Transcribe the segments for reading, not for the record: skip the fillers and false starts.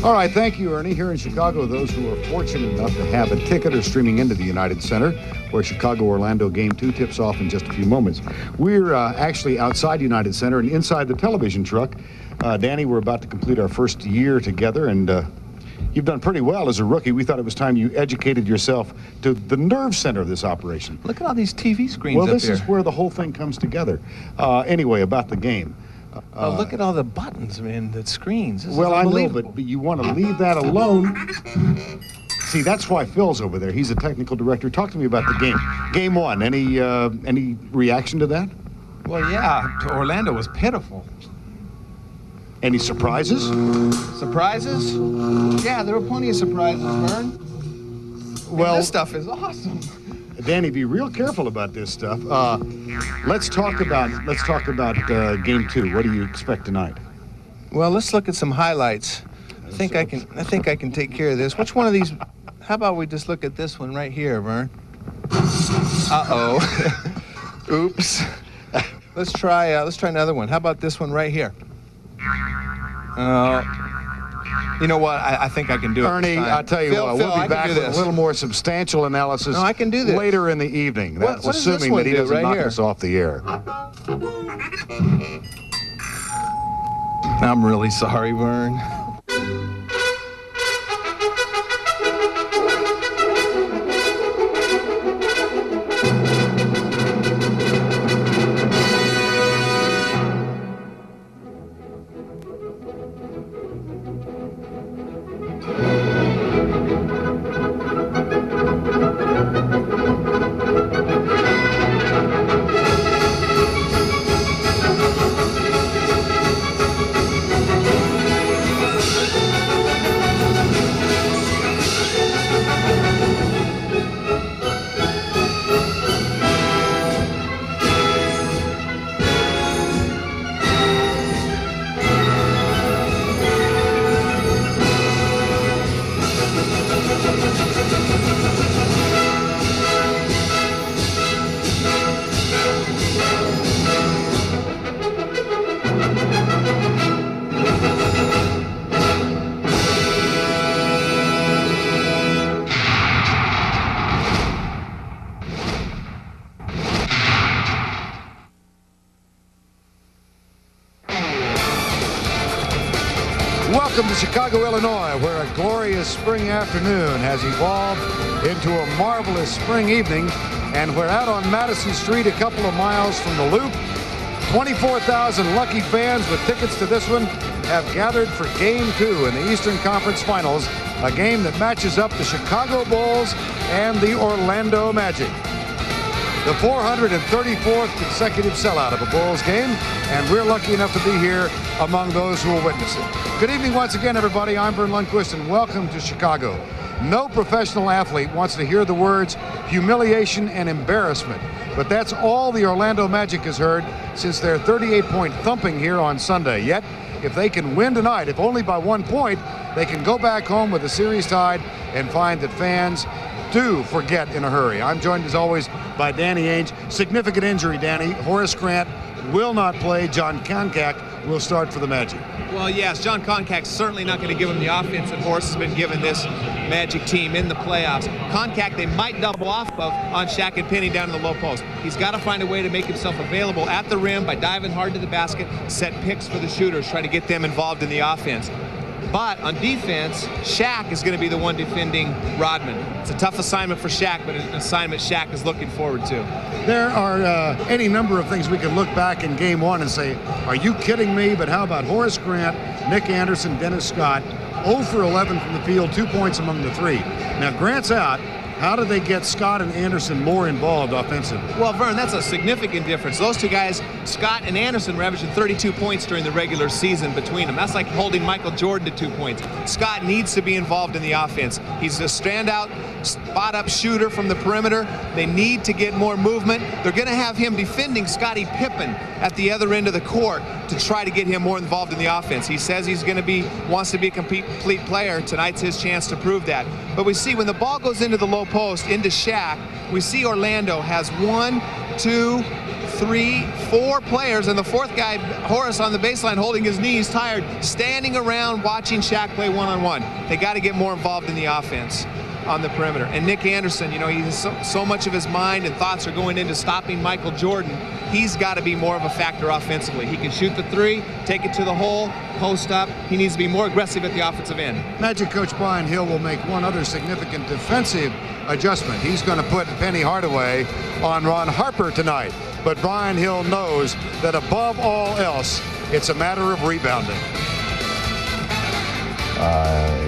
All right, thank you, Ernie. Here in Chicago, those who are fortunate enough to have a ticket are streaming into the United Center, where Chicago-Orlando Game 2 tips off in just a few moments. We're actually outside United Center and inside the television truck. Danny, we're about to complete our first year together, and you've done pretty well as a rookie. We thought it was time you educated yourself to the nerve center of this operation. Look at all these TV screens up here. Well, this is where the whole thing comes together. Anyway, about the game. Look at all the buttons, man, the screens. Well, I know, but you want to leave that alone. See, that's why Phil's over there. He's a technical director. Talk to me about the game. Game one, any reaction to that? Well, yeah, Orlando was pitiful. Any surprises? Surprises? Yeah, there were plenty of surprises, Vern. Well, this stuff is awesome. Danny, be real careful about this stuff. Let's talk about game two. What do you expect tonight? Well, let's look at some highlights. I think I can take care of this. Which one of these? How about we just look at this one right here, Vern? Uh-oh. Oops. Let's try another one. How about this one right here? You know what? I think I can do it. Ernie, I'll tell you what, we'll be back with a little more substantial analysis. No, I can do this later in the evening. That's assuming that he doesn't knock us off the air. I'm really sorry, Vern. Welcome to Chicago, Illinois, where a glorious spring afternoon has evolved into a marvelous spring evening, and we're out on Madison Street, a couple of miles from the Loop. 24,000 lucky fans with tickets to this one have gathered for Game 2 in the Eastern Conference Finals, a game that matches up the Chicago Bulls and the Orlando Magic. The 434th consecutive sellout of a Bulls game, and we're lucky enough to be here among those who will witness it. Good evening once again, everybody. I'm Vern Lundquist, and welcome to Chicago. No professional athlete wants to hear the words humiliation and embarrassment, but that's all the Orlando Magic has heard since their 38-point thumping here on Sunday. Yet, if they can win tonight, if only by 1 point, they can go back home with the series tied and find that fans do forget in a hurry. I'm joined as always by Danny Ainge. Significant injury, Danny. Horace Grant will not play. John Koncak will start for the Magic. Well, yes, John Koncak's certainly not going to give him the offense that Horace has been giving this Magic team in the playoffs. Koncak, they might double off of on Shaq and Penny down in the low post. He's got to find a way to make himself available at the rim by diving hard to the basket, set picks for the shooters, try to get them involved in the offense. But on defense, Shaq is going to be the one defending Rodman. It's a tough assignment for Shaq, but an assignment Shaq is looking forward to. There are any number of things we can look back in game one and say, are you kidding me? But how about Horace Grant, Nick Anderson, Dennis Scott, 0 for 11 from the field, 2 points among the three. Now, Grant's out. How do they get Scott and Anderson more involved offensively? Well, Vern, that's a significant difference. Those two guys, Scott and Anderson, were averaging 32 points during the regular season between them. That's like holding Michael Jordan to 2 points. Scott needs to be involved in the offense. He's a standout spot-up shooter from the perimeter. They need to get more movement. They're going to have him defending Scottie Pippen at the other end of the court to try to get him more involved in the offense. He says wants to be a complete player. Tonight's his chance to prove that. But we see when the ball goes into the low post, into Shaq, we see Orlando has 1, 2, 3, 4 players, and the fourth guy, Horace, on the baseline holding his knees, tired, standing around watching Shaq play one-on-one. They got to get more involved in the offense on the perimeter. And Nick Anderson, you know, he's so much of his mind and thoughts are going into stopping Michael Jordan. He's got to be more of a factor offensively. He can shoot the 3, take it to the hole, post up. He needs to be more aggressive at the offensive end. Magic coach Brian Hill will make one other significant defensive adjustment. He's going to put Penny Hardaway on Ron Harper tonight. But Brian Hill knows that above all else, it's a matter of rebounding.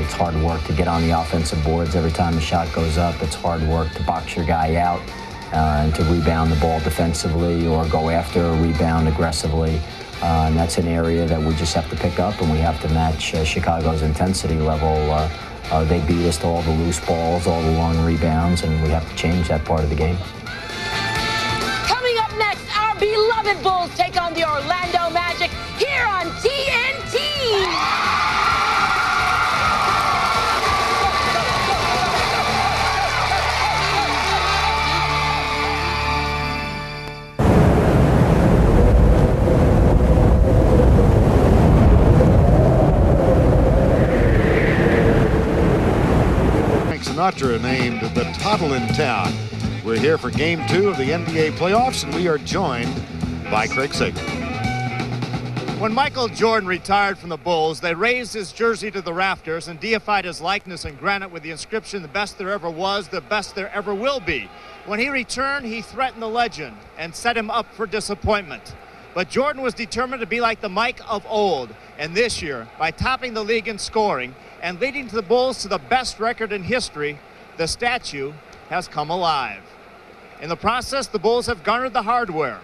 It's hard work to get on the offensive boards every time the shot goes up. It's hard work to box your guy out and to rebound the ball defensively or go after a rebound aggressively. And that's an area that we just have to pick up, and we have to match Chicago's intensity level. They beat us to all the loose balls, all the long rebounds, and we have to change that part of the game. Coming up next, our beloved Bulls take on the Orlando Magic here on TNT. Sinatra named the Toddle in Town. We're here for Game 2 of the NBA playoffs, and we are joined by Craig Sager. When Michael Jordan retired from the Bulls, they raised his jersey to the rafters and deified his likeness in granite with the inscription, "The best there ever was, the best there ever will be." When he returned, he threatened the legend and set him up for disappointment. But Jordan was determined to be like the Mike of old, and this year, by topping the league in scoring and leading the Bulls to the best record in history, the statue has come alive. In the process, the Bulls have garnered the hardware.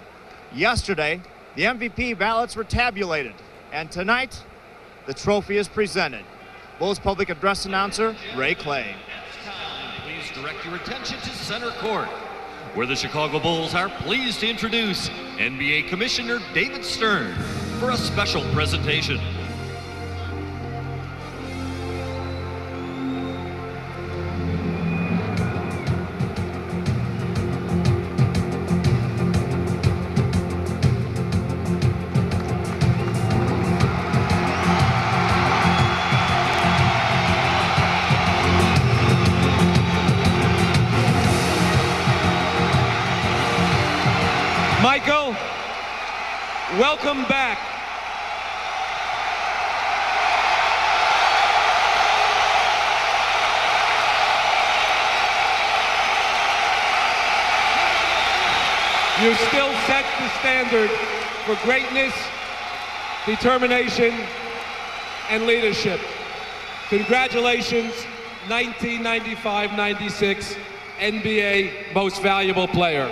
Yesterday, the MVP ballots were tabulated, and tonight, the trophy is presented. Bulls public address announcer, Ray Clay. Please direct your attention to center court, where the Chicago Bulls are pleased to introduce NBA Commissioner David Stern for a special presentation. Michael, welcome back. You still set the standard for greatness, determination, and leadership. Congratulations, 1995-96 NBA Most Valuable Player.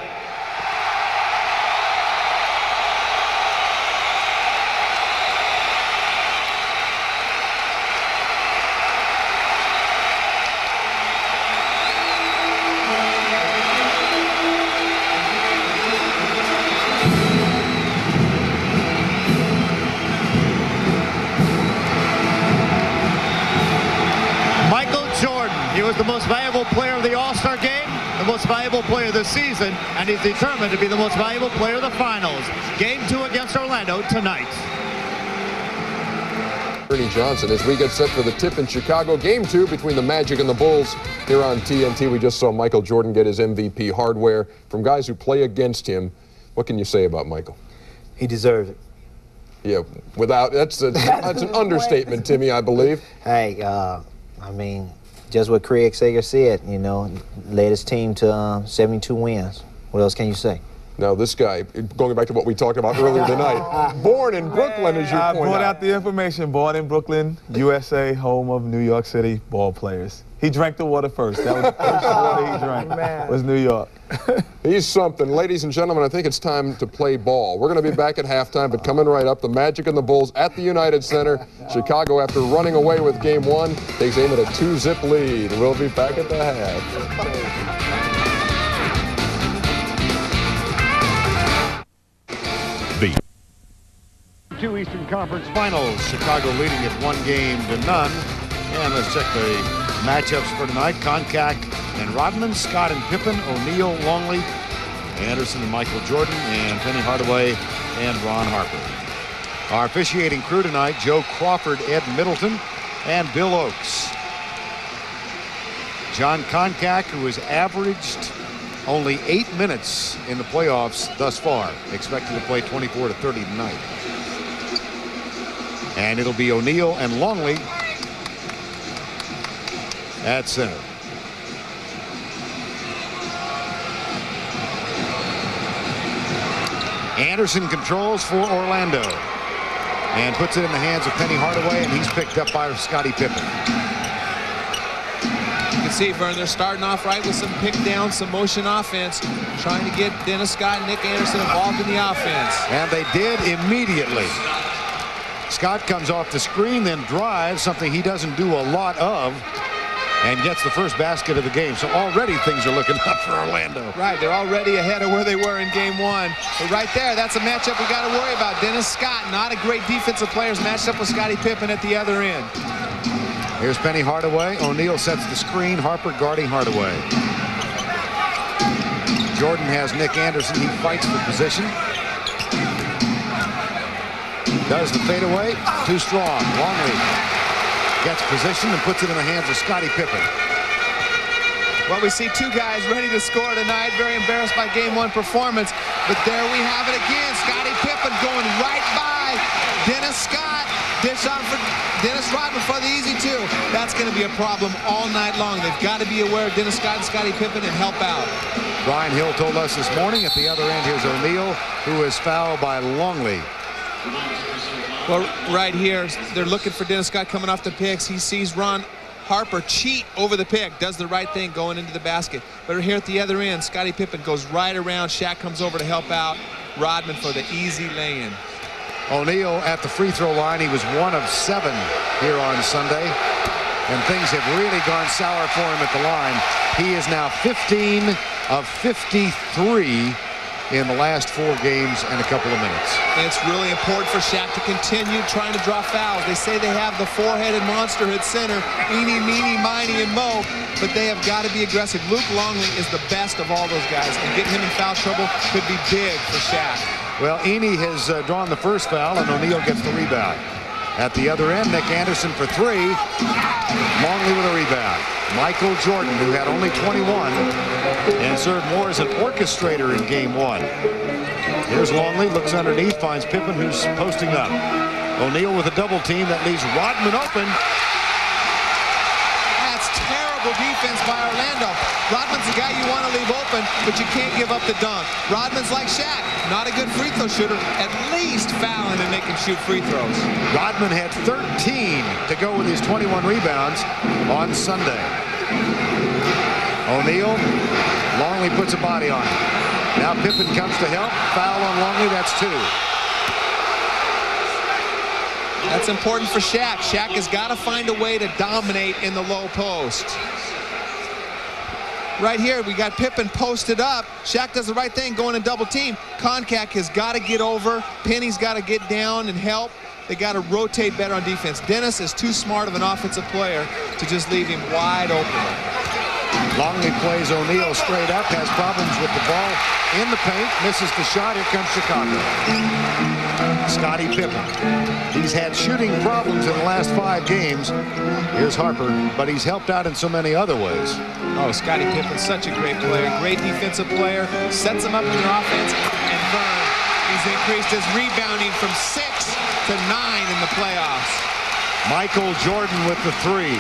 He was the most valuable player of the All-Star game, the most valuable player of the season, and he's determined to be the most valuable player of the finals. Game 2 against Orlando tonight. Ernie Johnson as we get set for the tip in Chicago. Game 2 between the Magic and the Bulls here on TNT. We just saw Michael Jordan get his MVP hardware from guys who play against him. What can you say about Michael? He deserves it. Yeah, without that's an understatement, Timmy, I believe. Hey, I mean, just what Craig Sager said, you know, led his team to 72 wins. What else can you say? Now, this guy, going back to what we talked about earlier tonight, born in Brooklyn, as you point out. I brought out the information. Born in Brooklyn, USA, home of New York City ball players. He drank the water first. That was the first water he drank, was New York. He's something. Ladies and gentlemen, I think it's time to play ball. We're going to be back at halftime, but coming right up, the Magic and the Bulls at the United Center. Chicago, after running away with Game 1, takes aim at a 2-zip lead. We'll be back at the half. 2 Eastern Conference Finals. Chicago leading it 1-0. And let's check the matchups for tonight. Koncak and Rodman, Scott and Pippen, O'Neal, Longley, Anderson and Michael Jordan and Penny Hardaway and Ron Harper. Our officiating crew tonight, Joe Crawford, Ed Middleton, and Bill Oakes. John Koncak, who has averaged only 8 minutes in the playoffs thus far, expected to play 24 to 30 tonight. And it'll be O'Neal and Longley at center. Anderson controls for Orlando and puts it in the hands of Penny Hardaway, and he's picked up by Scottie Pippen. You can see, Vern, they're starting off right with some pick down, some motion offense, trying to get Dennis Scott and Nick Anderson involved in the offense. And they did immediately. Scott comes off the screen, then drives, something he doesn't do a lot of, and gets the first basket of the game. So already things are looking up for Orlando. Right, they're already ahead of where they were in game one. But right there, that's a matchup we got to worry about. Dennis Scott, not a great defensive player, is matched up with Scottie Pippen at the other end. Here's Penny Hardaway. O'Neal sets the screen. Harper guarding Hardaway. Jordan has Nick Anderson. He fights for position. Does the fadeaway. Too strong. Longley gets position and puts it in the hands of Scottie Pippen. Well, we see two guys ready to score tonight. Very embarrassed by game one performance. But there we have it again. Scottie Pippen going right by Dennis Scott. Dish on for Dennis Rodman for the easy two. That's going to be a problem all night long. They've got to be aware of Dennis Scott and Scottie Pippen and help out. Brian Hill told us this morning at the other end, here's O'Neal, who is fouled by Longley. Well, right here, they're looking for Dennis Scott coming off the picks. He sees Ron Harper cheat over the pick, does the right thing going into the basket. But here at the other end, Scottie Pippen goes right around. Shaq comes over to help out Rodman for the easy lay-in. O'Neal at the free throw line. He was 1 of 7 here on Sunday, and things have really gone sour for him at the line. He is now 15 of 53 in the last 4 games and a couple of minutes. And it's really important for Shaq to continue trying to draw fouls. They say they have the four-headed monster at center, Eenie, Meenie, Miney, and Mo, but they have got to be aggressive. Luke Longley is the best of all those guys, and getting him in foul trouble could be big for Shaq. Well, Eenie has drawn the first foul, and O'Neal gets the rebound. At the other end, Nick Anderson for 3. Longley with a rebound. Michael Jordan, who had only 21 and served more as an orchestrator in game 1. Here's Longley, looks underneath, finds Pippen, who's posting up. O'Neal with a double team that leaves Rodman open. That's terrible defense by Orlando. Rodman's the guy you want to leave open, but you can't give up the dunk. Rodman's like Shaq, not a good free throw shooter, at least fouling and making shoot free throws. Rodman had 13 to go with his 21 rebounds on Sunday. O'Neal, Longley puts a body on him. Now Pippen comes to help. Foul on Longley, that's 2. That's important for Shaq. Shaq has got to find a way to dominate in the low post. Right here, we got Pippen posted up. Shaq does the right thing, going in double team. Koncak has got to get over. Penny's got to get down and help. They got to rotate better on defense. Dennis is too smart of an offensive player to just leave him wide open. Longley plays O'Neal straight up, has problems with the ball in the paint, misses the shot. Here comes Chicago. Scottie Pippen. He's had shooting problems in the last 5 games. Here's Harper, but he's helped out in so many other ways. Oh, Scottie Pippen's such a great player, great defensive player, sets him up in their offense, and Vern, he's increased his rebounding from 6 to 9 in the playoffs. Michael Jordan with the 3.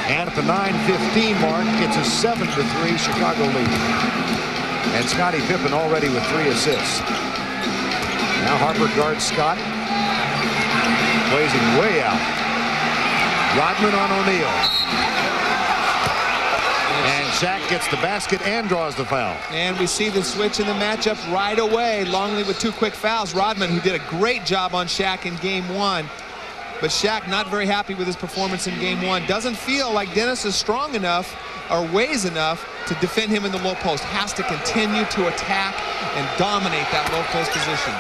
And at the 9:15 mark, it's a 7-3 Chicago lead. And Scottie Pippen already with 3 assists. Now Harper guards Scott. Plays him way out. Rodman on O'Neal. And Shaq gets the basket and draws the foul. And we see the switch in the matchup right away. Longley with 2 quick fouls. Rodman, who did a great job on Shaq in game 1. But Shaq not very happy with his performance in game 1. Doesn't feel like Dennis is strong enough or weighs enough to defend him in the low post. Has to continue to attack and dominate that low post position.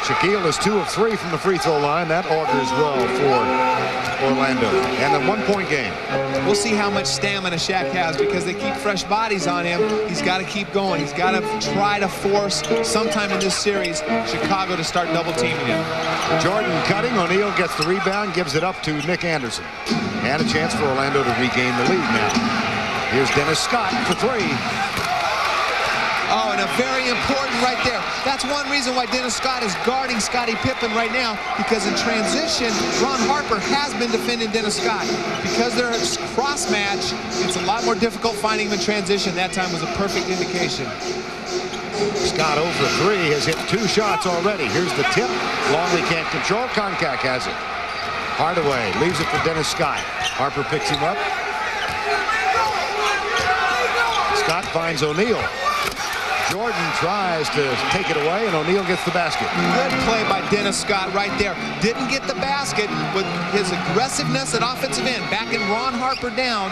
Shaquille is 2 of 3 from the free throw line. That augurs well for Orlando. And a 1-point game. We'll see how much stamina Shaq has because they keep fresh bodies on him. He's got to keep going. He's got to try to force sometime in this series Chicago to start double teaming him. Jordan cutting. O'Neal gets the rebound, gives it up to Nick Anderson. And a chance for Orlando to regain the lead now. Here's Dennis Scott for 3. Oh, and a very important right there. That's one reason why Dennis Scott is guarding Scottie Pippen right now, because in transition, Ron Harper has been defending Dennis Scott. Because they're a cross match, it's a lot more difficult finding him in transition. That time was a perfect indication. Scott 0 for 3, has hit 2 shots already. Here's the tip. Longley can't control. Koncak has it. Hardaway leaves it for Dennis Scott. Harper picks him up. Scott finds O'Neal. Jordan tries to take it away, and O'Neal gets the basket. Good play by Dennis Scott right there. Didn't get the basket, but his aggressiveness at offensive end, backing Ron Harper down,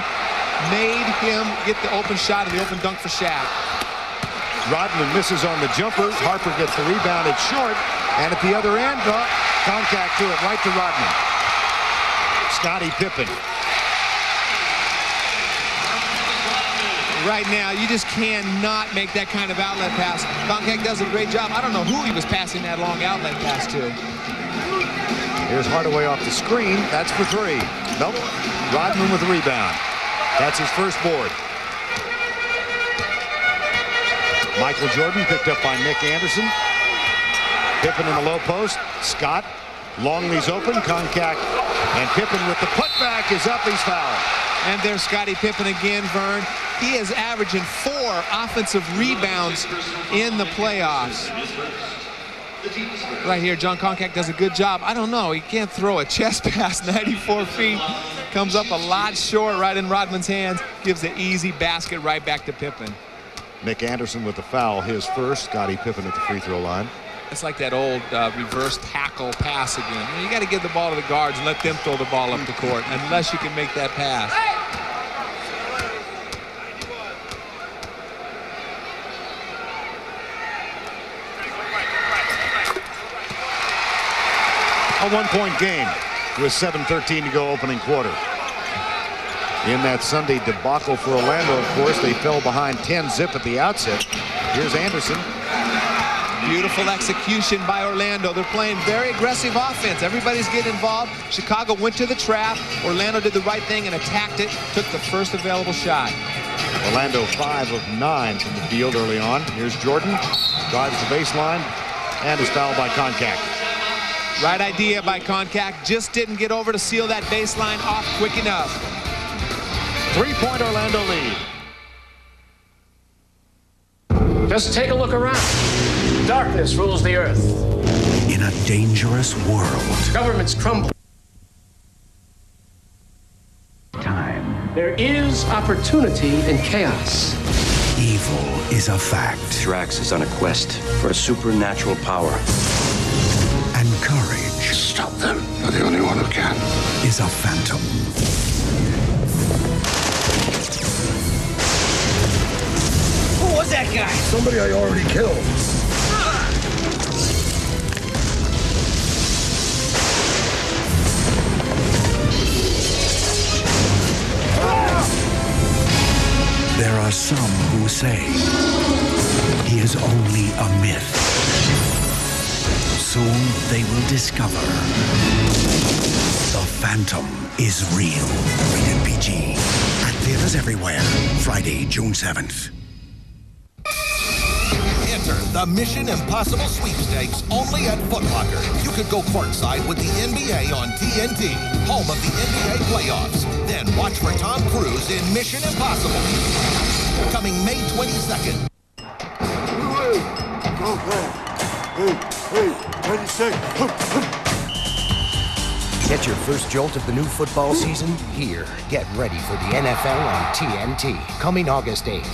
made him get the open shot and the open dunk for Shaq. Rodman misses on the jumper. Harper gets the rebound. It's short. And at the other end, contact to it, right to Rodman. Scottie Pippen. Right now, you just cannot make that kind of outlet pass. Koncak does a great job. I don't know who he was passing that long outlet pass to. Here's Hardaway off the screen. That's for 3. Nope. Rodman with the rebound. That's his first board. Michael Jordan picked up by Nick Anderson. Pippen in the low post. Scott. Longley's open. Koncak and Pippen with the putback is up. He's fouled. And there's Scottie Pippen again, Vern. He is averaging 4 offensive rebounds in the playoffs. Right here, John Koncak does a good job. I don't know, he can't throw a chest pass 94 feet. Comes up a lot short right in Rodman's hands. Gives the easy basket right back to Pippen. Nick Anderson with the foul, his first. Scottie Pippen at the free throw line. It's like that old reverse tackle pass again. You got to give the ball to the guards and let them throw the ball up the court, unless you can make that pass. A 1-point game with 7:13 to go opening quarter. In that Sunday debacle for Orlando, of course, they fell behind 10-zip at the outset. Here's Anderson. Beautiful execution by Orlando. They're playing very aggressive offense. Everybody's getting involved. Chicago went to the trap. Orlando did the right thing and attacked it. Took the first available shot. Orlando 5 of 9 from the field early on. Here's Jordan. Drives the baseline and is fouled by Koncak. Right idea by Koncak. Just didn't get over to seal that baseline off quick enough. 3-point Orlando lead. Just take a look around. Darkness rules the earth. In a dangerous world. Governments crumble. Time. There is opportunity in chaos. Evil is a fact. Drax is on a quest for a supernatural power. And courage. Stop them. You're the only one who can. Is a phantom. Who was that guy? Somebody I already killed. There are some who say he is only a myth. Soon they will discover the Phantom is real. Rated PG. At theaters everywhere. Friday, June 7th. Enter the Mission Impossible sweepstakes only at Foot Locker. You could go courtside with the NBA on TNT, home of the NBA playoffs. Then watch for Tom Cruise in Mission Impossible. Coming May 22nd. Get your first jolt of the new football season here. Get ready for the NFL on TNT, coming August 8th.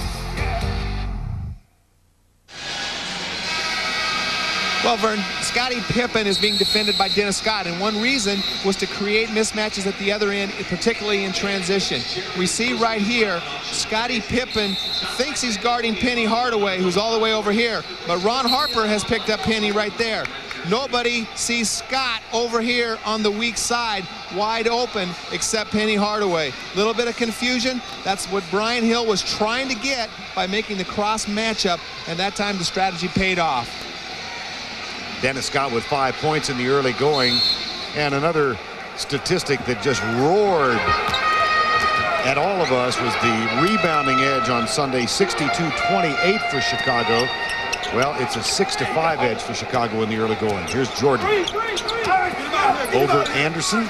Well, Vern, Scottie Pippen is being defended by Dennis Scott, and one reason was to create mismatches at the other end, particularly in transition. We see right here, Scottie Pippen thinks he's guarding Penny Hardaway, who's all the way over here, but Ron Harper has picked up Penny right there. Nobody sees Scott over here on the weak side, wide open, except Penny Hardaway. Little bit of confusion. That's what Brian Hill was trying to get by making the cross matchup, and that time the strategy paid off. Dennis Scott with 5 points in the early going, and another statistic that just roared at all of us was the rebounding edge on Sunday, 62-28 for Chicago. Well, it's a 6-5 edge for Chicago in the early going. Here's Jordan. Over Anderson.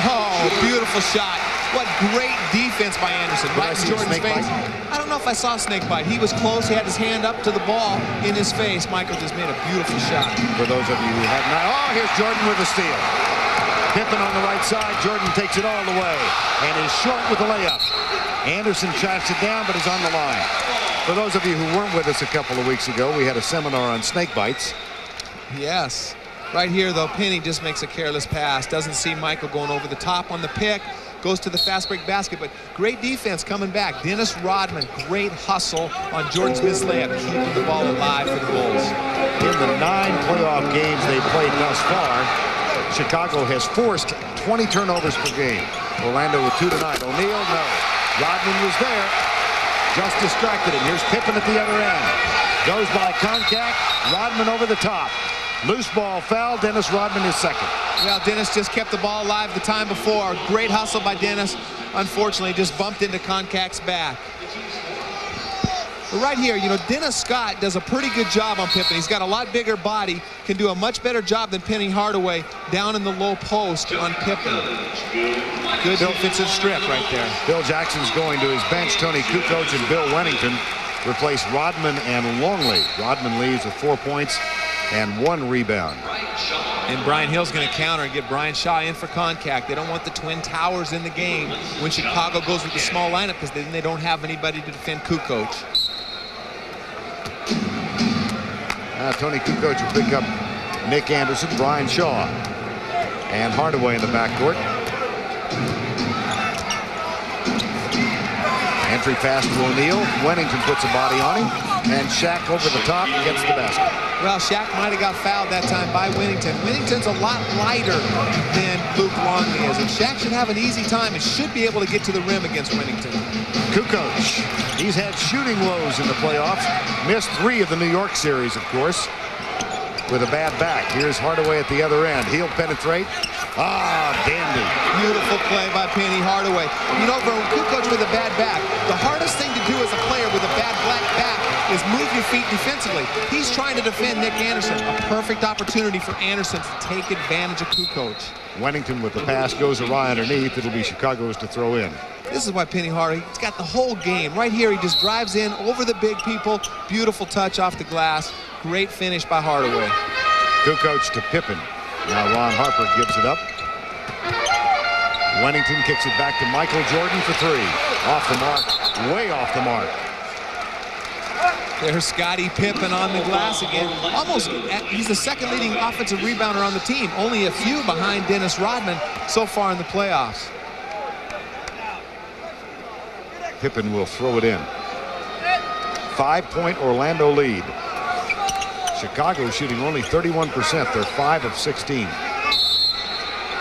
Oh, beautiful shot. What great defense by Anderson. Right in Jordan's face. I don't know if I saw a snake bite. He was close. He had his hand up to the ball in his face. Michael just made a beautiful shot. For those of you who have not. Oh, here's Jordan with a steal. Pippen on the right side. Jordan takes it all the way and is short with the layup. Anderson tracks it down, but is on the line. For those of you who weren't with us a couple of weeks ago, we had a seminar on snake bites. Yes. Right here, though, Penny just makes a careless pass. Doesn't see Michael going over the top on the pick. Goes to the fast break basket, but great defense coming back. Dennis Rodman, great hustle on Jordan's missed layup, keeping the ball alive for the Bulls. In the 9 playoff games they've played thus far, Chicago has forced 20 turnovers per game. Orlando with 2 tonight. O'Neal, no. Rodman was there. Just distracted him. Here's Pippen at the other end. Goes by Concac. Rodman over the top. Loose ball foul. Dennis Rodman is second. Well, Dennis just kept the ball alive the time before. Great hustle by Dennis. Unfortunately, just bumped into Concac's back. But right here, you know, Dennis Scott does a pretty good job on Pippen. He's got a lot bigger body, can do a much better job than Penny Hardaway down in the low post on Pippen. Good defensive strip right there. Bill Jackson's going to his bench. Tony Kukoc and Bill Wennington replace Rodman and Longley. Rodman leaves with 4 points and 1 rebound. And Brian Hill's going to counter and get Brian Shaw in for Concac. They don't want the Twin Towers in the game when Chicago goes with the small lineup, because then they don't have anybody to defend Kukoc. Tony Kukoc will pick up Nick Anderson, Brian Shaw, and Hardaway in the backcourt. Entry pass to O'Neal. Wennington puts a body on him, and Shaq over the top gets the basket. Well, Shaq might have got fouled that time by Wennington. Wennington's a lot lighter than Luke Longley is, and Shaq should have an easy time and should be able to get to the rim against Wennington. Kukoc, he's had shooting woes in the playoffs. Missed 3 of the New York series, of course, with a bad back. Here's Hardaway at the other end. He'll penetrate. Ah, dandy. Beautiful play by Penny Hardaway. You know, for Kukoc with a bad back, the hardest thing to do as a player with a bad black back is move your feet defensively. He's trying to defend Nick Anderson. A perfect opportunity for Anderson to take advantage of Kukoc. Wennington with the pass goes awry underneath. It'll be Chicago's to throw in. This is why Penny Hardaway, he's got the whole game. Right here, he just drives in over the big people. Beautiful touch off the glass. Great finish by Hardaway. Kukoc to Pippen. Now Ron Harper gives it up. Wennington kicks it back to Michael Jordan for 3. Off the mark, way off the mark. There's Scottie Pippen on the glass again. Almost, he's the second leading offensive rebounder on the team. Only a few behind Dennis Rodman so far in the playoffs. Pippen will throw it in. 5-point Orlando lead. Chicago shooting only 31%. They're 5 of 16.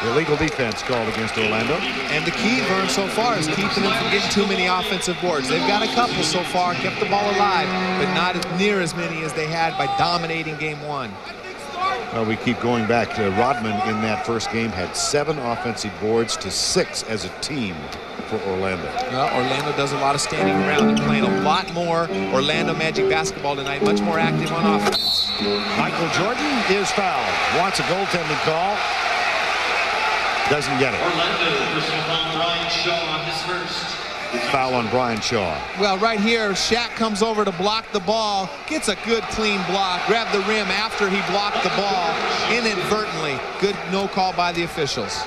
Illegal defense called against Orlando. And the key, Vern, so far is keeping them from getting too many offensive boards. They've got a couple so far, kept the ball alive, but not near as many as they had by dominating game 1. Well, we keep going back to Rodman in that first game, had 7 offensive boards to 6 as a team for Orlando. Well, Orlando does a lot of standing around. They're playing a lot more Orlando Magic basketball tonight, much more active on offense. Michael Jordan is fouled. Wants a goaltending call. Doesn't get it. Orlando, personal foul, Brian Shaw on his first. Foul on Brian Shaw. Well, right here, Shaq comes over to block the ball, gets a good clean block, grabbed the rim after he blocked the ball inadvertently. Good no call by the officials.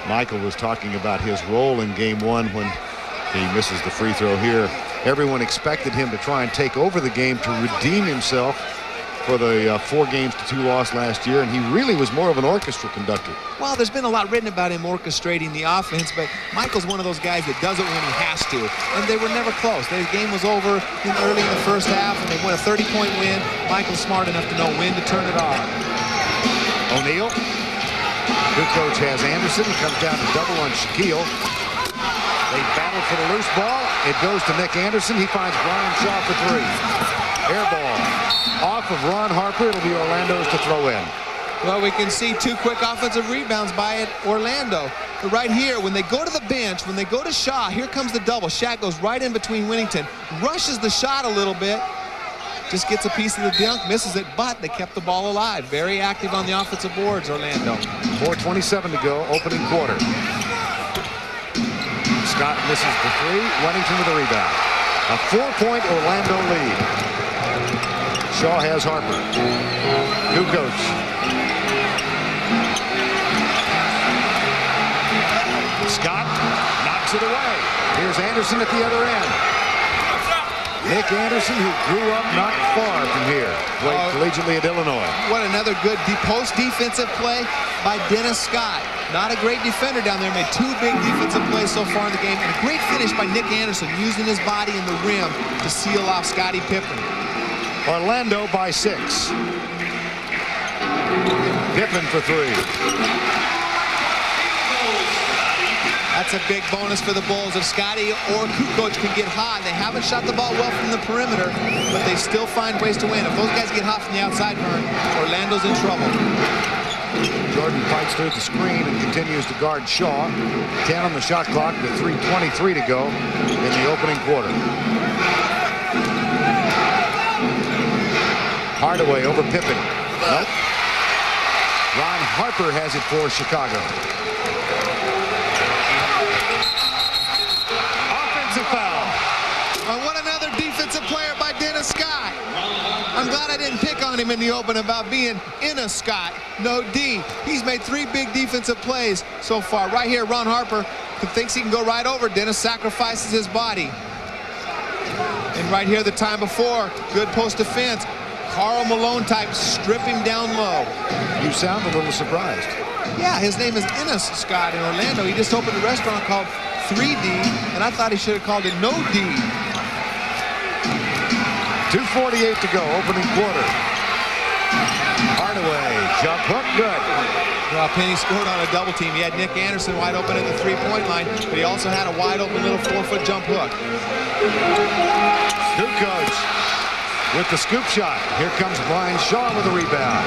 Michael was talking about his role in game 1 when he misses the free throw here. Everyone expected him to try and take over the game to redeem himself for the 4-2 loss last year, and he really was more of an orchestra conductor. Well, there's been a lot written about him orchestrating the offense, but Michael's one of those guys that does it when he has to, and they were never close. The game was over early in the first half, and they won a 30-point win. Michael's smart enough to know when to turn it off. O'Neal. New coach has Anderson. He comes down to double on Shaquille. They battle for the loose ball. It goes to Nick Anderson. He finds Brian Shaw for 3. Air ball off of Ron Harper. It'll be Orlando's to throw in. Well, we can see 2 quick offensive rebounds by Orlando. But right here, when they go to the bench, when they go to Shaw, here comes the double. Shaq goes right in between Winnington, rushes the shot a little bit, just gets a piece of the dunk, misses it, but they kept the ball alive. Very active on the offensive boards, Orlando. 4:27 to go, opening quarter. Scott misses the 3. Winnington with the rebound. A 4-point Orlando lead. Shaw has Harper. New coach. Scott knocks it away. Here's Anderson at the other end. Nick Anderson, who grew up not far from here, played collegiately at Illinois. What another good post defensive play by Dennis Scott. Not a great defender down there, made 2 big defensive plays so far in the game, and a great finish by Nick Anderson, using his body in the rim to seal off Scottie Pippen. Orlando by 6. Pippen for 3. That's a big bonus for the Bulls. If Scotty or Kukoc can get hot, they haven't shot the ball well from the perimeter, but they still find ways to win. If those guys get hot from the outside, Vern, Orlando's in trouble. Jordan fights through the screen and continues to guard Shaw. 10 on the shot clock with 3:23 to go in the opening quarter. Hardaway over Pippen. Nope. Ron Harper has it for Chicago. Offensive foul. What another defensive player by Dennis Scott. I'm glad I didn't pick on him in the open about being in a Scott. No D. He's made 3 big defensive plays so far. Right here, Ron Harper thinks he can go right over. Dennis sacrifices his body. And right here, the time before, good post defense. Karl Malone type, strip him down low. You sound a little surprised. Yeah, his name is Ennis Scott in Orlando. He just opened a restaurant called 3D, and I thought he should have called it No D. 2:48 to go, opening quarter. Hardaway, jump hook, good. Well, Penny scored on a double team. He had Nick Anderson wide open at the 3-point line, but he also had a wide open little 4-foot jump hook. Kukoc with the scoop shot. Here comes Brian Shaw with a rebound.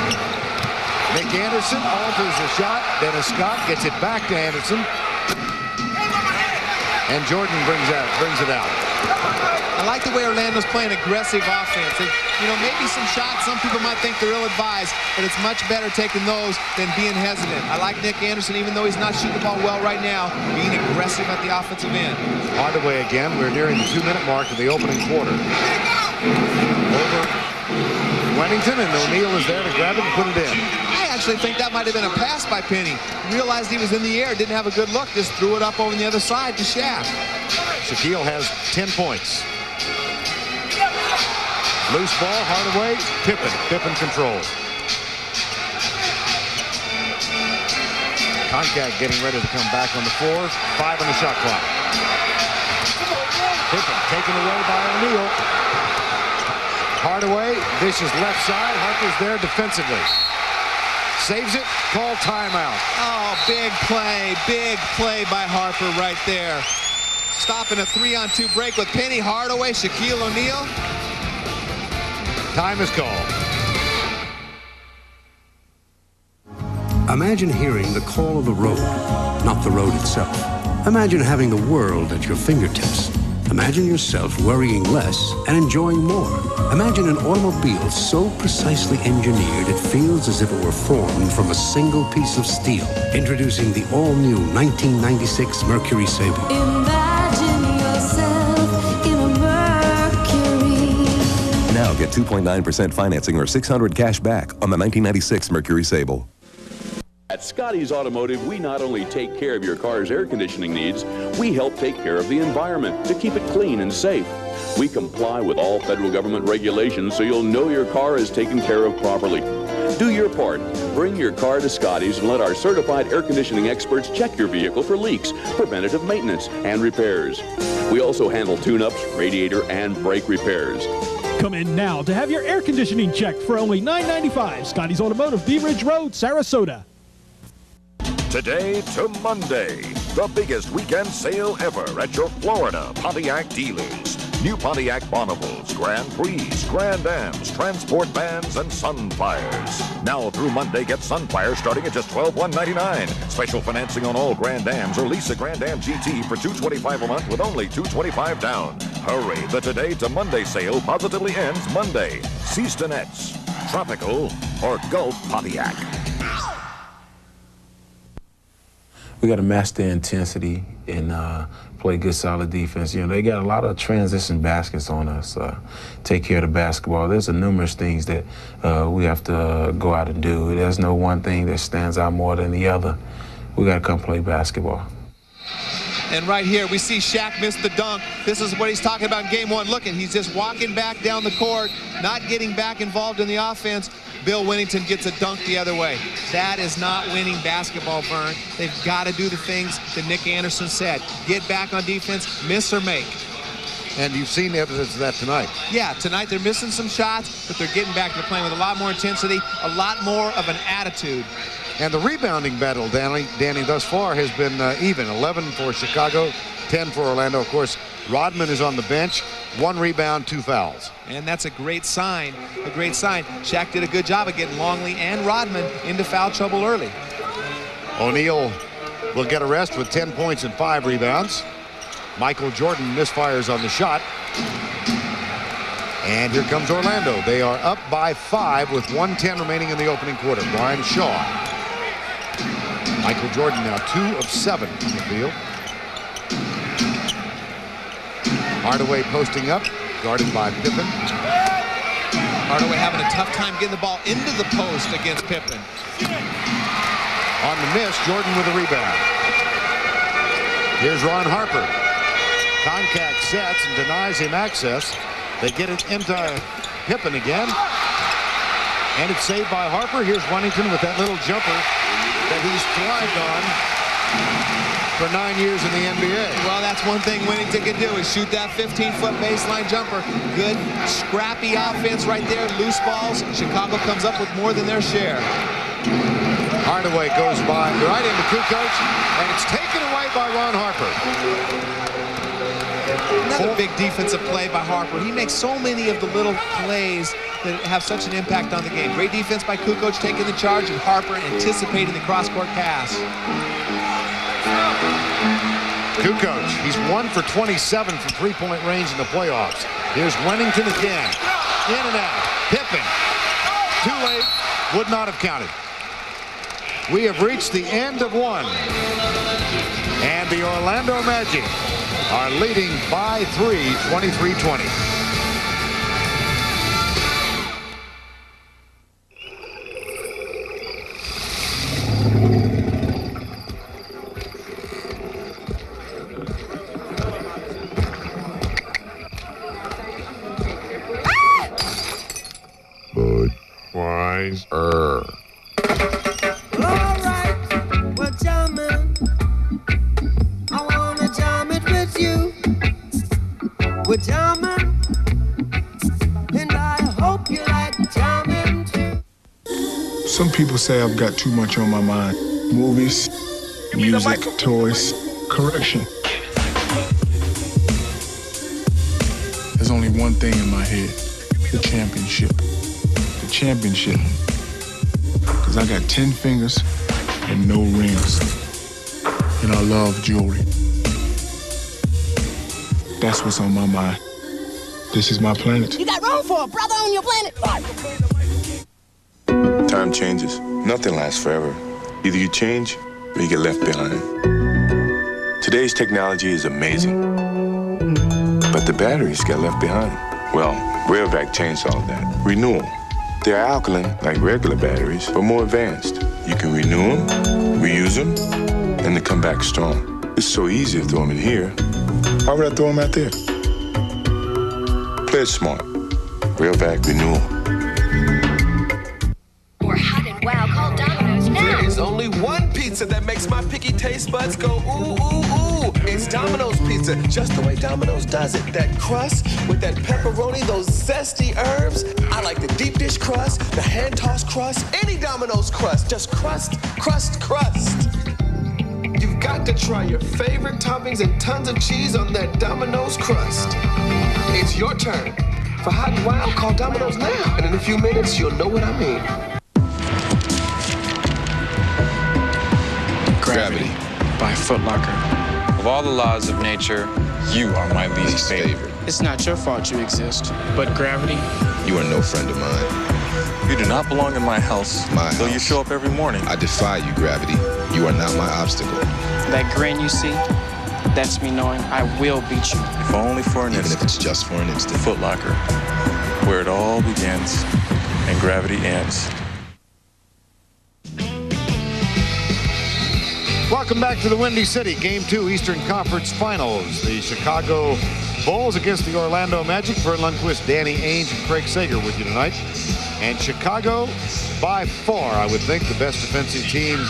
Nick Anderson alters the shot. Dennis Scott gets it back to Anderson. And Jordan brings it out. I like the way Orlando's playing aggressive offense. Maybe some shots some people might think they're ill-advised, but it's much better taking those than being hesitant. I like Nick Anderson, even though he's not shooting the ball well right now, being aggressive at the offensive end. Hardaway again. We're nearing the 2-minute mark of the opening quarter. Over Winnington, and O'Neal is there to grab it and put it in. I actually think that might have been a pass by Penny. Realized he was in the air, didn't have a good look, just threw it up over the other side to Shaq. Shaquille has 10 points. Loose ball, Hardaway, Pippen controls. Koncak getting ready to come back on the floor. 5 on the shot clock. Pippen taken away by O'Neal. Hardaway, dishes left side. Harper's there defensively. Saves it, call timeout. Oh, big play by Harper right there. Stopping a 3-on-2 break with Penny, Hardaway, Shaquille O'Neal. Time is called. Imagine hearing the call of the road, not the road itself. Imagine having the world at your fingertips. Imagine yourself worrying less and enjoying more. Imagine an automobile so precisely engineered it feels as if it were formed from a single piece of steel. Introducing the all-new 1996 Mercury Sable. Imagine yourself in a Mercury. Now get 2.9% financing or $600 cash back on the 1996 Mercury Sable. At Scotty's Automotive, we not only take care of your car's air conditioning needs, we help take care of the environment to keep it clean and safe. We comply with all federal government regulations so you'll know your car is taken care of properly. Do your part. Bring your car to Scotty's and let our certified air conditioning experts check your vehicle for leaks, preventative maintenance, and repairs. We also handle tune-ups, radiator, and brake repairs. Come in now to have your air conditioning checked for only $9.95. Scotty's Automotive, Bee Ridge Road, Sarasota. Today to Monday, the biggest weekend sale ever at your Florida Pontiac dealers. New Pontiac Bonnevilles, Grand Prix, Grand Ams, Transport Vans, and Sunfires. Now through Monday, get Sunfire starting at just $12,199. Special financing on all Grand Ams or lease a Grand Am GT for $225 a month with only $225 down. Hurry, the Today to Monday sale positively ends Monday. Seastonets, Tropical, or Gulf Pontiac. We got to match their intensity and play good, solid defense. You know, they got a lot of transition baskets on us. Take care of the basketball. There's numerous things that we have to go out and do. There's no one thing that stands out more than the other. We got to come play basketball. And right here, we see Shaq miss the dunk. This is what he's talking about in game one. Look, he's just walking back down the court, not getting back involved in the offense. Bill Winnington gets a dunk the other way. That is not winning basketball, Vern. They've got to do the things that Nick Anderson said. Get back on defense, miss or make. And you've seen the evidence of that tonight. Yeah, tonight they're missing some shots, but they're getting back. They're playing with a lot more intensity, a lot more of an attitude. And the rebounding battle, Danny, thus far has been even. 11 for Chicago, 10 for Orlando. Of course, Rodman is on the bench. 1 rebound, 2 fouls. And that's a great sign, a great sign. Shaq did a good job of getting Longley and Rodman into foul trouble early. O'Neal will get a rest with 10 points and 5 rebounds. Michael Jordan misfires on the shot. And here comes Orlando. They are up by 5 with 1:10 remaining in the opening quarter. Brian Shaw. Michael Jordan now 2 of 7 in the field. Hardaway posting up, guarded by Pippen. Hardaway having a tough time getting the ball into the post against Pippen. On the miss, Jordan with a rebound. Here's Ron Harper. Contact sets and denies him access. They get it into Pippen again. And it's saved by Harper. Here's Winnington with that little jumper that he's thrived on for 9 years in the NBA. Well, that's one thing Winnington can do is shoot that 15-foot baseline jumper. Good, scrappy offense right there. Loose balls. Chicago comes up with more than their share. Hardaway goes by right into Kukoc, and it's taken away by Ron Harper. Another big defensive play by Harper. He makes so many of the little plays that have such an impact on the game. Great defense by Kukoc taking the charge, and Harper anticipating the cross-court pass. Kukoc, he's 1 for 27 from three-point range in the playoffs. Here's Winnington again. In and out. Pippen. Too late. Would not have counted. We have reached the end of one. And the Orlando Magic are leading by 3, 23-20. All right, well, jamming. I wanna jam it with you. We're jamming, and I hope you like jamming too. Some people say I've got too much on my mind. Movies, music, toys, correction. There's only one thing in my head, the championship. The championship. Cause I got 10 fingers and no rings. And I love jewelry. That's what's on my mind. This is my planet. You got room for a brother on your planet. Time changes. Nothing lasts forever. Either you change or you get left behind. Today's technology is amazing. But the batteries got left behind. Well, Rayovac changed all of that. Renewal. They're alkaline like regular batteries, but more advanced. You can renew them We use them, and they come back strong. It's so easy to throw them in here. Why would I throw them out there? Play it smart. Real vac renewal. For hot and wow, call Domino's now. There's only one pizza that makes my picky taste buds go ooh, ooh, ooh. It's Domino's Pizza, just the way Domino's does it. That crust with that pepperoni, those zesty herbs. I like the deep dish crust, the hand-tossed crust, any Domino's crust. Just crust, crust, crust. You've got to try your favorite toppings and tons of cheese on that Domino's crust. It's your turn. For hot and wild, call Domino's now. And in a few minutes, you'll know what I mean. Gravity by Foot Locker. Of all the laws of nature, you are my least favorite. It's not your fault you exist, but gravity. You are no friend of mine. You do not belong in my house, though you show up every morning. I defy you, Gravity. You are not my obstacle. That grin you see, that's me knowing I will beat you. If only for an instant. Even if it's just for an instant. Foot Locker, where it all begins and gravity ends. Welcome back to the Windy City. Game 2 Eastern Conference Finals. The Chicago Bulls against the Orlando Magic. Vern Lundquist, Danny Ainge, and Craig Sager with you tonight. And Chicago, by far, I would think, the best defensive team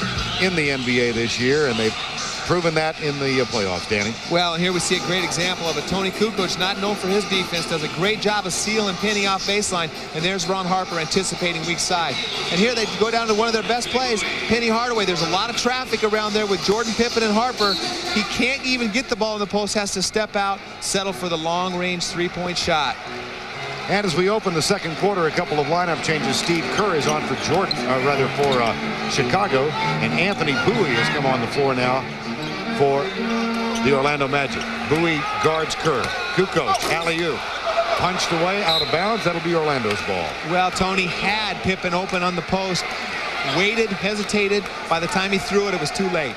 in the NBA this year, and they've proven that in the playoffs, Danny. Well, here we see a great example of it. Tony Kukoc, not known for his defense, does a great job of sealing Penny off baseline, and there's Ron Harper anticipating weak side. And here they go down to one of their best plays, Penny Hardaway. There's a lot of traffic around there with Jordan Pippen and Harper. He can't even get the ball in the post, has to step out, settle for the long-range three-point shot. And as we open the second quarter, a couple of lineup changes. Steve Kerr is on for Chicago, and Anthony Bowie has come on the floor now for the Orlando Magic. Bowie guards Kerr. Kukoc, alley-oop. Punched away, out of bounds. That'll be Orlando's ball. Well, Tony had Pippen open on the post. Waited, hesitated. By the time he threw it, it was too late.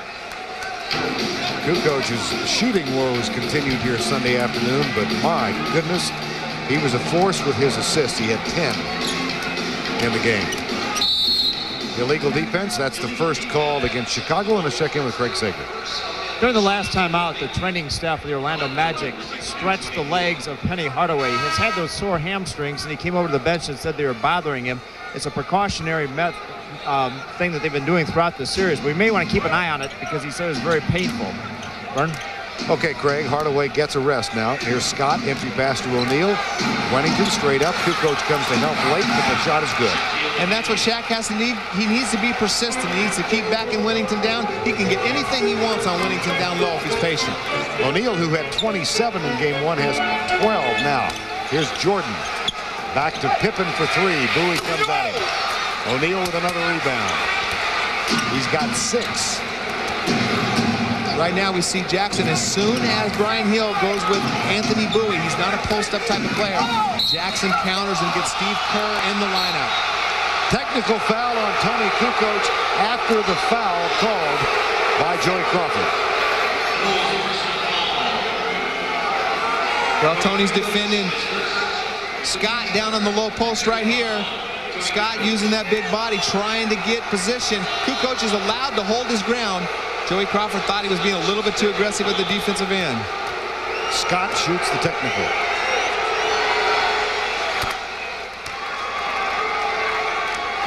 Kukoc's shooting woes continued here Sunday afternoon, but my goodness, he was a force with his assists. He had 10 in the game. Illegal defense, that's the first called against Chicago, and a check-in with Craig Sager. During the last time out, the training staff of the Orlando Magic stretched the legs of Penny Hardaway. He has had those sore hamstrings, and he came over to the bench and said they were bothering him. It's a precautionary thing that they've been doing throughout the series. We may want to keep an eye on it because he said it was very painful. Vern? Okay, Craig, Hardaway gets a rest now. Here's Scott, entry pass to O'Neal. Wennington straight up. Kukoc comes to help late, but the shot is good. And that's what Shaq has to need. He needs to be persistent. He needs to keep backing Wennington down. He can get anything he wants on Wennington down low if he's patient. O'Neal, who had 27 in game 1, has 12 now. Here's Jordan. Back to Pippen for 3. Bowie comes at him. O'Neal with another rebound. He's got 6. Right now we see Jackson, as soon as Brian Hill goes with Anthony Bowie, he's not a post-up type of player. Jackson counters and gets Steve Kerr in the lineup. Technical foul on Tony Kukoc after the foul called by Joey Crawford. Well, Tony's defending Scott down on the low post right here. Scott using that big body, trying to get position. Kukoc is allowed to hold his ground. Joey Crawford thought he was being a little bit too aggressive at the defensive end. Scott shoots the technical.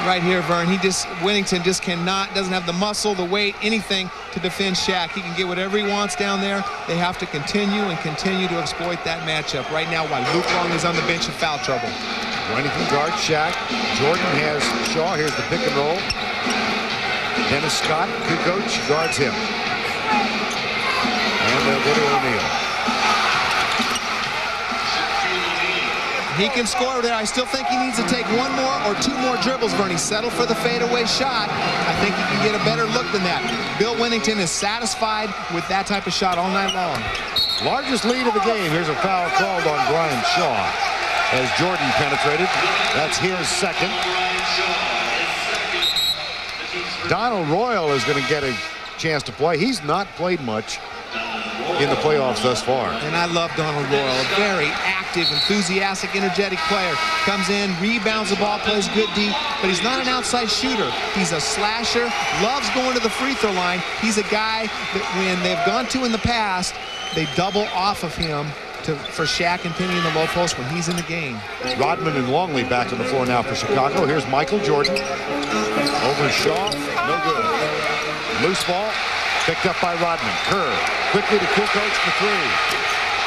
Right here, Vern, Wennington just doesn't have the muscle, the weight, anything to defend Shaq. He can get whatever he wants down there. They have to continue to exploit that matchup. Right now, while Luke Long is on the bench in foul trouble. Wennington guards Shaq. Jordan has Shaw. Here's the pick and roll. Dennis Scott, Kukoc guards him. And they'll go to O'Neal. He can score there. I still think he needs to take 1 more or 2 more dribbles, Bernie. Settle for the fadeaway shot. I think he can get a better look than that. Bill Wennington is satisfied with that type of shot all night long. Largest lead of the game. Here's a foul called on Brian Shaw as Jordan penetrated. That's his second. Donald Royal is going to get a chance to play. He's not played much in the playoffs thus far. And I love Donald Royal, a very active, enthusiastic, energetic player. Comes in, rebounds the ball, plays good D, but he's not an outside shooter. He's a slasher, loves going to the free throw line. He's a guy that when they've gone to in the past, they double off of him for Shaq and Penny in the low post when he's in the game. Rodman and Longley back on the floor now for Chicago. Here's Michael Jordan. Over Shaw, no good. Loose ball, picked up by Rodman. Kerr, quickly to Kukoc for three.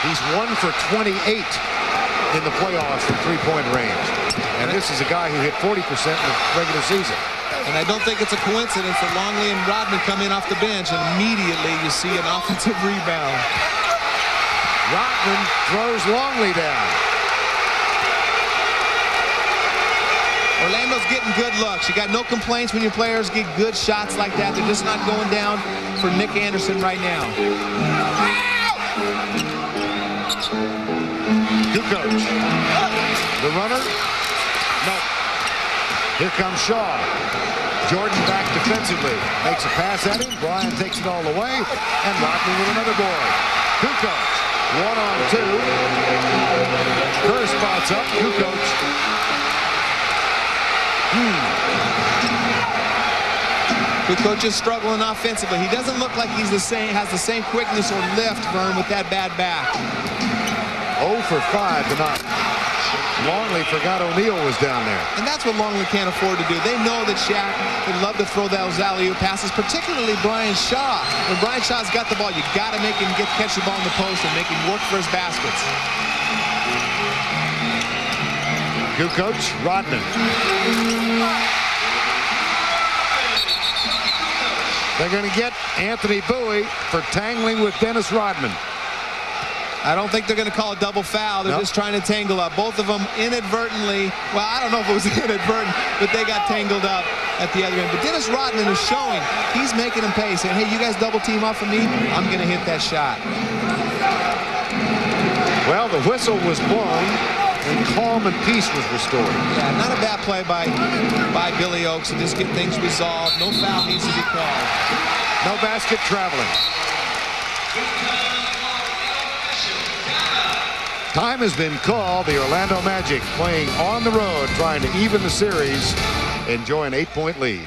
He's 1 for 28 in the playoffs from three-point range. And this is a guy who hit 40% in the regular season. And I don't think it's a coincidence that Longley and Rodman come in off the bench and immediately you see an offensive rebound. Rodman throws Longley down. Orlando's getting good looks. You got no complaints when your players get good shots like that. They're just not going down for Nick Anderson right now. Kukoc. The runner. No. Here comes Shaw. Jordan back defensively. Makes a pass at him. Bryant takes it all away. And Rodman with another board. Kukoc. 1-on-2. Kerr spots up. Kukoc. Kukoc is struggling offensively. He doesn't look like has the same quickness or lift, Vern, with that bad back. 0 for 5 tonight. Longley forgot O'Neal was down there. And that's what Longley can't afford to do. They know that Shaq would love to throw those alley-oop passes, particularly Brian Shaw. When Brian Shaw's got the ball, you got to make him catch the ball in the post and make him work for his baskets. Kukoc, Rodman. They're going to get Anthony Bowie for tangling with Dennis Rodman. I don't think they're going to call a double foul. They're just trying to tangle up. Both of them inadvertently, well, I don't know if it was inadvertent, but they got tangled up at the other end. But Dennis Rodman is showing he's making them pay, saying, hey, you guys double team off of me, I'm going to hit that shot. Well, the whistle was blown and calm and peace was restored. Yeah, not a bad play by Billy Oakes to just get things resolved. No foul needs to be called. No basket traveling. Time has been called. The Orlando Magic playing on the road, trying to even the series, enjoy an 8-point lead.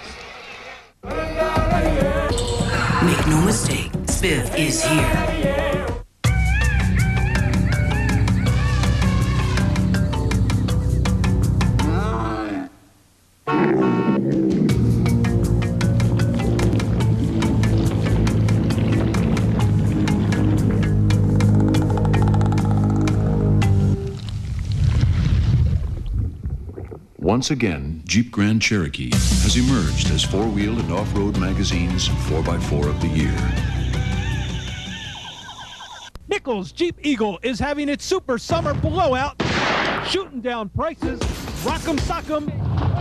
Make no mistake, Spiff is here. Once again, Jeep Grand Cherokee has emerged as four-wheel and off-road magazine's 4x4 of the year. Nichols Jeep Eagle is having its super summer blowout, shooting down prices, rock 'em, sock 'em,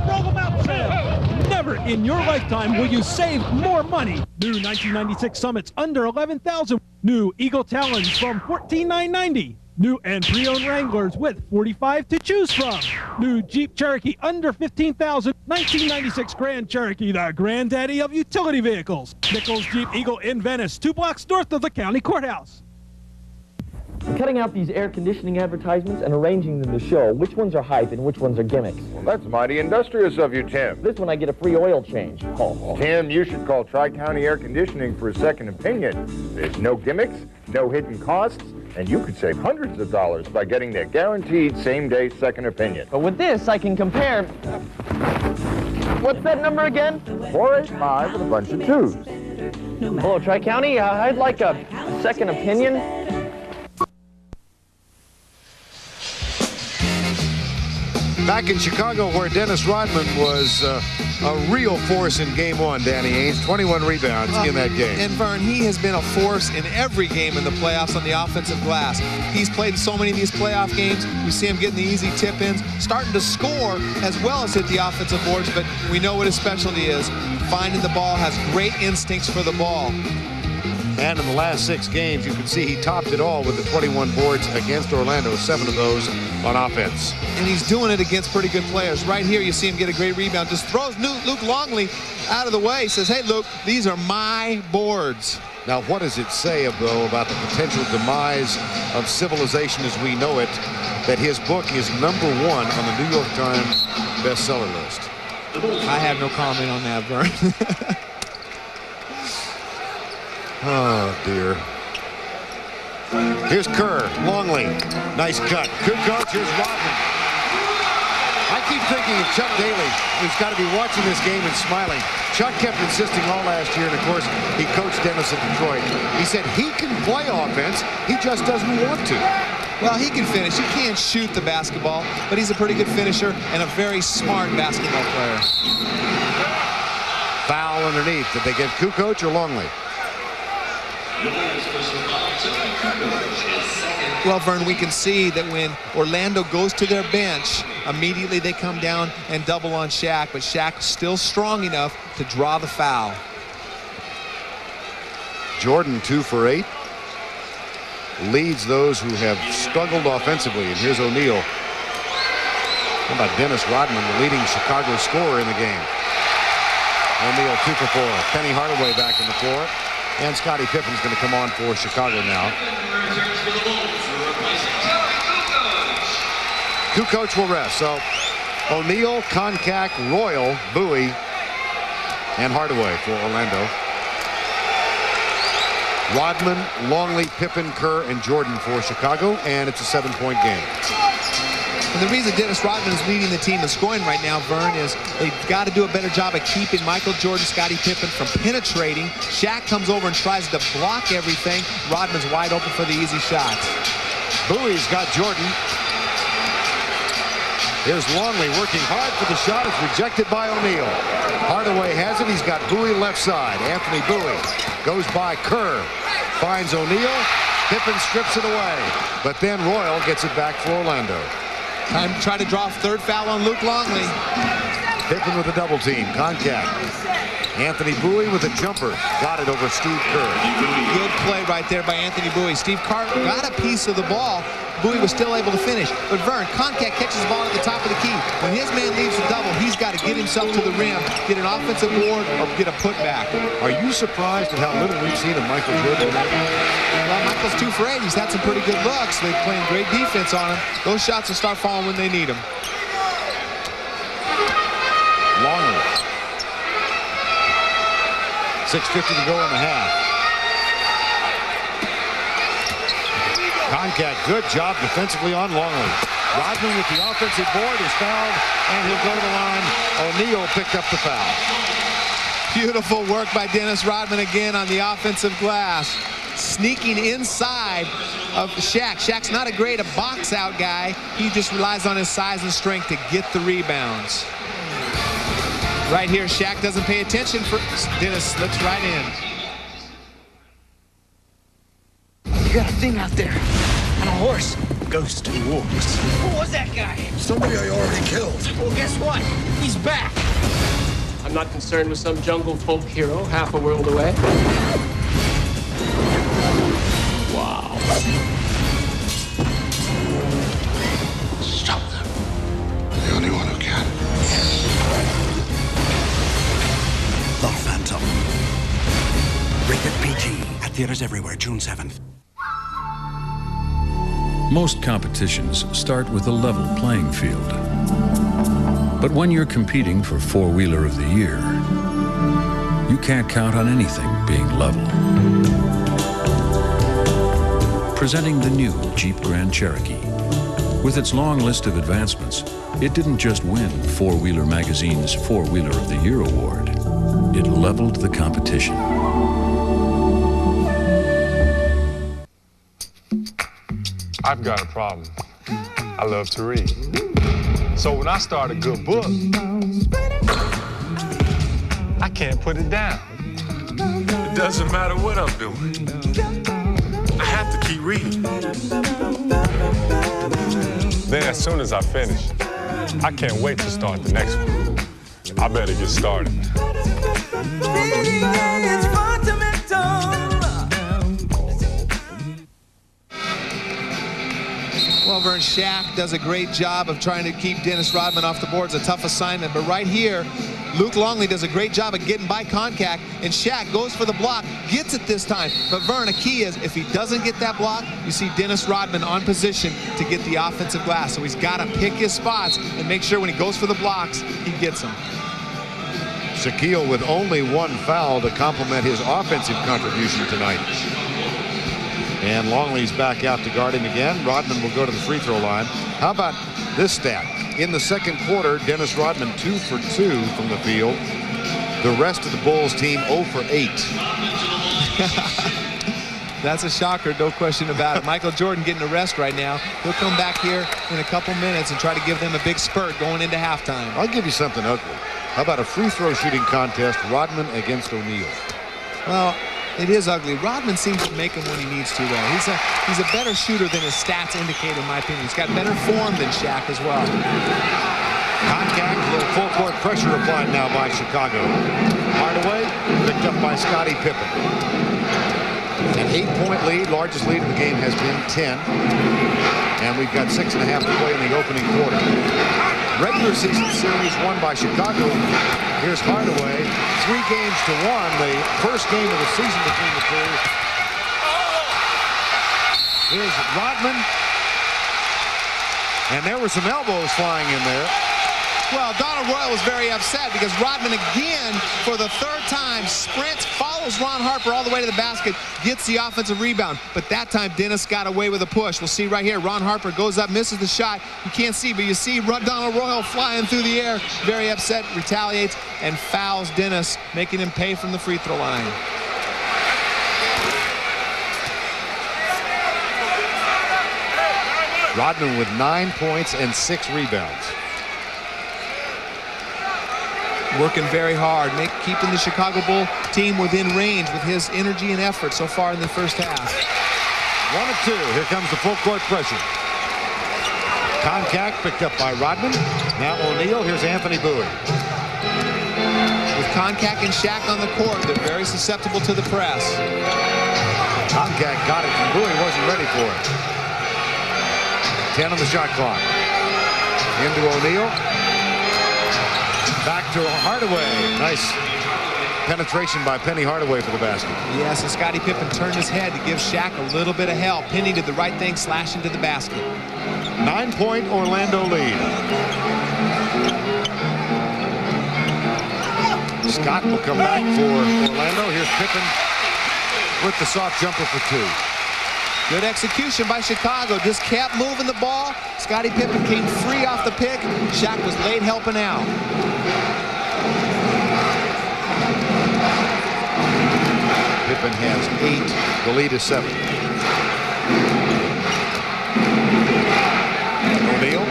roll 'em out sale. Never in your lifetime will you save more money. New 1996 Summits under $11,000. New Eagle Talons from $14,990. New and pre-owned Wranglers with 45 to choose from. New Jeep Cherokee under $15,000. 1996 Grand Cherokee, the granddaddy of utility vehicles. Nichols Jeep Eagle in Venice, 2 blocks north of the county courthouse. I'm cutting out these air conditioning advertisements and arranging them to show which ones are hype and which ones are gimmicks. Well, that's mighty industrious of you, Tim. This one I get a free oil change. Oh. Tim, you should call Tri-County Air Conditioning for a second opinion. There's no gimmicks, no hidden costs, and you could save hundreds of dollars by getting their guaranteed same-day second opinion. But with this, I can compare... What's that number again? 485 with a bunch of 2s. Hello, Tri-County. I'd like a second opinion. Back in Chicago, where Dennis Rodman was a real force in Game 1, Danny Ainge, 21 rebounds in that game. And Vern, he has been a force in every game in the playoffs on the offensive glass. He's played in so many of these playoff games. We see him getting the easy tip-ins, starting to score as well as hit the offensive boards, but we know what his specialty is. Finding the ball, has great instincts for the ball. And in the last 6 games, you can see he topped it all with the 21 boards against Orlando, 7 of those on offense. And he's doing it against pretty good players. Right here, you see him get a great rebound. Just throws Luke Longley out of the way. Says, hey, Luke, these are my boards. Now, what does it say, though, about the potential demise of civilization as we know it, that his book is #1 on the New York Times bestseller list? I have no comment on that, Vern. Oh, dear. Here's Kerr. Longley. Nice cut. Good coach. Here's Rodman. I keep thinking of Chuck Daly, who's got to be watching this game and smiling. Chuck kept insisting all last year, and of course, he coached Dennis at Detroit. He said he can play offense, he just doesn't want to. Well, he can finish. He can't shoot the basketball, but he's a pretty good finisher and a very smart basketball player. Foul underneath. Did they get Kukoc or Longley? Well, Vern, we can see that when Orlando goes to their bench, immediately they come down and double on Shaq, but Shaq's still strong enough to draw the foul. Jordan 2 for 8. Leads those who have struggled offensively. And here's O'Neal. How about Dennis Rodman, the leading Chicago scorer in the game? O'Neal 2 for 4. Penny Hardaway back in the floor. And Scottie Pippen's going to come on for Chicago now. Kukoc will rest. So O'Neal, Koncak, Royal, Bowie, and Hardaway for Orlando. Rodman, Longley, Pippen, Kerr, and Jordan for Chicago, and it's a 7-point game. And the reason Dennis Rodman is leading the team in scoring right now, Vern, is they've got to do a better job of keeping Michael Jordan, Scottie Pippen from penetrating. Shaq comes over and tries to block everything. Rodman's wide open for the easy shots. Bowie's got Jordan. Here's Longley working hard for the shot. It's rejected by O'Neal. Hardaway has it. He's got Bowie left side. Anthony Bowie goes by Kerr. Finds O'Neal. Pippen strips it away. But then Royal gets it back for Orlando. Time to try to draw a third foul on Luke Longley. Pippen with a double team. Koncak. Anthony Bowie with a jumper. Got it over Steve Kerr. Good play right there by Anthony Bowie. Steve Kerr got a piece of the ball. Bowie was still able to finish. But Vern, Koncak catches the ball at the top of the key. When his man leaves the double, he's got to get himself to the rim, get an offensive board, or get a putback. Are you surprised at how little we've seen of Michael Jordan? Well, Michael's 2 for 8. He's had some pretty good looks. They're playing great defense on him. Those shots will start falling when they need them. Longley. 6:50 to go in the half. Koncak, good job defensively on Longley. Rodman with the offensive board is fouled, and he'll go to the line. O'Neal picked up the foul. Beautiful work by Dennis Rodman again on the offensive glass. Sneaking inside of Shaq. Shaq's not a great box-out guy. He just relies on his size and strength to get the rebounds. Right here, Shaq doesn't pay attention. Dennis slips right in. You got a thing out there on a horse. Ghost who walks. Who was that guy? Somebody I already killed. Well, guess what? He's back. I'm not concerned with some jungle folk hero half a world away. Wow. Stop them. The only one who can. The Phantom. Rated PG. At theaters everywhere, June 7th. Most competitions start with a level playing field. But when you're competing for Four-Wheeler of the Year, you can't count on anything being level. Presenting the new Jeep Grand Cherokee. With its long list of advancements, it didn't just win Four-Wheeler Magazine's Four-Wheeler of the Year award. It leveled the competition. I've got a problem. I love to read. So when I start a good book, I can't put it down. It doesn't matter what I'm doing. I have to keep reading. Then as soon as I finish, I can't wait to start the next one. I better get started. Well, Vern, Shaq does a great job of trying to keep Dennis Rodman off the board. It's a tough assignment, but right here, Luke Longley does a great job of getting by Concac, and Shaq goes for the block, gets it this time. But Vern, a key is if he doesn't get that block, you see Dennis Rodman on position to get the offensive glass. So he's got to pick his spots and make sure when he goes for the blocks, he gets them. Shaquille with only one foul to complement his offensive contribution tonight. And Longley's back out to guard him again. Rodman will go to the free throw line. How about this stat? In the second quarter, Dennis Rodman 2 for 2 from the field. The rest of the Bulls team 0 for 8. That's a shocker, no question about it. Michael Jordan getting a rest right now. He'll come back here in a couple minutes and try to give them a big spurt going into halftime. I'll give you something ugly. How about a free throw shooting contest, Rodman against O'Neal? Well, it is ugly. Rodman seems to make him when he needs to, though. He's a better shooter than his stats indicate, in my opinion. He's got better form than Shaq as well. Contact, a little full court pressure applied now by Chicago. Hardaway picked up by Scottie Pippen. An 8-point lead, largest lead of the game has been 10. And we've got 6.5 to play in the opening quarter. Regular season series won by Chicago. Here's Hardaway, 3 games to 1, the first game of the season between the two. Here's Rodman. And there were some elbows flying in there. Well, Donald Royal was very upset because Rodman again, for the third time, sprints, follows Ron Harper all the way to the basket, gets the offensive rebound. But that time, Dennis got away with a push. We'll see right here. Ron Harper goes up, misses the shot. You can't see, but you see Donald Royal flying through the air. Very upset, retaliates, and fouls Dennis, making him pay from the free throw line. Rodman with 9 points and 6 rebounds. Working very hard, keeping the Chicago Bull team within range with his energy and effort so far in the first half. 1 of 2. Here comes the full court pressure. Contact picked up by Rodman. Now O'Neal. Here's Anthony Bowie. With Contact and Shaq on the court, they're very susceptible to the press. Contact got it from Bowie, wasn't ready for it. 10 on the shot clock. Into O'Neal. Back to Hardaway. Nice penetration by Penny Hardaway for the basket. Yes, and Scottie Pippen turned his head to give Shaq a little bit of help. Penny did the right thing, slashing to the basket. 9-point Orlando lead. Scott will come back for Orlando. Here's Pippen with the soft jumper for 2. Good execution by Chicago. Just kept moving the ball. Scottie Pippen came free off the pick. Shaq was late helping out. Pippen has 8. The lead is 7. O'Neal.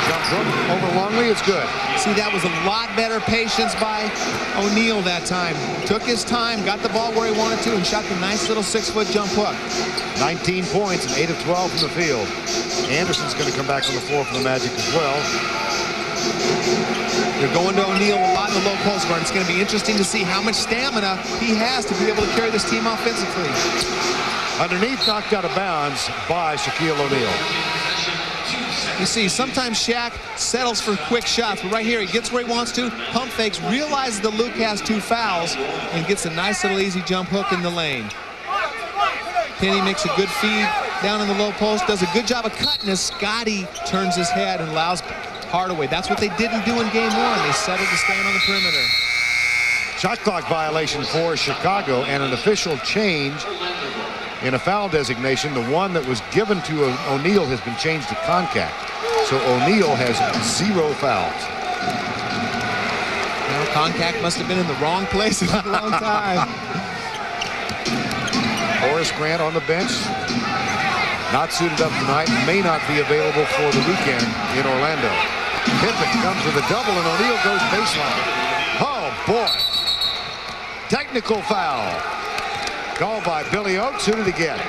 Jump hook over Longley. It's good. See, that was a lot better patience by O'Neal that time. Took his time, got the ball where he wanted to, and shot the nice little 6-foot jump hook. 19 points and 8 of 12 from the field. Anderson's going to come back on the floor for the Magic as well. They're going to O'Neal a lot in the low post guard. It's going to be interesting to see how much stamina he has to be able to carry this team offensively. Underneath, knocked out of bounds by Shaquille O'Neal. You see, sometimes Shaq settles for quick shots, but right here he gets where he wants to, pump fakes, realizes that Luke has 2 fouls, and gets a nice little easy jump hook in the lane. Penny makes a good feed down in the low post, does a good job of cutting as Scottie turns his head and allows Hardaway. That's what they didn't do in game 1. They settled to stand on the perimeter. Shot clock violation for Chicago and an official change in a foul designation. The one that was given to O'Neal has been changed to Contact. So O'Neal has 0 fouls. Well, Contact must have been in the wrong place at the wrong time. Horace Grant on the bench. Not suited up tonight. May not be available for the weekend in Orlando. Pippen comes with a double and O'Neal goes baseline. Oh boy. Technical foul. Called by Billy Oakes. Who did he get?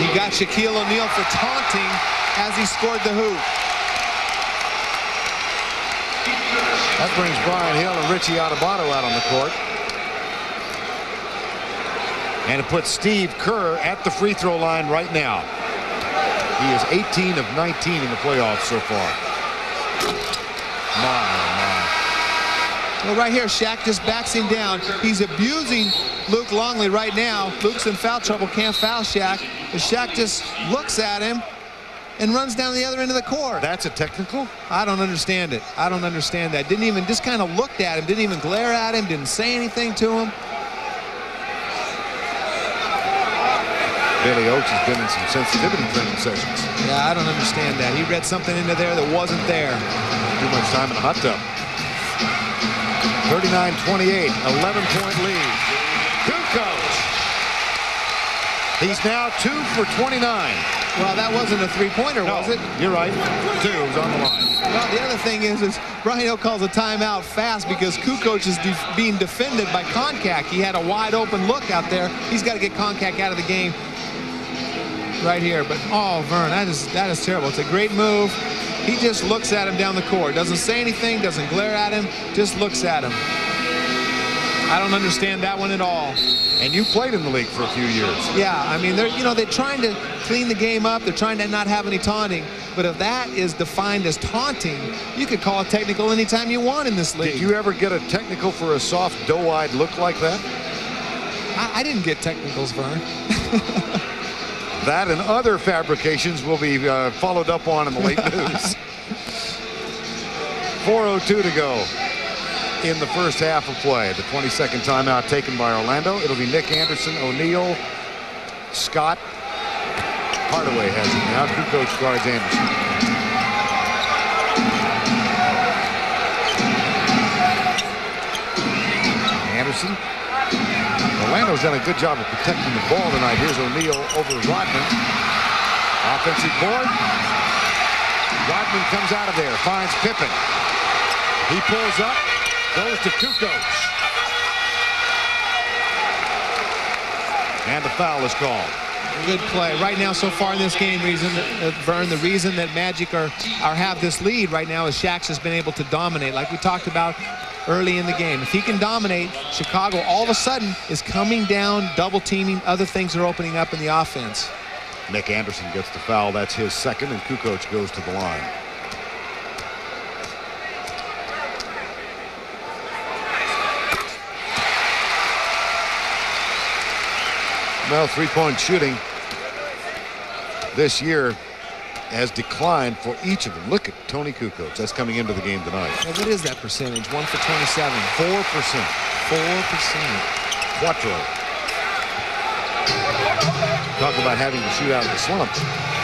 He got Shaquille O'Neal for taunting as he scored the hoop. That brings Brian Hill and Richie Adubato out on the court. And it puts Steve Kerr at the free throw line right now. He is 18 of 19 in the playoffs so far. My. Well, right here, Shaq just backs him down. He's abusing Luke Longley right now. Luke's in foul trouble, can't foul Shaq. But Shaq just looks at him and runs down the other end of the court. That's a technical? I don't understand it. I don't understand that. Didn't even, just kind of looked at him, didn't even glare at him, didn't say anything to him. Billy Oates has been in some sensitivity training sessions. Yeah, I don't understand that. He read something into there that wasn't there. Too much time in the hot tub. 39-28, 11-point lead. Kukoc. He's now 2 for 29. Well, that wasn't a three-pointer, was it? You're right. 2 is on the line. Well, the other thing is Brian Hill calls a timeout fast because Kukoc is being defended by Koncak. He had a wide open look out there. He's got to get Koncak out of the game right here. But, oh, Vern, that is terrible. It's a great move. He just looks at him down the court. Doesn't say anything, doesn't glare at him, just looks at him. I don't understand that one at all. And you played in the league for a few years. Yeah, I mean, they're trying to clean the game up. They're trying to not have any taunting. But if that is defined as taunting, you could call it technical anytime you want in this league. Did you ever get a technical for a soft, doe-eyed look like that? I didn't get technicals, Vern. That and other fabrications will be followed up on in the late news. 4:02 to go in the first half of play. The 22nd timeout taken by Orlando. It'll be Nick Anderson, O'Neal, Scott. Hardaway has it now. Kukoc guards Anderson. Anderson. Orlando's done a good job of protecting the ball tonight. Here's O'Neal over Rodman. Offensive board. Rodman comes out of there, finds Pippen. He pulls up, goes to Kukoc. And the foul is called. Good play. Right now, so far in this game, Vern, the reason that Magic have this lead right now is Shaq's has been able to dominate, like we talked about early in the game. If he can dominate, Chicago all of a sudden is coming down, double teaming, other things are opening up in the offense. Nick Anderson gets the foul. That's his second, and Kukoc goes to the line. Well, three-point shooting this year has declined for each of them. Look at Tony Kukoc. That's coming into the game tonight. Now, what is that percentage? 1 for 27. 4%. 4%. Quattro. Talk about having to shoot out of the slump.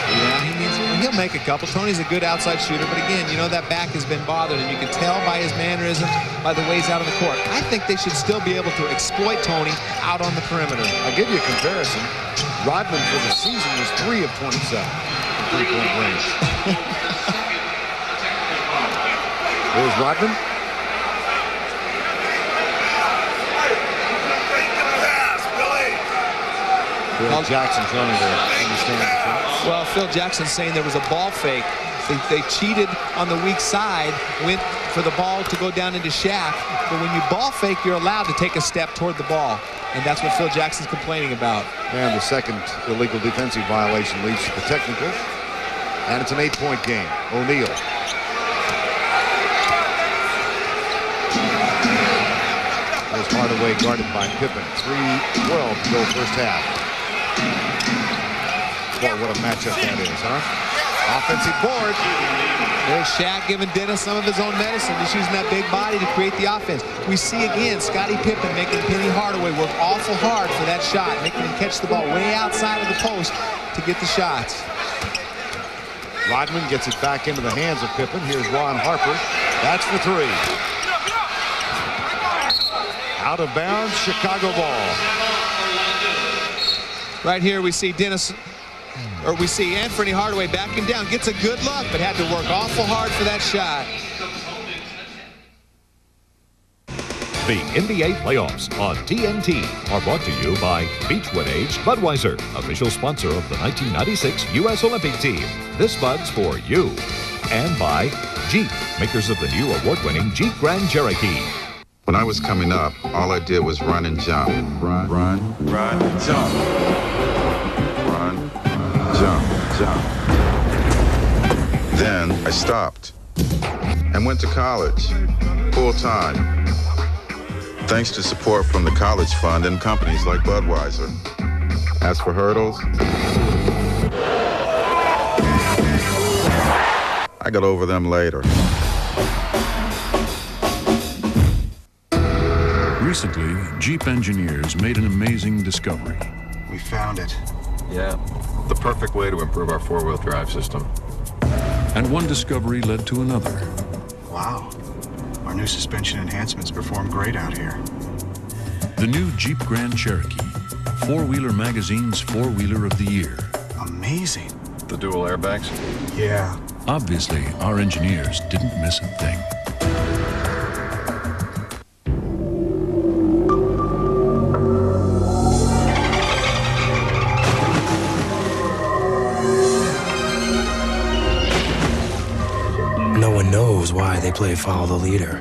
Yeah, he'll make a couple. Tony's a good outside shooter, but again, you know that back has been bothered, and you can tell by his mannerisms, by the way he's out on the court. I think they should still be able to exploit Tony out on the perimeter. I'll give you a comparison. Rodman for the season was 3 of 27 three-point range. There's Rodman. Phil Jackson trying to understand. Well, Phil Jackson's saying there was a ball fake. They cheated on the weak side, went for the ball to go down into Shaq. But when you ball fake, you're allowed to take a step toward the ball. And that's what Phil Jackson's complaining about. And the second illegal defensive violation leads to the technical. And it's an 8-point game. O'Neal. There's Hardaway guarded by Pippen. 3:12 to go first half. Boy, what a matchup that is, huh? Offensive board. There's Shaq giving Dennis some of his own medicine, just using that big body to create the offense. We see again Scottie Pippen making Penny Hardaway work awful hard for that shot, making him catch the ball way outside of the post to get the shots. Rodman gets it back into the hands of Pippen. Here's Ron Harper. That's for 3. Out of bounds, Chicago ball. Right here we see we see Anthony Hardaway back him down, gets a good look, but had to work awful hard for that shot. The NBA playoffs on TNT are brought to you by Beechwood Age Budweiser, official sponsor of the 1996 U.S. Olympic team. This Bud's for you. And by Jeep, makers of the new award-winning Jeep Grand Cherokee. When I was coming up, all I did was run and jump. Run, jump. Run, jump. Then I stopped and went to college, full time. Thanks to support from the College Fund and companies like Budweiser. As for hurdles, I got over them later. Recently, Jeep engineers made an amazing discovery. We found it. Yeah, the perfect way to improve our four-wheel drive system. And one discovery led to another. Wow. Our new suspension enhancements perform great out here. The new Jeep Grand Cherokee, Four-Wheeler Magazine's Four-Wheeler of the Year. Amazing. The dual airbags? Yeah. Obviously, our engineers didn't miss a thing. No one knows why they play Follow the Leader,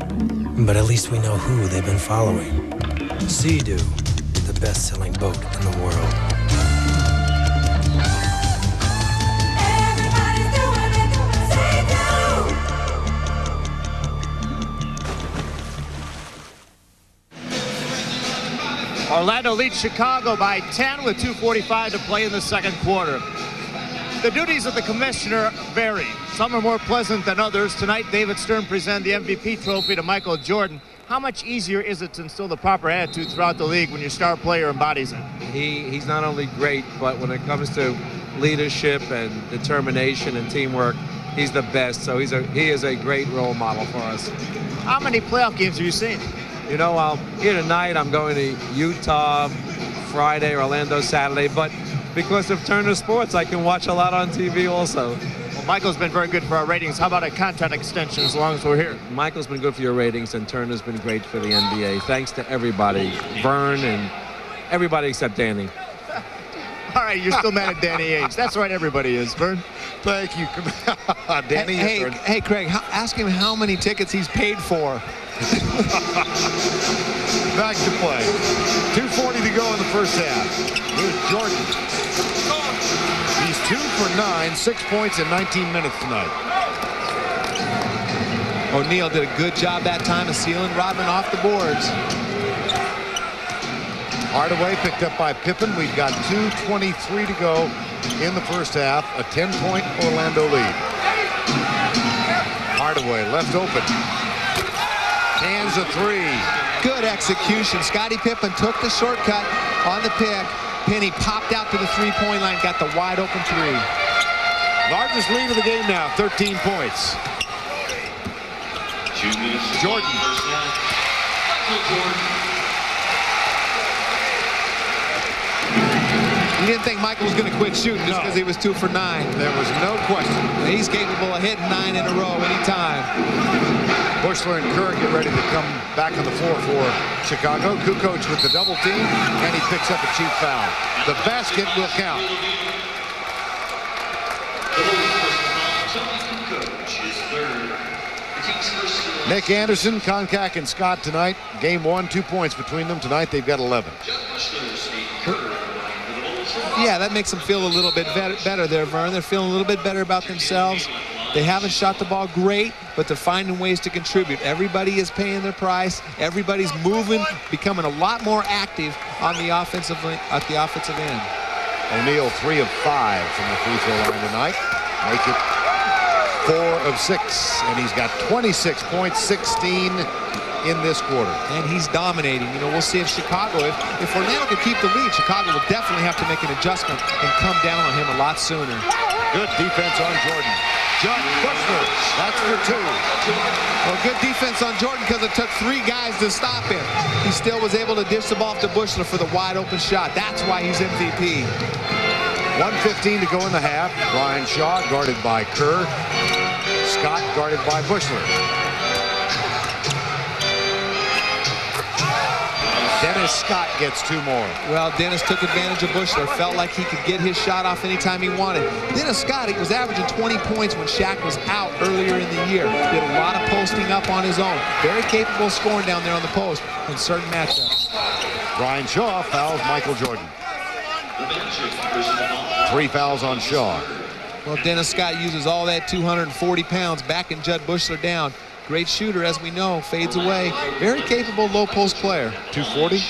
but at least we know who they've been following. Sea-Doo, the best-selling boat in the world. Orlando leads Chicago by 10 with 2:45 to play in the second quarter. The duties of the commissioner vary. Some are more pleasant than others. Tonight, David Stern presented the MVP trophy to Michael Jordan. How much easier is it to instill the proper attitude throughout the league when your star player embodies it? He's not only great, but when it comes to leadership and determination and teamwork, he's the best. So he is a great role model for us. How many playoff games have you seen? You know, here tonight, I'm going to Utah Friday, Orlando Saturday, but because of Turner Sports, I can watch a lot on TV also. Well, Michael's been very good for our ratings. How about a contract extension as long as we're here? Michael's been good for your ratings, and Turner's been great for the NBA. Thanks to everybody, Vern and everybody except Danny. All right, you're still mad at Danny Ainge. That's right, everybody is. Vern, thank you. Danny. Hey, Craig, ask him how many tickets he's paid for. Back to play. 2:40 to go in the first half. Here's Jordan. He's 2 for 9, 6 points in 19 minutes tonight. O'Neal did a good job that time of sealing Rodman off the boards. Hardaway picked up by Pippen. We've got 2:23 to go in the first half. A 10-point Orlando lead. Hardaway left open. Hands a three. Good execution. Scottie Pippen took the shortcut on the pick. Penny popped out to the three-point line, got the wide open three. Largest lead of the game now, 13 points. Jordan. You didn't think Michael was going to quit shooting just because he was 2 for 9. There was no question. He's capable of hitting 9 in a row anytime. Bushler and Kerr get ready to come back on the floor for Chicago. Kukoc with the double team, and he picks up a cheap foul. The basket will count. Nick Anderson, Koncak, and Scott tonight. Game 1, 2 points between them. Tonight they've got 11. Yeah, that makes them feel a little bit better there, Vern. They're feeling a little bit better about themselves. They haven't shot the ball great, but they're finding ways to contribute. Everybody is paying their price. Everybody's moving, becoming a lot more active on the offensive at the offensive end. O'Neal 3 of 5 from the free throw line tonight. Make it 4 of 6, and he's got 26 points, 16 in this quarter. And he's dominating. You know, we'll see if Chicago, if Orlando can keep the lead, Chicago will definitely have to make an adjustment and come down on him a lot sooner. Good defense on Jordan. Bushler, that's for 2. Well, good defense on Jordan because it took 3 guys to stop him. He still was able to dish the ball off to Bushler for the wide open shot. That's why he's MVP. 1:15 to go in the half. Brian Shaw guarded by Kerr. Scott guarded by Bushler. Dennis Dennis Scott gets 2 more. Well, Dennis took advantage of Bushler, felt like he could get his shot off anytime he wanted. Dennis Scott, he was averaging 20 points when Shaq was out earlier in the year. Did a lot of posting up on his own. Very capable of scoring down there on the post in certain matchups. Brian Shaw fouls Michael Jordan. 3 fouls on Shaw. Well, Dennis Scott uses all that 240 pounds backing Judd Bushler down. Great shooter, as we know, fades away. Very capable low post player. 240?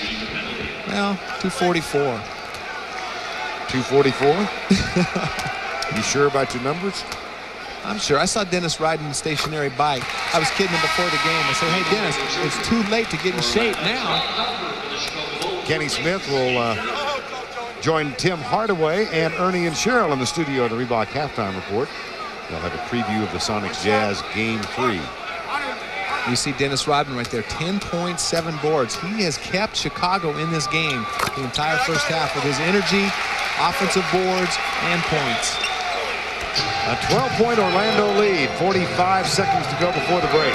Well, 244. 244? You sure about your numbers? I'm sure. I saw Dennis riding a stationary bike. I was kidding him before the game. I said, hey, Dennis, it's too late to get in shape now. Kenny Smith will join Tim Hardaway and Ernie and Cheryl in the studio at the Reebok Halftime Report. They'll have a preview of the Sonics Jazz Game 3. You see Dennis Rodman right there, 10.7 boards. He has kept Chicago in this game the entire first half with his energy, offensive boards, and points. A 12-point Orlando lead, 45 seconds to go before the break.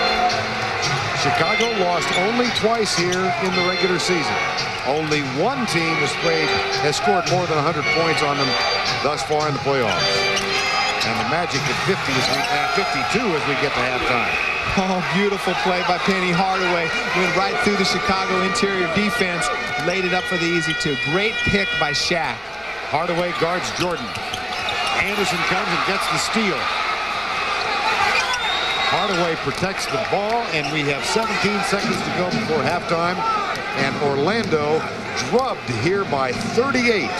Chicago lost only twice here in the regular season. Only one team has scored more than 100 points on them thus far in the playoffs. And the Magic at 52 as we get to halftime. Oh, beautiful play by Penny Hardaway. Went right through the Chicago interior defense. Laid it up for the easy 2. Great pick by Shaq. Hardaway guards Jordan. Anderson comes and gets the steal. Hardaway protects the ball, and we have 17 seconds to go before halftime. And Orlando drubbed here by 38.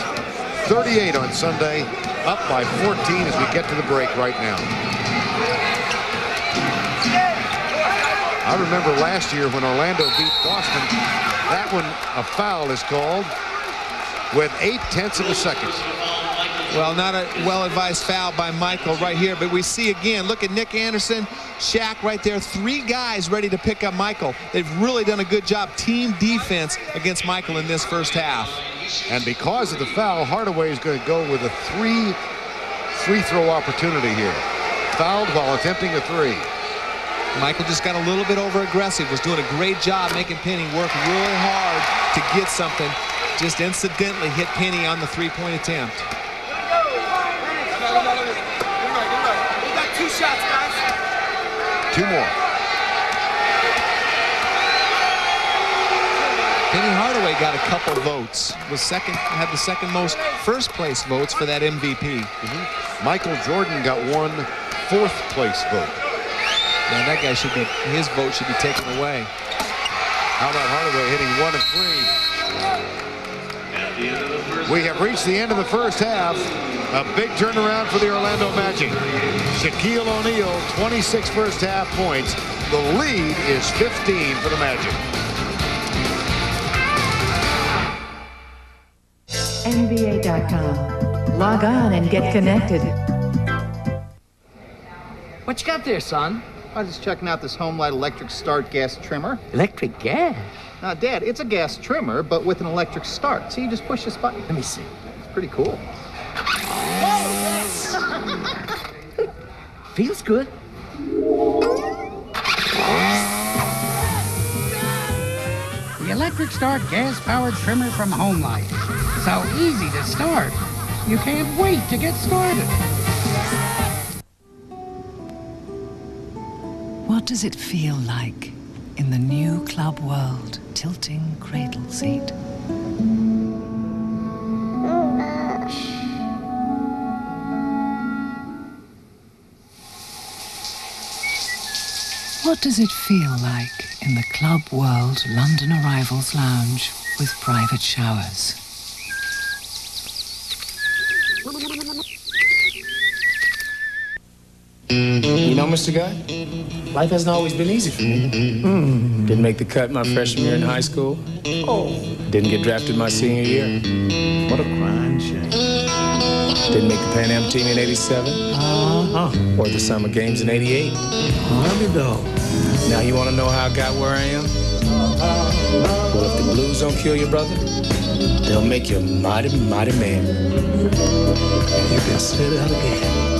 38 on Sunday, up by 14 as we get to the break right now. I remember last year when Orlando beat Boston, that one, a foul is called with 0.8 of a second. Well, not a well-advised foul by Michael right here, but we see again, look at Nick Anderson, Shaq right there, 3 guys ready to pick up Michael. They've really done a good job team defense against Michael in this first half. And because of the foul, Hardaway is going to go with a free throw opportunity here. Fouled while attempting a 3. Michael just got a little bit over-aggressive, was doing a great job making Penny work really hard to get something. Just incidentally hit Penny on the 3-point attempt. We got 2 shots, guys. 2 more. Penny Hardaway got a couple votes. Had the second most first place votes for that MVP. Michael Jordan got 1 fourth place vote. Man, that guy his vote should be taken away. How about Hardaway hitting 1 of 3? We have reached the end of the first half. A big turnaround for the Orlando Magic. Shaquille O'Neal, 26 first half points. The lead is 15 for the Magic. NBA.com. Log on and get connected. What you got there, son? I'm just checking out this Home Light electric start gas trimmer. Electric gas? Dad, it's a gas trimmer, but with an electric start. So you just push this button. Let me see. It's pretty cool. Feels good. The electric start gas-powered trimmer from Home Light. So easy to start. You can't wait to get started. What does it feel like in the new Club World tilting cradle seat? What does it feel like in the Club World London Arrivals Lounge with private showers? You know, Mr. Guy, life hasn't always been easy for me. Didn't make the cut my freshman year in high school. Didn't get drafted my senior year. What a crying shame. Didn't make the Pan Am team in '87. Or the Summer Games in '88. Now you want to know how I got where I am? Well, if the blues don't kill your brother, they'll make you a mighty, mighty man. You can say that again.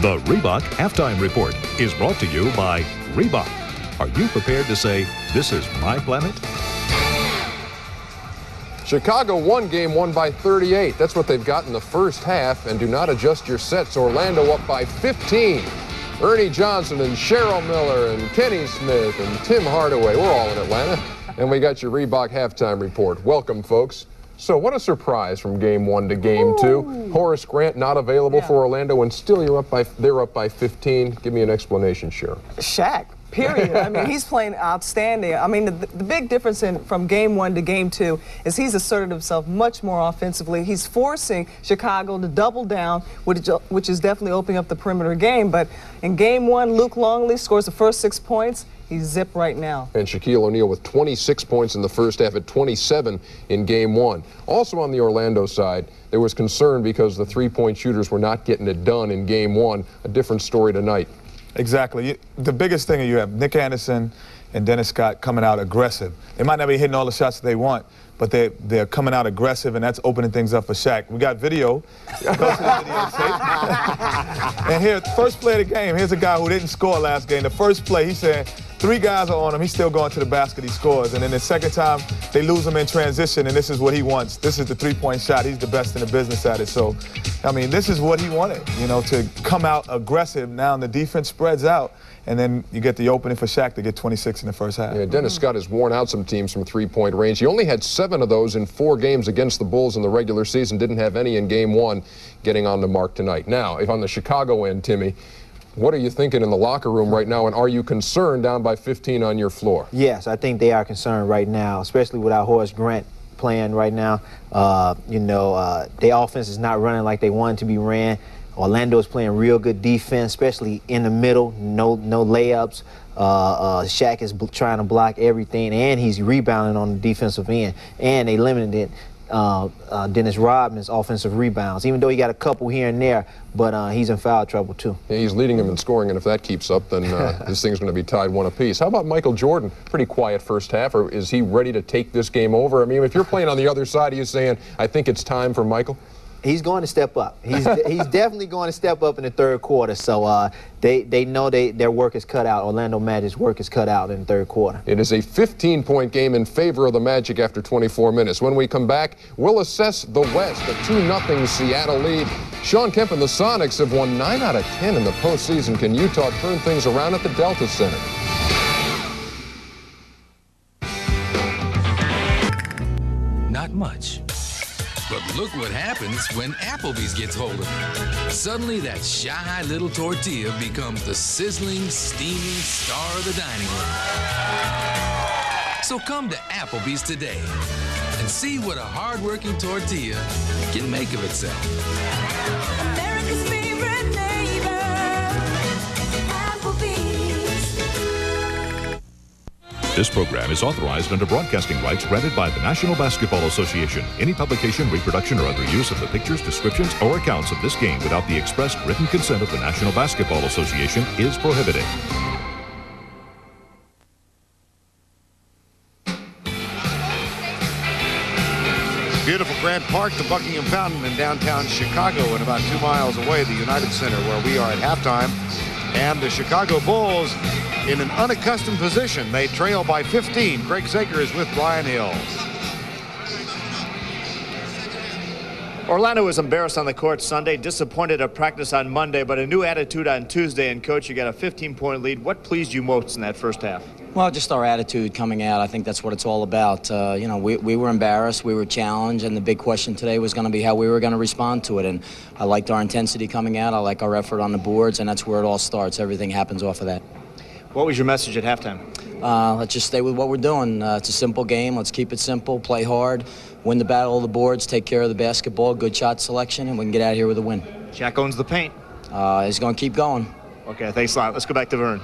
The Reebok Halftime Report is brought to you by Reebok. Are you prepared to say, this is my planet? Chicago won game 1 by 38. That's what they've got in the first half. And do not adjust your sets. Orlando up by 15. Ernie Johnson and Cheryl Miller and Kenny Smith and Tim Hardaway. We're all in Atlanta. And we got your Reebok halftime report. Welcome, folks. So what a surprise from game 1 to game 2. Horace Grant not available for Orlando, and still they're up by 15. Give me an explanation, Cheryl. Shaq. Period. I mean, he's playing outstanding. I mean, the big difference from game 1 to game 2 is he's asserted himself much more offensively. He's forcing Chicago to double down, which is definitely opening up the perimeter game. But in game 1, Luke Longley scores the first 6 points. He's zipped right now. And Shaquille O'Neal with 26 points in the first half at 27 in game 1. Also on the Orlando side, there was concern because the three-point shooters were not getting it done in game 1. A different story tonight. Exactly. The biggest thing, you have Nick Anderson and Dennis Scott coming out aggressive. They might not be hitting all the shots that they want, but they're coming out aggressive, and that's opening things up for Shaq. We got video. Go to the videotape. And here, first play of the game, here's a guy who didn't score last game. The first play, he said 3 guys are on him. He's still going to the basket. He scores. And then the second time, they lose him in transition, and this is what he wants. This is the three-point shot. He's the best in the business at it. So, I mean, this is what he wanted, you know, to come out aggressive. Now the defense spreads out, and then you get the opening for Shaq to get 26 in the first half. Yeah, Dennis Scott has worn out some teams from three-point range. He only had 7 of those in 4 games against the Bulls in the regular season. Didn't have any in game 1, getting on the mark tonight. Now, if on the Chicago end, Timmy, what are you thinking in the locker room right now, and are you concerned down by 15 on your floor? Yes, I think they are concerned right now, especially without Horace Grant playing right now. Their offense is not running like they want it to be ran. Orlando is playing real good defense, especially in the middle, no layups. Shaq is trying to block everything, and he's rebounding on the defensive end. And they limited Dennis Rodman's offensive rebounds, even though he got a couple here and there, but he's in foul trouble too. Yeah, he's leading him in scoring, and if that keeps up, then this thing's going to be tied 1 apiece. How about Michael Jordan? Pretty quiet first half, or is he ready to take this game over? I mean, if you're playing on the other side, are you saying, I think it's time for Michael? He's going to step up. He's definitely going to step up in the third quarter. So they know their work is cut out. Orlando Magic's work is cut out in the third quarter. It is a 15-point game in favor of the Magic after 24 minutes. When we come back, we'll assess the West, a 2-0 Seattle lead. Sean Kemp and the Sonics have won 9 out of 10 in the postseason. Can Utah turn things around at the Delta Center? Not much. But look what happens when Applebee's gets hold of it. Suddenly, that shy little tortilla becomes the sizzling, steaming star of the dining room. So come to Applebee's today and see what a hard-working tortilla can make of itself. America's favorite neighbor, Applebee's. This program is authorized under broadcasting rights granted by the National Basketball Association. Any publication, reproduction, or other use of the pictures, descriptions, or accounts of this game without the expressed written consent of the National Basketball Association is prohibited. Beautiful Grant Park, the Buckingham Fountain in downtown Chicago, and about 2 miles away, the United Center, where we are at halftime. And the Chicago Bulls in an unaccustomed position. They trail by 15. Greg Zager is with Brian Hill. Orlando was embarrassed on the court Sunday, disappointed at practice on Monday, but a new attitude on Tuesday. And, Coach, you got a 15-point lead. What pleased you most in that first half? Well, just our attitude coming out. I think that's what it's all about. We were embarrassed, we were challenged, and the big question today was going to be how we were going to respond to it. And I liked our intensity coming out. I like our effort on the boards, and that's where it all starts. Everything happens off of that. What was your message at halftime? Let's just stay with what we're doing. It's a simple game. Let's keep it simple, play hard, win the battle of the boards, take care of the basketball, good shot selection, and we can get out of here with a win. Shaq owns the paint. He's going to keep going. Okay, thanks a lot. Let's go back to Vern.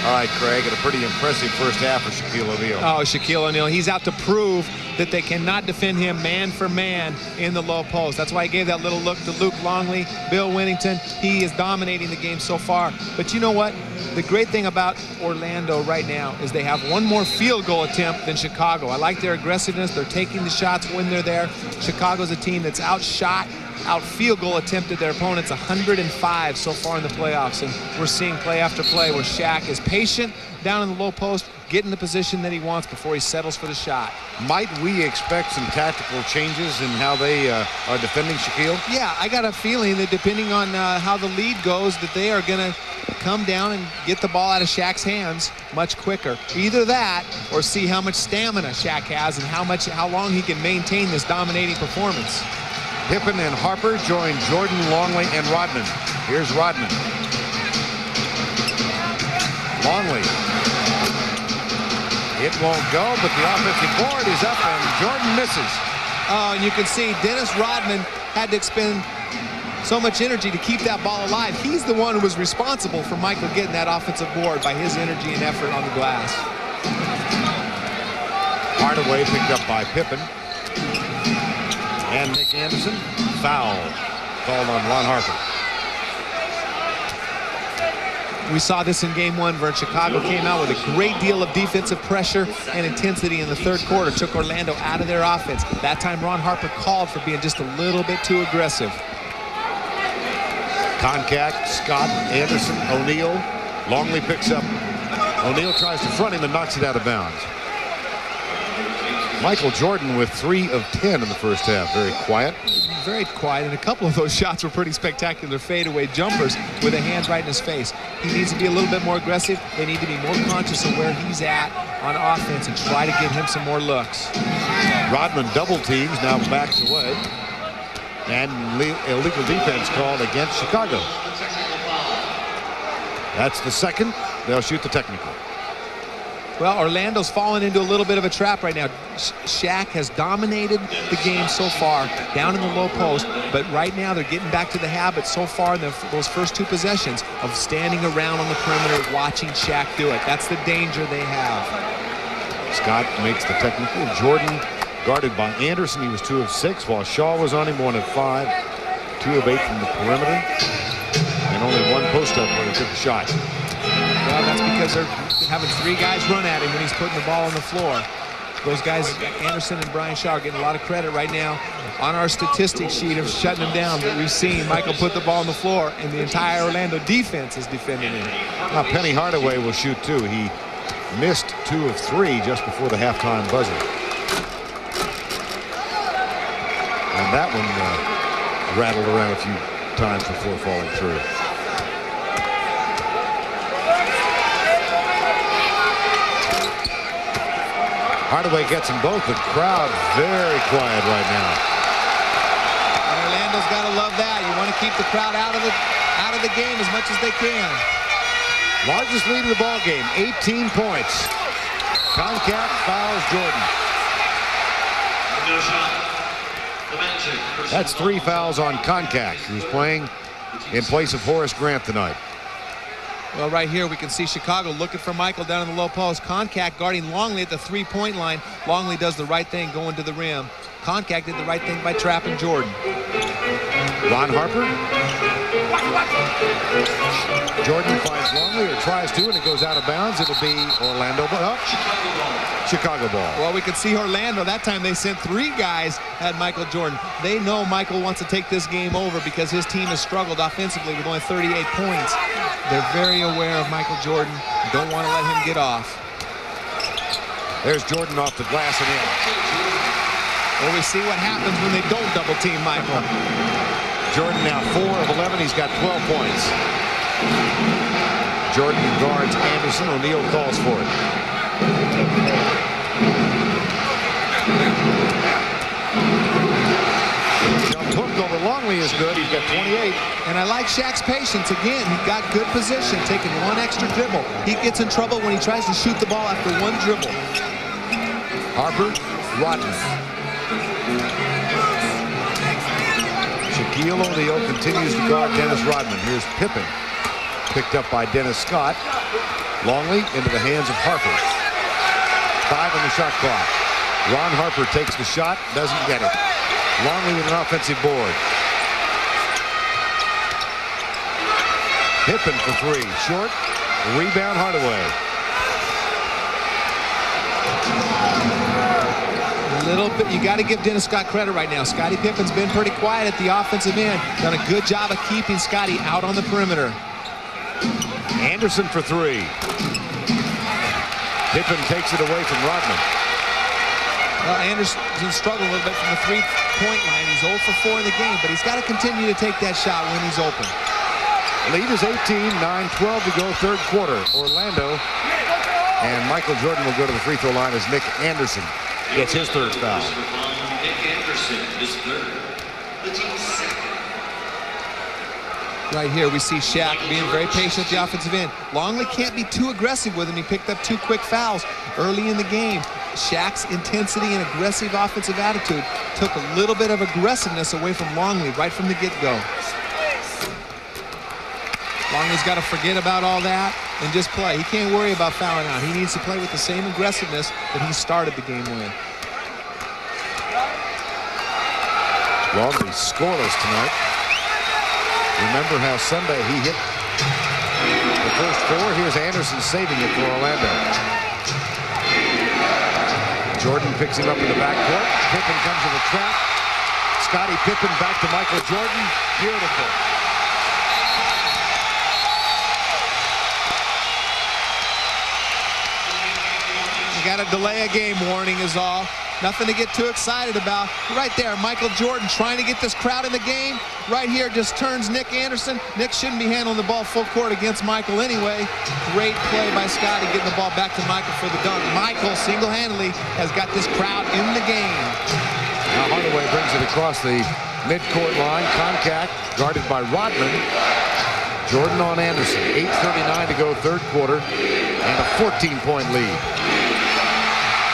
All right, Craig, and a pretty impressive first half for Shaquille O'Neal. Oh, Shaquille O'Neal, he's out to prove that they cannot defend him man for man in the low post. That's why he gave that little look to Luke Longley, Bill Winnington. He is dominating the game so far. But you know what? The great thing about Orlando right now is they have one more field goal attempt than Chicago. I like their aggressiveness. They're taking the shots when they're there. Chicago's a team that's outshot out field goal attempted their opponents 105 so far in the playoffs. And we're seeing play after play where Shaq is patient down in the low post, getting the position that he wants before he settles for the shot. Might we expect some tactical changes in how they are defending Shaquille? Yeah, I got a feeling that depending on how the lead goes, that they are going to come down and get the ball out of Shaq's hands much quicker. Either that or see how much stamina Shaq has and how long he can maintain this dominating performance. Pippen and Harper join Jordan, Longley, and Rodman. Here's Rodman. Longley. It won't go, but the offensive board is up, and Jordan misses. Oh, and you can see Dennis Rodman had to expend so much energy to keep that ball alive. He's the one who was responsible for Michael getting that offensive board by his energy and effort on the glass. Hardaway picked up by Pippen. And Nick Anderson, foul called on Ron Harper. We saw this in game one where Chicago came out with a great deal of defensive pressure and intensity in the third quarter, took Orlando out of their offense. That time Ron Harper called for being just a little bit too aggressive. Concact, Scott, Anderson, O'Neal. Longley picks up. O'Neal tries to front him and knocks it out of bounds. Michael Jordan with 3 of 10 in the first half. Very quiet. Very quiet, and a couple of those shots were pretty spectacular fadeaway jumpers with a hand right in his face. He needs to be a little bit more aggressive. They need to be more conscious of where he's at on offense and try to get him some more looks. Rodman double teams, now backs away. And illegal defense called against Chicago. That's the second. They'll shoot the technical. Well, Orlando's fallen into a little bit of a trap right now. Shaq has dominated the game so far down in the low post, but right now they're getting back to the habit so far in those first 2 possessions of standing around on the perimeter watching Shaq do it. That's the danger they have. Scott makes the technical. Jordan guarded by Anderson. He was 2 of 6, while Shaw was on him 1 of 5. 2 of 8 from the perimeter. And only 1 post-up where he took a shot. Well, that's because they're having 3 guys run at him when he's putting the ball on the floor. Those guys, Anderson and Brian Shaw, are getting a lot of credit right now on our statistics sheet of shutting him down. But we've seen Michael put the ball on the floor, and the entire Orlando defense is defending him. Now, Penny Hardaway will shoot 2. He missed 2 of 3 just before the halftime buzzer. And that one rattled around a few times before falling through. Hardaway gets them both. The crowd very quiet right now. And Orlando's got to love that. You want to keep the crowd out of the game as much as they can. Largest lead of the ball game, 18 points. Concact fouls Jordan. No shot. That's 3 fouls on Concact, who's playing in place of Horace Grant tonight. Well, right here we can see Chicago looking for Michael down in the low post. Concact guarding Longley at the 3-point line. Longley does the right thing going to the rim. Concact did the right thing by trapping Jordan. Ron Harper. Jordan finds Longley, or tries to, and it goes out of bounds. It'll be Orlando ball. Chicago ball. Well, we could see Orlando. That time they sent 3 guys at Michael Jordan. They know Michael wants to take this game over because his team has struggled offensively with only 38 points. They're very aware of Michael Jordan. Don't want to let him get off. There's Jordan off the glass and in. Well, we see what happens when they don't double team Michael. Jordan now 4 of 11. He's got 12 points. Jordan guards Anderson. O'Neal calls for it. Jump hook over Longley is good. He's got 28. And I like Shaq's patience. Again, he got good position, taking 1 extra dribble. He gets in trouble when he tries to shoot the ball after 1 dribble. Harper, Rodman. Shaquille O'Neal continues to guard Dennis Rodman. Here's Pippen, picked up by Dennis Scott. Longley into the hands of Harper. 5 on the shot clock. Ron Harper takes the shot, doesn't get it. Longley with an offensive board. Pippen for 3, short. Rebound Hardaway. little bit. You got to give Dennis Scott credit right now. Scottie Pippen's been pretty quiet at the offensive end. Done a good job of keeping Scottie out on the perimeter. Anderson for three. Pippen takes it away from Rodman. Well, Anderson struggled a little bit from the three-point line. He's 0 for 4 in the game, but he's got to continue to take that shot when he's open. Lead is 18, 9-12 to go, third quarter. Orlando, and Michael Jordan will go to the free throw line as Nick Anderson gets his third foul. Nick Anderson is third. The team's second. Right here, we see Shaq being very patient at the offensive end. Longley can't be too aggressive with him. He picked up 2 quick fouls early in the game. Shaq's intensity and aggressive offensive attitude took a little bit of aggressiveness away from Longley right from the get-go. Longley's got to forget about all that and just play. He can't worry about fouling out. He needs to play with the same aggressiveness that he started the game with. Longley scoreless tonight. Remember how Sunday he hit the first 4? Here's Anderson saving it for Orlando. Jordan picks him up in the backcourt. Pippen comes to the trap. Scottie Pippen back to Michael Jordan. Beautiful. You got to delay a game warning is all. Nothing to get too excited about. Right there, Michael Jordan trying to get this crowd in the game. Right here just turns Nick Anderson. Nick shouldn't be handling the ball full court against Michael anyway. Great play by Scottie getting the ball back to Michael for the dunk. Michael single-handedly has got this crowd in the game. Now Hardaway brings it across the midcourt line. Contact guarded by Rodman. Jordan on Anderson. 8:39 to go, third quarter, and a 14-point lead.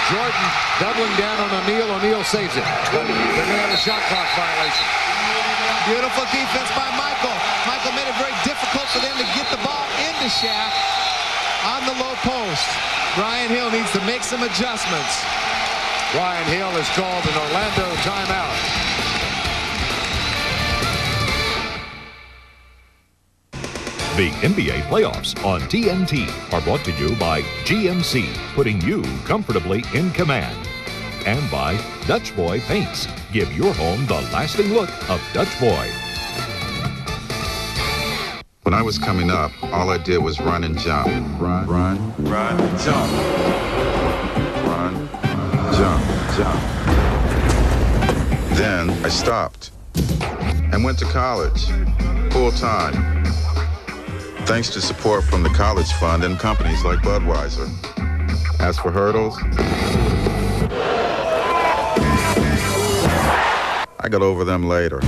Jordan doubling down on O'Neal. O'Neal saves it. But they're going to have a shot clock violation. Beautiful defense by Michael. Michael made it very difficult for them to get the ball into Shaq on the low post. Brian Hill needs to make some adjustments. Brian Hill has called an Orlando timeout. The NBA playoffs on TNT are brought to you by GMC, putting you comfortably in command. And by Dutch Boy Paints. Give your home the lasting look of Dutch Boy. When I was coming up, all I did was run and jump. Run, jump. Run, jump. Then I stopped and went to college, full time. Thanks to support from the College Fund and companies like Budweiser. As for hurdles, I got over them later.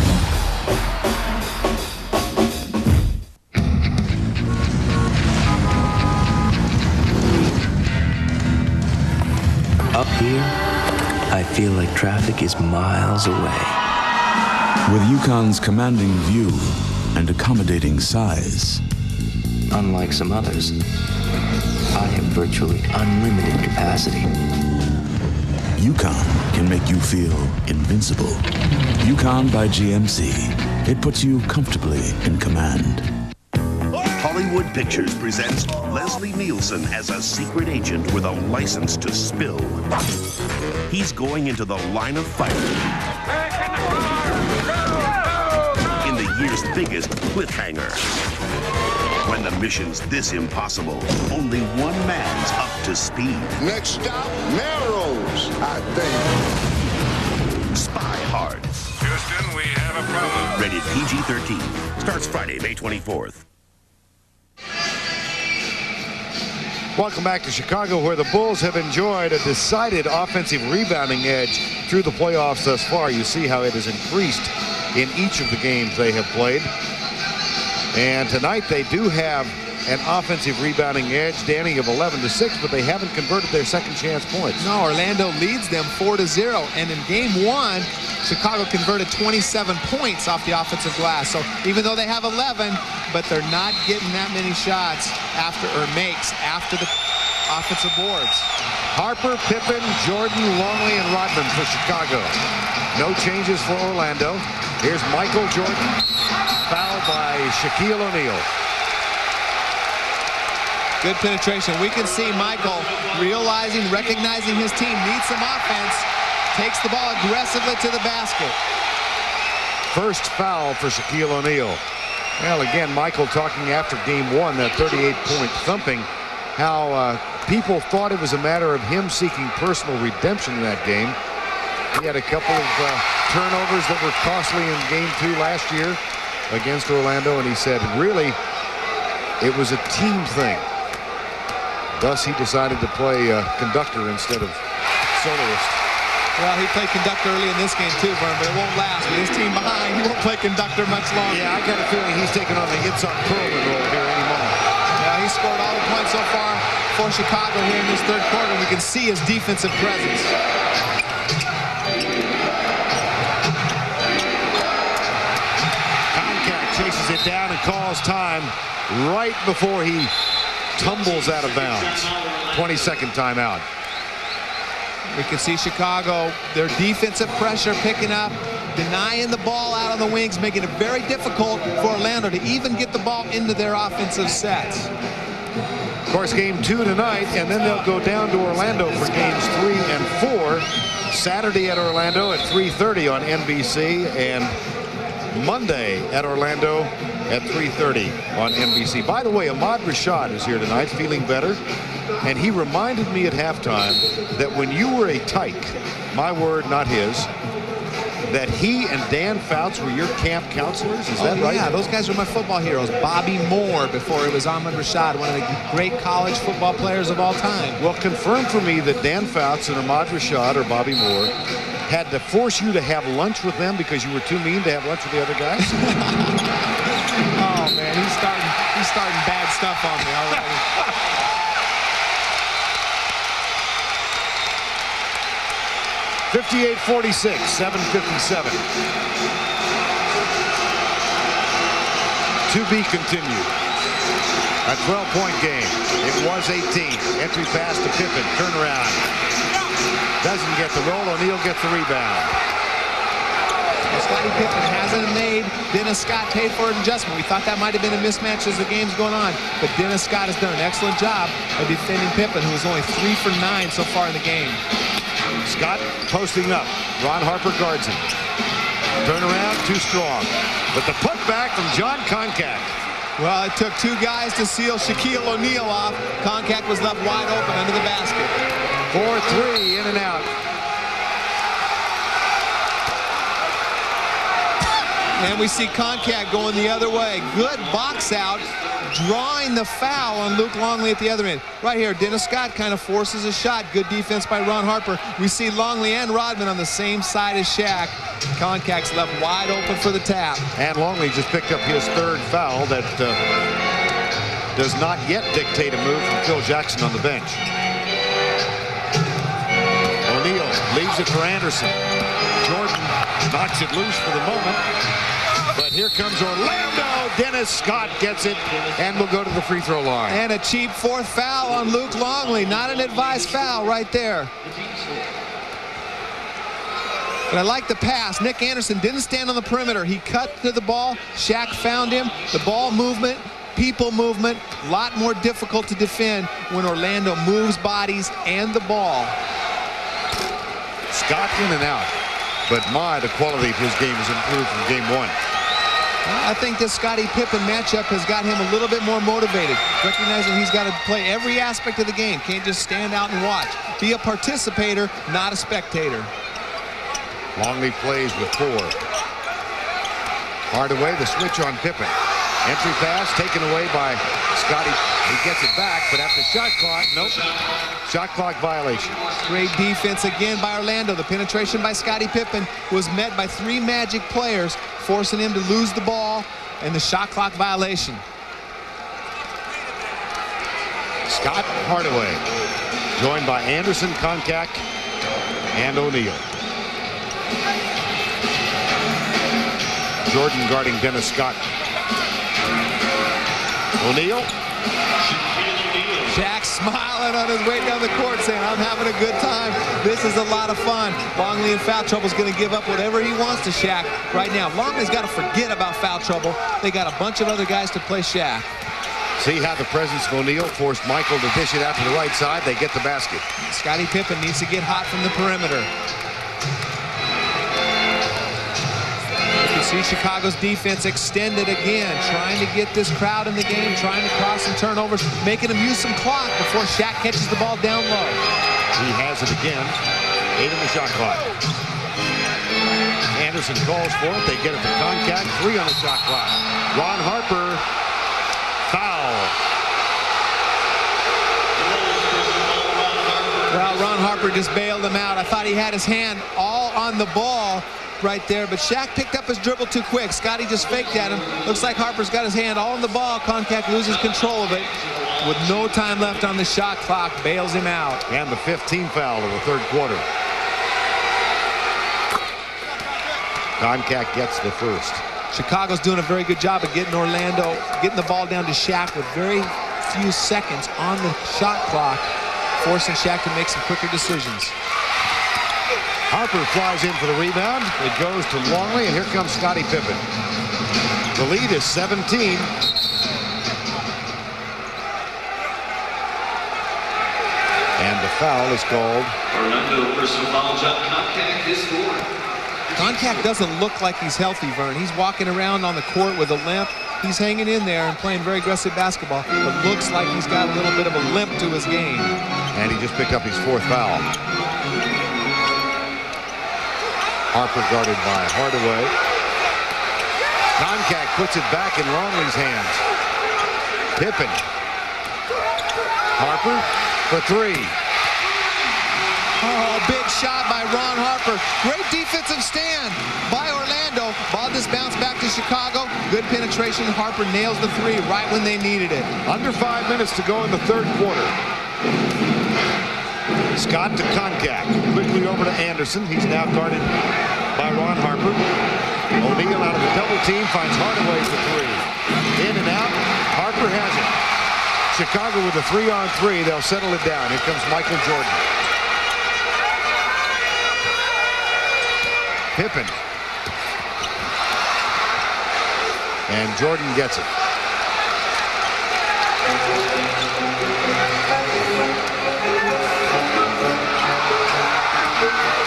Up here, I feel like traffic is miles away. With Yukon's commanding view and accommodating size, unlike some others, I have virtually unlimited capacity. Yukon can make you feel invincible. Yukon by GMC. It puts you comfortably in command. Hollywood Pictures presents Leslie Nielsen as a secret agent with a license to spill. He's going into the line of fire in the year's biggest cliffhanger. When the mission's this impossible, only one man's up to speed. Next stop, Melrose, I think. Spy Hard. Houston, we have a problem. Rated PG-13. Starts Friday, May 24th. Welcome back to Chicago, where the Bulls have enjoyed a decided offensive rebounding edge through the playoffs thus far. You see how it has increased in each of the games they have played. And tonight they do have an offensive rebounding edge, Danny, of 11-6, but they haven't converted their second chance points. No, Orlando leads them 4-0. And in game 1, Chicago converted 27 points off the offensive glass. So even though they have 11, but they're not getting that many shots makes after the offensive boards. Harper, Pippen, Jordan, Longley, and Rodman for Chicago. No changes for Orlando. Here's Michael Jordan, fouled by Shaquille O'Neal. Good penetration. We can see Michael recognizing his team needs some offense. takes the ball aggressively to the basket. First foul for Shaquille O'Neal. Well, again, Michael talking after game one, that 38-point thumping, how people thought it was a matter of him seeking personal redemption in that game. He had a couple of turnovers that were costly in game 2 last year against Orlando, and he said, really, it was a team thing. Thus, he decided to play conductor instead of soloist. Well, he played conductor early in this game too, Vern, but it won't last. With his team behind, he won't play conductor much longer. Yeah, I got a feeling he's taking on the Itzhak Perlman role here any moment. Yeah, he scored all the points so far for Chicago here in this third quarter, and we can see his defensive presence. Concac chases it down and calls time right before he tumbles out of bounds. 22nd timeout. We can see Chicago, their defensive pressure picking up, denying the ball out on the wings, making it very difficult for Orlando to even get the ball into their offensive sets. Of course, game 2 tonight, and then they'll go down to Orlando for games 3 and 4. Saturday at Orlando at 3:30 on NBC, and Monday at Orlando at 3:30 on NBC. By the way, Ahmad Rashad is here tonight, feeling better. And he reminded me at halftime that when you were a Tyke, my word, not his, that he and Dan Fouts were your camp counselors. Is that right? Yeah, those guys were my football heroes. Bobby Moore, before it was Ahmad Rashad, one of the great college football players of all time. Well, confirm for me that Dan Fouts and Ahmad Rashad or Bobby Moore had to force you to have lunch with them because you were too mean to have lunch with the other guys? Oh, man, he's starting bad stuff on me already. 58-46, 7:57. To be continued. A 12-point game. It was 18. Entry pass to Pippen. Turnaround. Doesn't get the roll. O'Neal gets the rebound. Scottie Pippen hasn't made Dennis Scott pay for an adjustment. We thought that might have been a mismatch as the game's going on, but Dennis Scott has done an excellent job of defending Pippen, who is only 3 for 9 so far in the game. Scott posting up. Ron Harper guards him. Turnaround, too strong. But the putback from John Concac. Well, it took 2 guys to seal Shaquille O'Neal off. Concac was left wide open under the basket. 4-3, in and out. And we see Concac going the other way. Good box out, drawing the foul on Luke Longley at the other end. Right here, Dennis Scott kind of forces a shot. Good defense by Ron Harper. We see Longley and Rodman on the same side as Shaq. Concac's left wide open for the tap. And Longley just picked up his 3rd foul that does not yet dictate a move from Phil Jackson on the bench. O'Neal leaves it for Anderson. Jordan knocks it loose for the moment. But here comes Orlando. Dennis Scott gets it and will go to the free throw line. And a cheap 4th foul on Luke Longley. Not an advised foul right there. But I like the pass. Nick Anderson didn't stand on the perimeter. He cut to the ball. Shaq found him. The ball movement, people movement, a lot more difficult to defend when Orlando moves bodies and the ball. Scott in and out. But the quality of his game has improved from game 1. I think this Scottie Pippen matchup has got him a little bit more motivated, recognizing he's got to play every aspect of the game. Can't just stand out and watch. Be a participator, not a spectator. Longley plays with 4. Hardaway, the switch on Pippen. Entry pass taken away by Scottie. He gets it back, but after shot clock, nope. Shot clock violation. Great defense again by Orlando. The penetration by Scottie Pippen was met by 3 Magic players, forcing him to lose the ball and the shot clock violation. Scott Hardaway, joined by Anderson, Concac, and O'Neal. Jordan guarding Dennis Scott. O'Neal. Shaq smiling on his way down the court saying, I'm having a good time. This is a lot of fun. Longley in foul trouble is going to give up whatever he wants to Shaq right now. Longley's got to forget about foul trouble. They got a bunch of other guys to play Shaq. See how the presence of O'Neal forced Michael to dish it out to the right side. They get the basket. Scottie Pippen needs to get hot from the perimeter. You can see Chicago's defense extended again, trying to get this crowd in the game, trying to cross some turnovers, making them use some clock before Shaq catches the ball down low. He has it again. 8 on the shot clock. Anderson calls for it. They get it to Konkak. 3 on the shot clock. Ron Harper, foul. Well, Ron Harper just bailed him out. I thought he had his hand all on the ball right there, but Shaq picked up his dribble too quick. Scotty just faked at him. Looks like Harper's got his hand all on the ball. Konkak loses control of it. With no time left on the shot clock, bails him out. And the 15th foul of the third quarter. Konkak gets the first. Chicago's doing a very good job of getting the ball down to Shaq with very few seconds on the shot clock, forcing Shaq to make some quicker decisions. Harper flies in for the rebound. It goes to Longley, and here comes Scottie Pippen. The lead is 17. And the foul is called. Orlando personal foul, John Konkak is scored. Konkak doesn't look like he's healthy, Vern. He's walking around on the court with a limp. He's hanging in there and playing very aggressive basketball, but looks like he's got a little bit of a limp to his game. And he just picked up his 4th foul. Harper guarded by Hardaway. Konkak puts it back in Longley's hands. Pippen. Harper for 3. Oh, big shot by Ron Harper. Great defensive stand by Orlando. Ball just bounced back to Chicago. Good penetration. Harper nails the 3 right when they needed it. Under 5 minutes to go in the third quarter. Scott to Konkak. Quickly over to Anderson. He's now guarded by Ron Harper. O'Neal out of the double team finds Hardaway for 3. In and out. Harper has it. Chicago with a 3-on-3. They'll settle it down. Here comes Michael Jordan. Pippen. And Jordan gets it.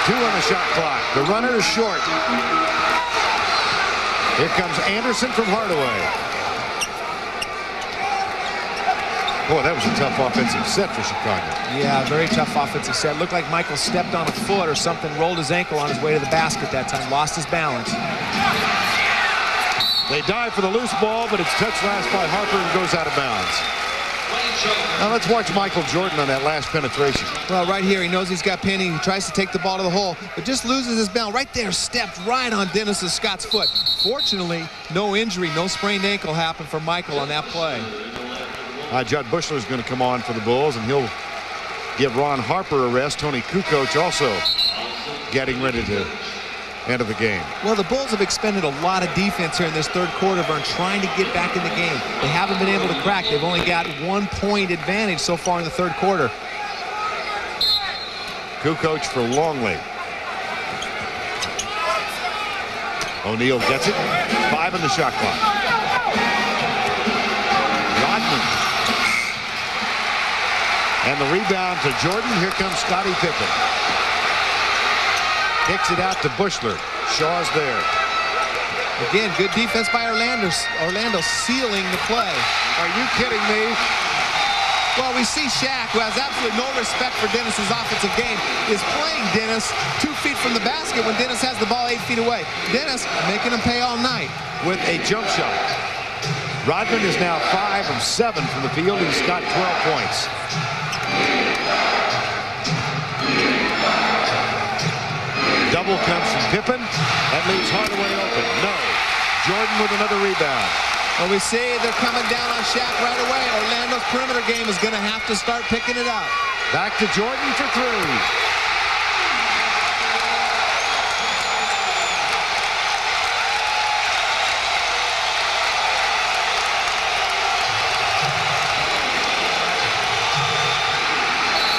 Two on the shot clock. The runner is short. Here comes Anderson from Hardaway. Boy, that was a tough offensive set for Chicago. Yeah, very tough offensive set. Looked like Michael stepped on a foot or something, rolled his ankle on his way to the basket that time, lost his balance. They dive for the loose ball, but it's touched last by Harper and goes out of bounds. Now let's watch Michael Jordan on that last penetration. Well, right here, he knows he's got Penny. He tries to take the ball to the hole, but just loses his balance. Right there, stepped right on Dennis Scott's foot. Fortunately, no injury, no sprained ankle happened for Michael on that play. Judd Bushler is going to come on for the Bulls, and he'll give Ron Harper a rest. Tony Kukoc also getting ready to enter the game. Well, the Bulls have expended a lot of defense here in this third quarter, Vern, trying to get back in the game. They haven't been able to crack. They've only got 1 point advantage so far in the third quarter. Kukoc for Longley. O'Neal gets it. 5 on the shot clock. Rodman. And the rebound to Jordan. Here comes Scottie Pippen. Kicks it out to Bushler. Shaw's there. Again, good defense by Orlando sealing the play. Are you kidding me? Well, we see Shaq, who has absolutely no respect for Dennis's offensive game, is playing Dennis 2 feet from the basket when Dennis has the ball 8 feet away. Dennis making him pay all night. With a jump shot. Rodman is now 5 of 7 from the field. He's got 12 points. Double comes from Pippen. That leaves Hardaway open. No. Jordan with another rebound. Well, we see they're coming down on Shaq right away. Orlando's perimeter game is going to have to start picking it up. Back to Jordan for 3.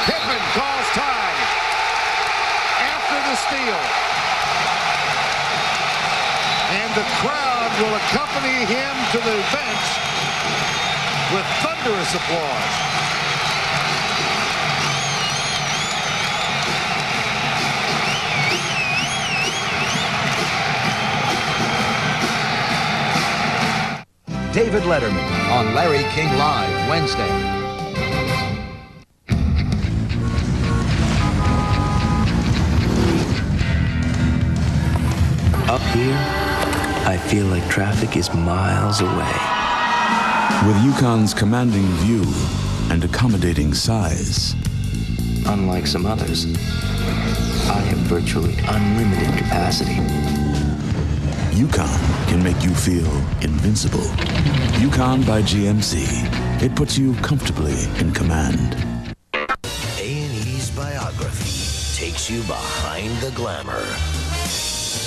Pippen calls time after the steal. And the crowd will accompany him to the bench with thunderous applause. David Letterman on Larry King Live, Wednesday. Up here, I feel like traffic is miles away. With Yukon's commanding view and accommodating size. Unlike some others, I have virtually unlimited capacity. Yukon can make you feel invincible. Yukon by GMC. It puts you comfortably in command. A&E's biography takes you behind the glamour,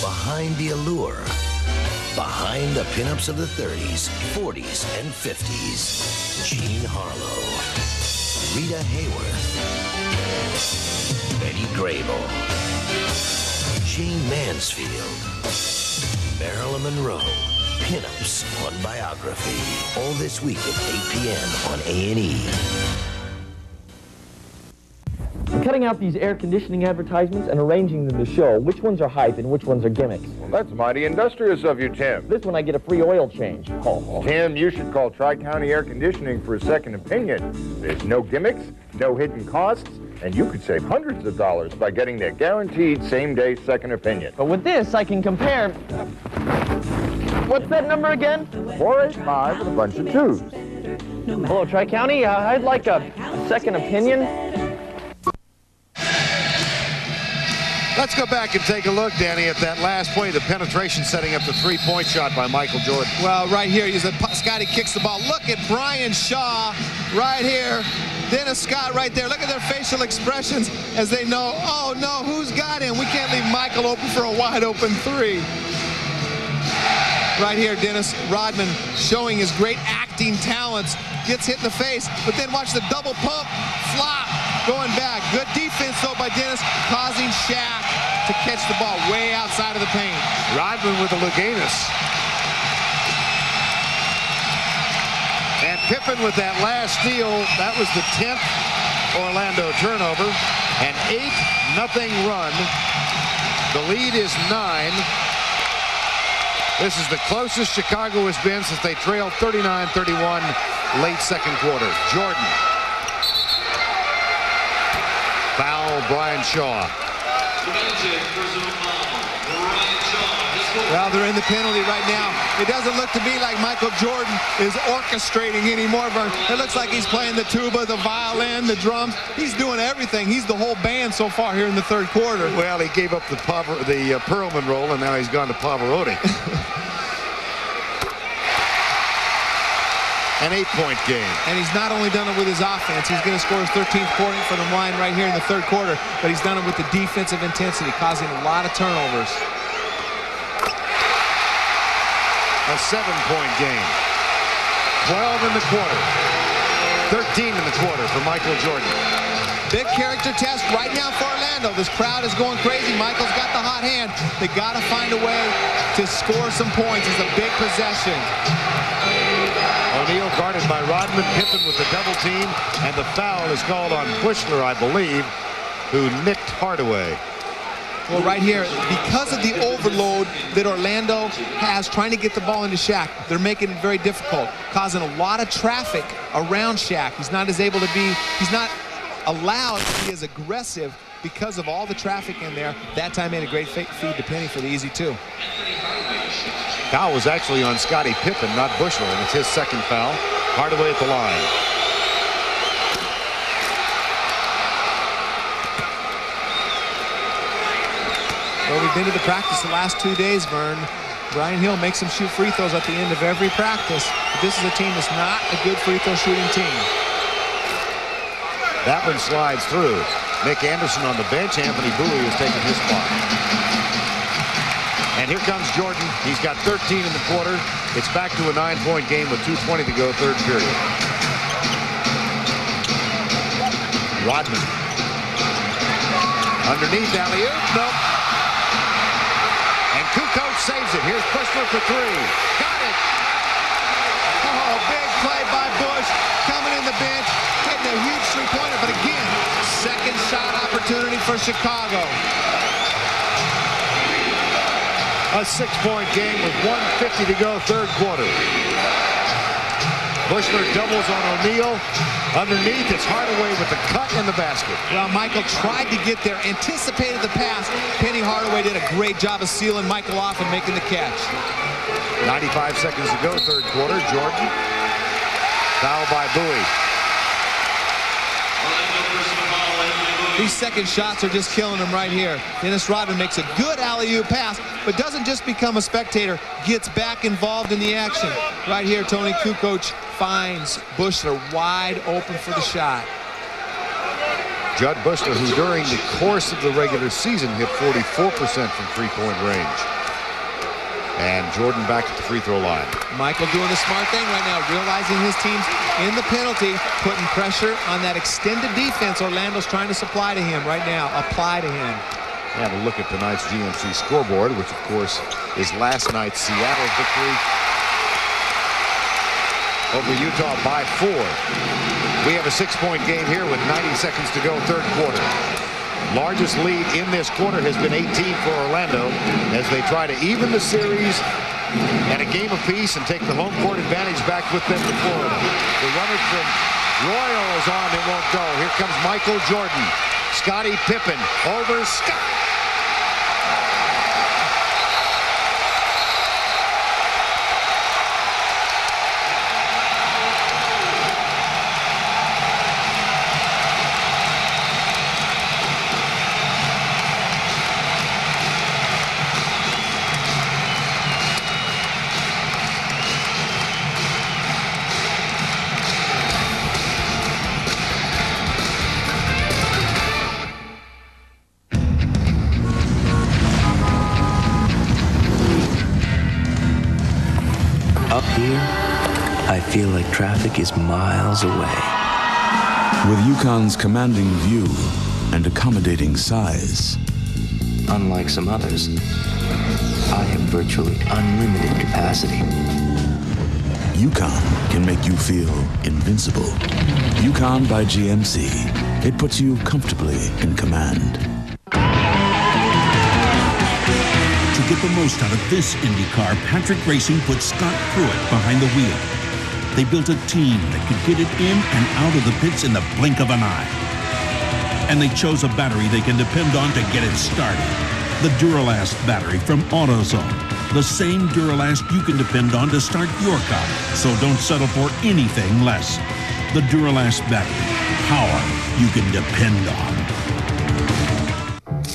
behind the allure, behind the pinups of the 30s, 40s, and 50s. Jean Harlow, Rita Hayworth, Betty Grable, Jane Mansfield, Marilyn Monroe. Pinups on Biography. All this week at 8 p.m. on A&E. Cutting out these air conditioning advertisements and arranging them to show which ones are hype and which ones are gimmicks. Well, that's mighty industrious of you, Tim. This one I get a free oil change. Oh. Tim, you should call Tri-County Air Conditioning for a second opinion. There's no gimmicks, no hidden costs, and you could save hundreds of dollars by getting their guaranteed same-day second opinion. But with this, I can compare... What's that number again? 485 with a bunch of twos. Hello, Tri-County. I'd like a second opinion. Let's go back and take a look, Danny, at that last play, the penetration setting up the three-point shot by Michael Jordan. Well, right here, Scotty kicks the ball. Look at Brian Shaw right here. Dennis Scott right there. Look at their facial expressions as they know, oh, no, who's got him? We can't leave Michael open for a wide-open three. Right here, Dennis Rodman showing his great acting talents. Gets hit in the face, but then watch the double pump, flop, going back. Good defense, though, by Dennis, causing Shaq to catch the ball way outside of the paint. Rodman with the Luganis. And Pippen with that last steal. That was the 10th Orlando turnover. An 8-0 run. The lead is 9. This is the closest Chicago has been since they trailed 39-31 late second quarter. Jordan. Foul, Brian Shaw. Well, they're in the penalty right now. It doesn't look to me like Michael Jordan is orchestrating anymore. It looks like he's playing the tuba, the violin, the drums. He's doing everything. He's the whole band so far here in the third quarter. Well, he gave up the Perlman role, and now he's gone to Pavarotti. An 8-point game. And he's not only done it with his offense, he's going to score his 13th point for the line right here in the third quarter, but he's done it with the defensive intensity, causing a lot of turnovers. A 7-point game. 12 in the quarter. 13 in the quarter for Michael Jordan. Big character test right now for Orlando. This crowd is going crazy. Michael's got the hot hand. They got to find a way to score some points. It's a big possession. O'Neal guarded by Rodman. Pippen with the double team. And the foul is called on Buechler, I believe, who nicked Hardaway. Well, right here, because of the overload that Orlando has trying to get the ball into Shaq, they're making it very difficult, causing a lot of traffic around Shaq. He's not allowed to be as aggressive because of all the traffic in there. That time made a great feed to Penny for the easy two. Foul was actually on Scottie Pippen, not Buechler, and it's his second foul. Hardaway at the line. Well, we've been to the practice the last 2 days, Vern. Brian Hill makes them shoot free throws at the end of every practice. But this is a team that's not a good free throw shooting team. That one slides through. Nick Anderson on the bench. Anthony Bowie is taking his spot. And here comes Jordan. He's got 13 in the quarter. It's back to a 9-point game with 2:20 to go, third period. Rodman. Underneath, alley-oop. Nope. And Kukoc saves it. Here's Buechler for three. Got it. Oh, big play by Bush. Coming in the bench. Hitting a huge three-pointer. But again, second shot opportunity for Chicago. A 6-point game with 1:50 to go, third quarter. Bushler doubles on O'Neal. Underneath, it's Hardaway with the cut in the basket. Well, Michael tried to get there, anticipated the pass. Penny Hardaway did a great job of sealing Michael off and making the catch. 95 seconds to go, third quarter. Jordan. Foul by Bowie. These second shots are just killing him right here. Dennis Rodman makes a good alley-oop pass, but doesn't just become a spectator, gets back involved in the action. Right here, Tony Kukoc finds Bushler wide open for the shot. Judd Bushler, who during the course of the regular season hit 44% from three-point range. And Jordan back at the free throw line. Michael doing the smart thing right now, realizing his team's in the penalty, putting pressure on that extended defense Orlando's trying to supply to him right now, apply to him. Have a look at tonight's GMC scoreboard, which of course is last night's Seattle victory over Utah by 4. We have a 6-point game here with 90 seconds to go, third quarter. Largest lead in this quarter has been 18 for Orlando as they try to even the series and a game apiece and take the home court advantage back with them to Florida. The runner from Royal is on, it won't go. Here comes Michael Jordan. Scottie Pippen over Scott. Up here, I feel like traffic is miles away. With UConn's commanding view and accommodating size. Unlike some others, I have virtually unlimited capacity. UConn can make you feel invincible. UConn by GMC. It puts you comfortably in command. To get the most out of this Indy car, Patrick Racing put Scott Pruitt behind the wheel. They built a team that could get it in and out of the pits in the blink of an eye. And they chose a battery they can depend on to get it started. The Duralast battery from AutoZone. The same Duralast you can depend on to start your car. So don't settle for anything less. The Duralast battery. Power you can depend on.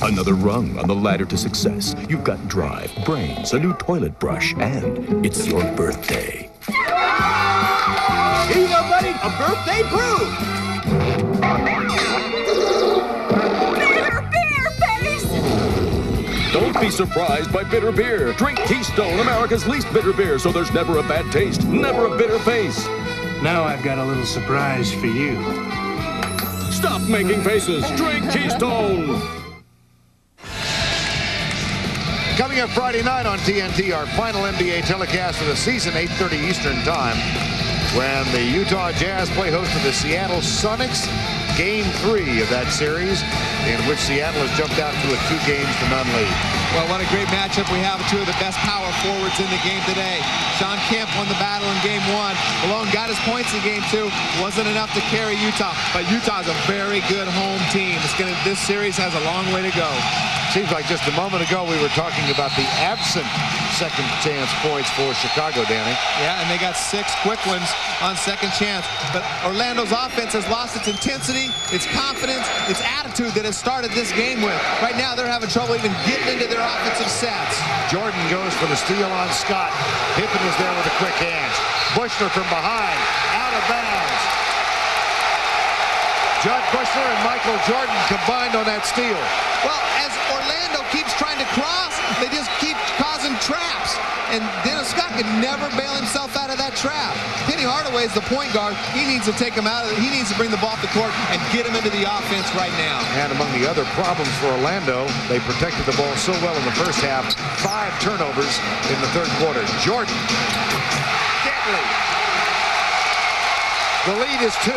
Another rung on the ladder to success. You've got drive, brains, a new toilet brush, and it's your birthday. Here you go, buddy. A birthday brew. Bitter beer face! Don't be surprised by bitter beer. Drink Keystone, America's least bitter beer, so there's never a bad taste, never a bitter face. Now I've got a little surprise for you. Stop making faces. Drink Keystone. Coming up Friday night on TNT, our final NBA telecast of the season, 8:30 Eastern Time, when the Utah Jazz play host to the Seattle Sonics. Game 3 of that series, in which Seattle has jumped out to a 2-0 lead. Well, what a great matchup we have with two of the best power forwards in the game today. Sean Kemp won the battle in Game 1. Malone got his points in Game 2. Wasn't enough to carry Utah, but Utah's a very good home team. This series has a long way to go. Seems like just a moment ago we were talking about the absent second chance points for Chicago, Danny. Yeah, and they got 6 quick ones on second chance. But Orlando's offense has lost its intensity, its confidence, its attitude that has started this game with. Right now they're having trouble even getting into their offensive sets. Jordan goes for the steal on Scott. Pippen is there with a quick hands. Bushler from behind, out of bounds. Judd Bushler and Michael Jordan combined on that steal. Well, as Orlando keeps trying to cross, they just keep causing traps. And Dennis Scott can never bail himself out of that trap. Penny Hardaway is the point guard. He needs to take him out of it. He needs to bring the ball up the court and get him into the offense right now. And among the other problems for Orlando, they protected the ball so well in the first half. 5 turnovers in the third quarter. Jordan, deadly. The lead is 2.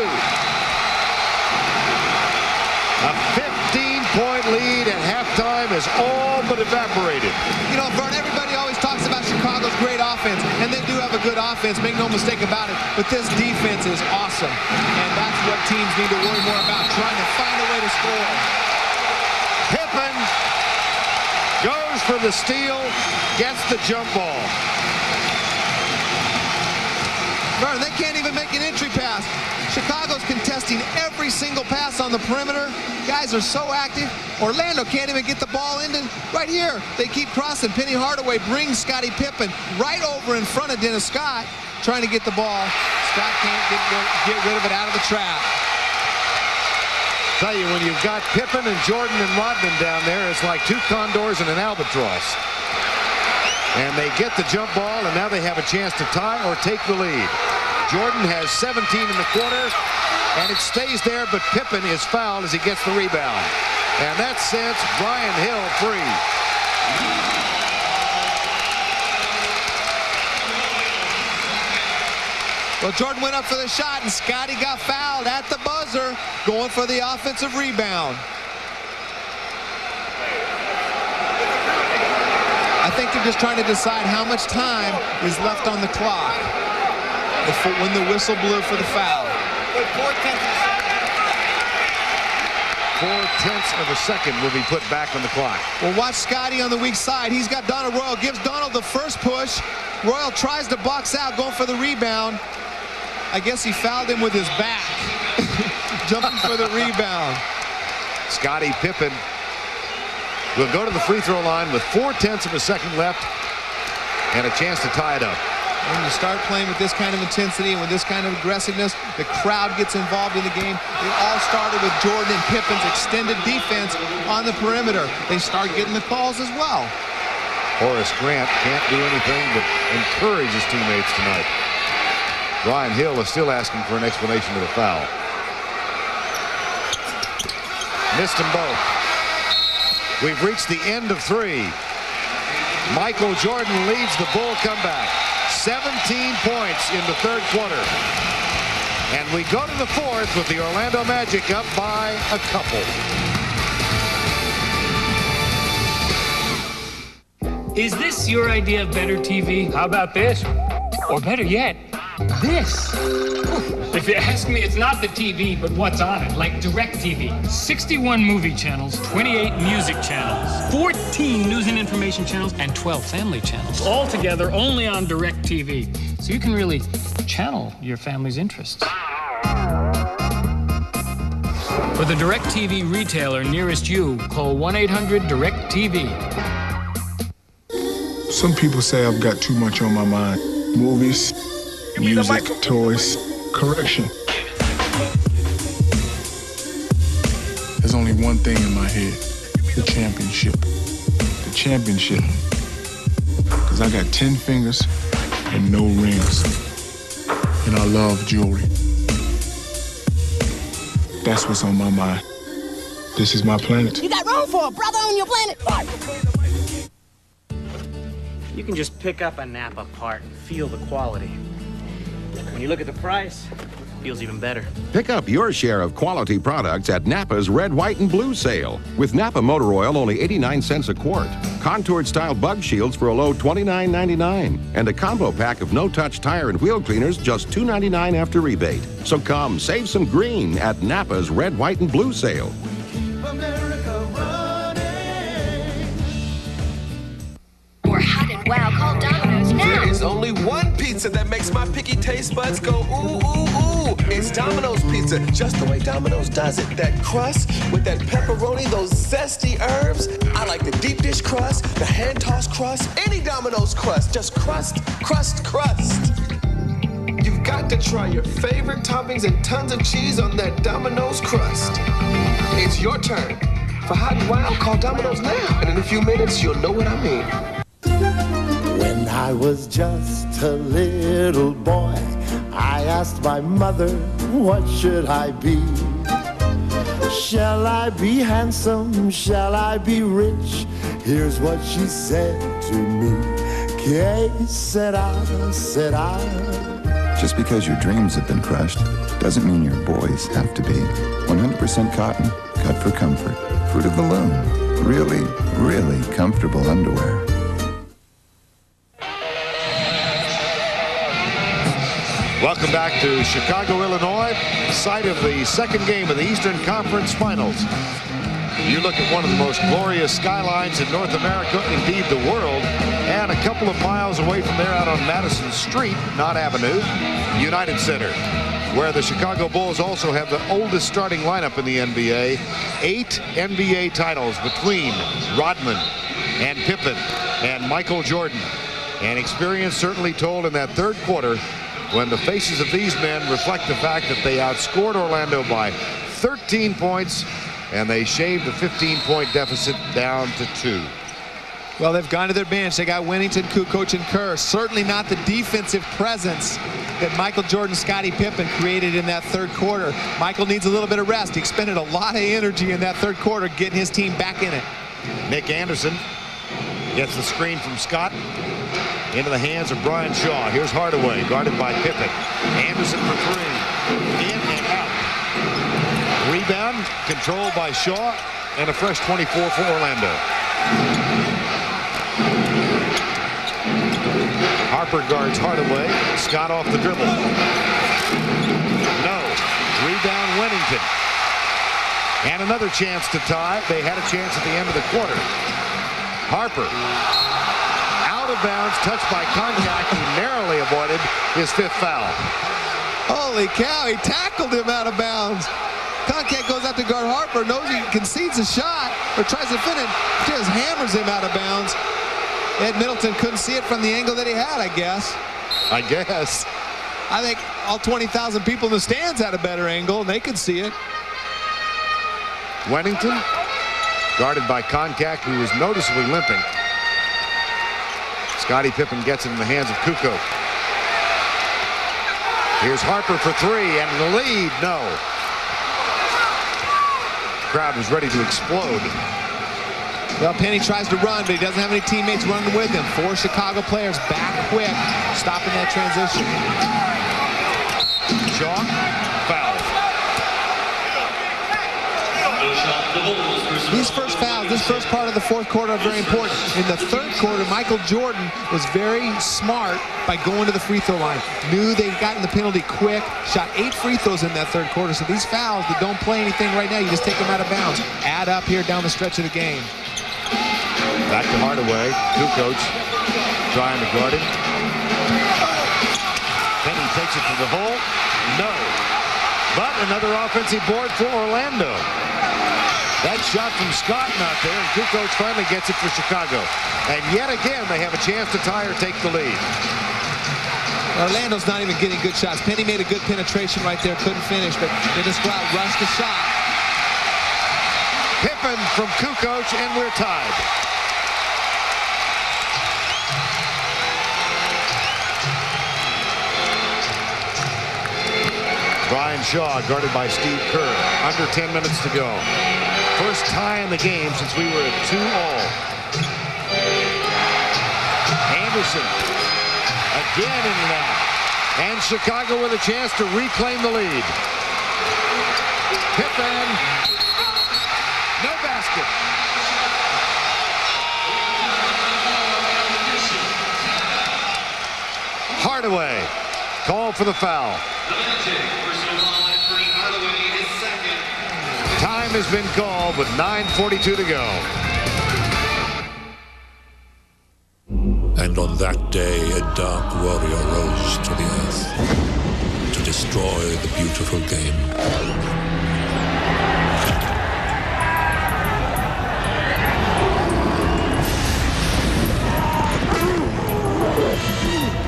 A 15-point lead at halftime is all but evaporated. You know, Vern, everybody always talks about Chicago's great offense, and they do have a good offense, make no mistake about it, but this defense is awesome. And that's what teams need to worry more about, trying to find a way to score. Pippen goes for the steal, gets the jump ball. Remember, they can't even make an entry pass. Chicago's contesting every single pass on the perimeter. Guys are so active. Orlando can't even get the ball into right here. They keep crossing. Penny Hardaway brings Scottie Pippen right over in front of Dennis Scott, trying to get the ball. Scott can't get rid of it out of the trap. Tell you, when you've got Pippen and Jordan and Rodman down there, it's like two condors and an albatross. And they get the jump ball, and now they have a chance to tie or take the lead. Jordan has 17 in the quarter, and it stays there, but Pippen is fouled as he gets the rebound. And that sends Brian Hill free. Well, Jordan went up for the shot, and Scottie got fouled at the buzzer, going for the offensive rebound. I think they're just trying to decide how much time is left on the clock when the whistle blew for the foul. 4/10 of a second will be put back on the clock. Well, watch Scottie on the weak side. He's got Donald Royal, gives Donald the first push. Royal tries to box out, going for the rebound. I guess he fouled him with his back, jumping for the rebound. Scottie Pippen will go to the free throw line with 4/10 of a second left and a chance to tie it up. When you start playing with this kind of intensity and with this kind of aggressiveness, the crowd gets involved in the game. It all started with Jordan and Pippen's extended defense on the perimeter. They start getting the calls as well. Horace Grant can't do anything but encourage his teammates tonight. Brian Hill is still asking for an explanation of the foul. Missed them both. We've reached the end of three. Michael Jordan leads the Bull comeback. 17 points in the third quarter. And we go to the fourth with the Orlando Magic up by a couple. Is this your idea of better TV? How about this? Or better yet, this. If you ask me, it's not the TV, but what's on it, like DirecTV. 61 movie channels, 28 music channels, 14 news and information channels, and 12 family channels. All together only on DirecTV. So you can really channel your family's interests. For the DirecTV retailer nearest you, call 1-800-DirecTV. Some people say I've got too much on my mind. Movies, music, toys. Correction. There's only one thing in my head. The championship. The championship. Because I got 10 fingers and no rings. And I love jewelry. That's what's on my mind. This is my planet. You got room for a brother on your planet? You can just pick up a Napa part and feel the quality. When you look at the price, it feels even better. Pick up your share of quality products at Napa's Red, White, and Blue sale. With Napa Motor Oil, only 89 cents a quart. Contoured style bug shields for a low $29.99. And a combo pack of no-touch tire and wheel cleaners, just $2.99 after rebate. So come, save some green at Napa's Red, White, and Blue sale. More hot and wow, call Domino's now. There is only one pizza that makes my picky taste buds go ooh, ooh, ooh. It's Domino's Pizza, just the way Domino's does it. That crust with that pepperoni, those zesty herbs. I like the deep dish crust, the hand-tossed crust, any Domino's crust. Just crust, crust, crust. You've got to try your favorite toppings and tons of cheese on that Domino's crust. It's your turn. For hot and wild, call Domino's now. And in a few minutes, you'll know what I mean. When I was just a little boy, I asked my mother, what should I be? Shall I be handsome? Shall I be rich? Here's what she said to me. Que sera, sera. Just because your dreams have been crushed doesn't mean your boys have to be. 100% cotton, cut for comfort. Fruit of the Loom. Really, really comfortable underwear. Welcome back to Chicago, Illinois, site of the second game of the Eastern Conference Finals. You look at one of the most glorious skylines in North America, indeed the world, and a couple of miles away from there out on Madison Street, not Avenue, United Center, where the Chicago Bulls also have the oldest starting lineup in the NBA. 8 NBA titles between Rodman and Pippen and Michael Jordan. And experience certainly told in that third quarter when the faces of these men reflect the fact that they outscored Orlando by 13 points and they shaved a 15-point deficit down to 2. Well, they've gone to their bench. They got Wennington, Kukoc, and Kerr. Certainly not the defensive presence that Michael Jordan, Scottie Pippen created in that third quarter. Michael needs a little bit of rest. He expended a lot of energy in that third quarter getting his team back in it. Nick Anderson gets the screen from Scott into the hands of Brian Shaw. Here's Hardaway, guarded by Pippen. Anderson for 3. In and out. Rebound controlled by Shaw, and a fresh 24 for Orlando. Harper guards Hardaway. Scott off the dribble. No. Rebound Wennington. And another chance to tie. They had a chance at the end of the quarter. Harper. Out of bounds, touched by contact. He narrowly avoided his 5th foul. Holy cow, he tackled him out of bounds. Concat goes out to guard Harper, knows he concedes a shot, or tries to finish, just hammers him out of bounds. Ed Middleton couldn't see it from the angle that he had, I guess. I think all 20,000 people in the stands had a better angle, and they could see it. Wennington, guarded by Concat, who is noticeably limping. Scottie Pippen gets it in the hands of Kukoc. Here's Harper for 3, and the lead, no. Crowd was ready to explode. Well, Penny tries to run, but he doesn't have any teammates running with him. 4 Chicago players back quick, stopping that transition. Shaw, foul. These first fouls, this first part of the fourth quarter are very important. In the third quarter, Michael Jordan was very smart by going to the free throw line. Knew they got in the penalty quick, shot 8 free throws in that third quarter. So these fouls that don't play anything right now, you just take them out of bounds. Add up here down the stretch of the game. Back to Hardaway. Kukoc trying to guard him. Penny takes it to the hole. No. But another offensive board for Orlando. That shot from Scott not there, and Kukoc finally gets it for Chicago. And yet again, they have a chance to tie or take the lead. Orlando's not even getting good shots. Penny made a good penetration right there, couldn't finish, but they just go out, rush the shot. Pippen from Kukoc, and we're tied. Brian Shaw guarded by Steve Kerr. Under 10 minutes to go. First tie in the game since we were at 2-all. Anderson again in and out. And Chicago with a chance to reclaim the lead. Pippen. No basket. Hardaway called for the foul. Time has been called with 9:42 to go. And on that day, a dark warrior rose to the earth to destroy the beautiful game.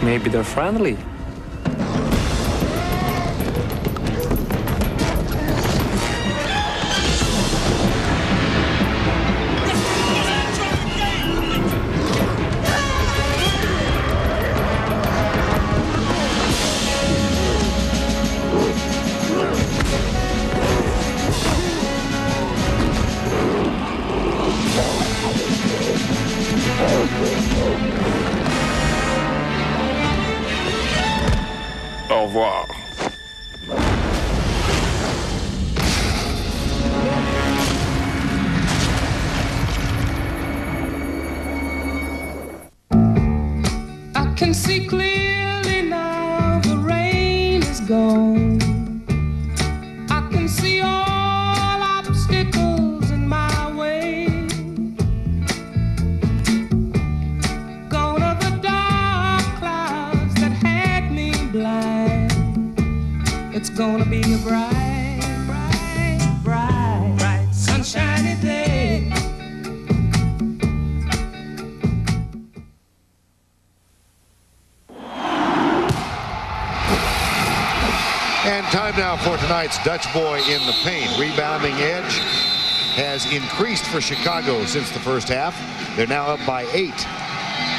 Maybe they're friendly. Au revoir. I can see clearly now the rain obstacles in my way. Gone are the dark clouds that had me blind. It's gonna be a bright, bright, bright, bright, sunshiny day. And time now for tonight's Dutch boy in the paint. Rebounding edge has increased for Chicago since the first half. They're now up by 8.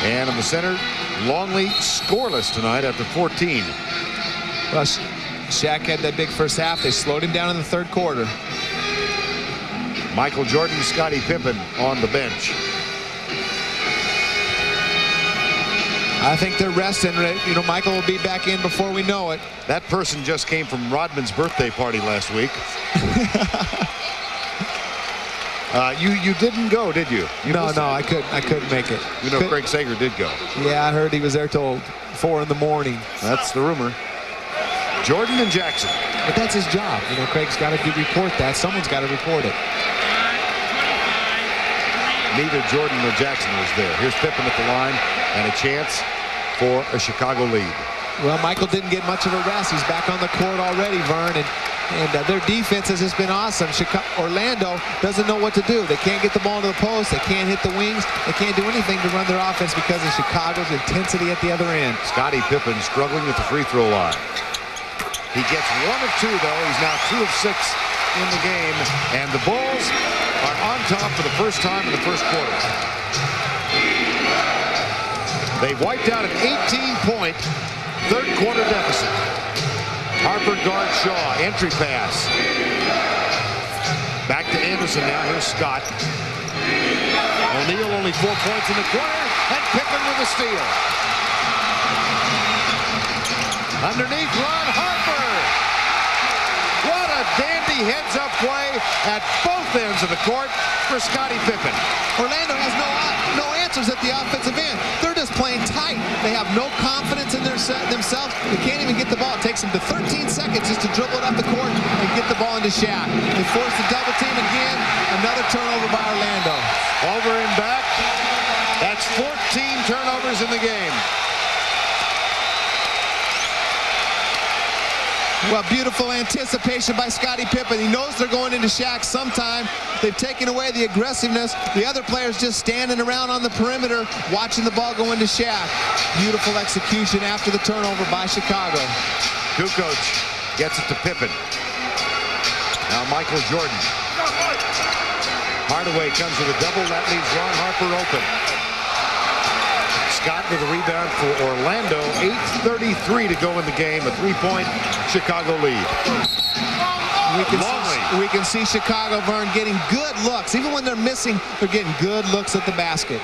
And in the center, Longley scoreless tonight after 14. Well, Shaq had that big first half. They slowed him down in the third quarter. Michael Jordan, Scottie Pippen on the bench. I think they're resting. You know, Michael will be back in before we know it. That person just came from Rodman's birthday party last week. You didn't go, did you? No, I couldn't make it. You know, Craig Sager did go. Yeah, I heard he was there till 4 in the morning. That's the rumor. Jordan and Jackson. But that's his job. You know, Craig's got to report that. Someone's got to report it. Neither Jordan nor Jackson was there. Here's Pippen at the line and a chance for a Chicago lead. Well, Michael didn't get much of a rest. He's back on the court already, Vern, and their defense has just been awesome. Orlando doesn't know what to do. They can't get the ball to the post. They can't hit the wings. They can't do anything to run their offense because of Chicago's intensity at the other end. Scottie Pippen struggling at the free throw line. He gets 1 of 2, though. He's now 2 of 6 in the game, and the Bulls are on top for the first time in the first quarter. They've wiped out an 18-point third quarter deficit. Harper guards Shaw. Entry pass. Back to Anderson now. Here's Scott. O'Neal only 4 points in the corner, and Pippen with a steal. Underneath, Ron Harper. What a dandy heads-up play at both ends of the court for Scottie Pippen. Orlando has no answers at the offensive end. They're just playing tight. They have no confidence in themselves. They can't even get the ball. It takes them to 13 seconds just to dribble it up the court and get the ball into Shaq. They force the double team again. Another turnover by Orlando. Over and back. That's 14 turnovers in the game. Well, beautiful anticipation by Scottie Pippen. He knows they're going into Shaq sometime. They've taken away the aggressiveness. The other players just standing around on the perimeter watching the ball go into Shaq. Beautiful execution after the turnover by Chicago. Kukoc gets it to Pippen. Now Michael Jordan. Hardaway comes with a double. That leaves Ron Harper open. Scott with a rebound for Orlando. 8:33 to go in the game. A 3-point Chicago lead. We can see Chicago, Vern, getting good looks. Even when they're missing, they're getting good looks at the basket.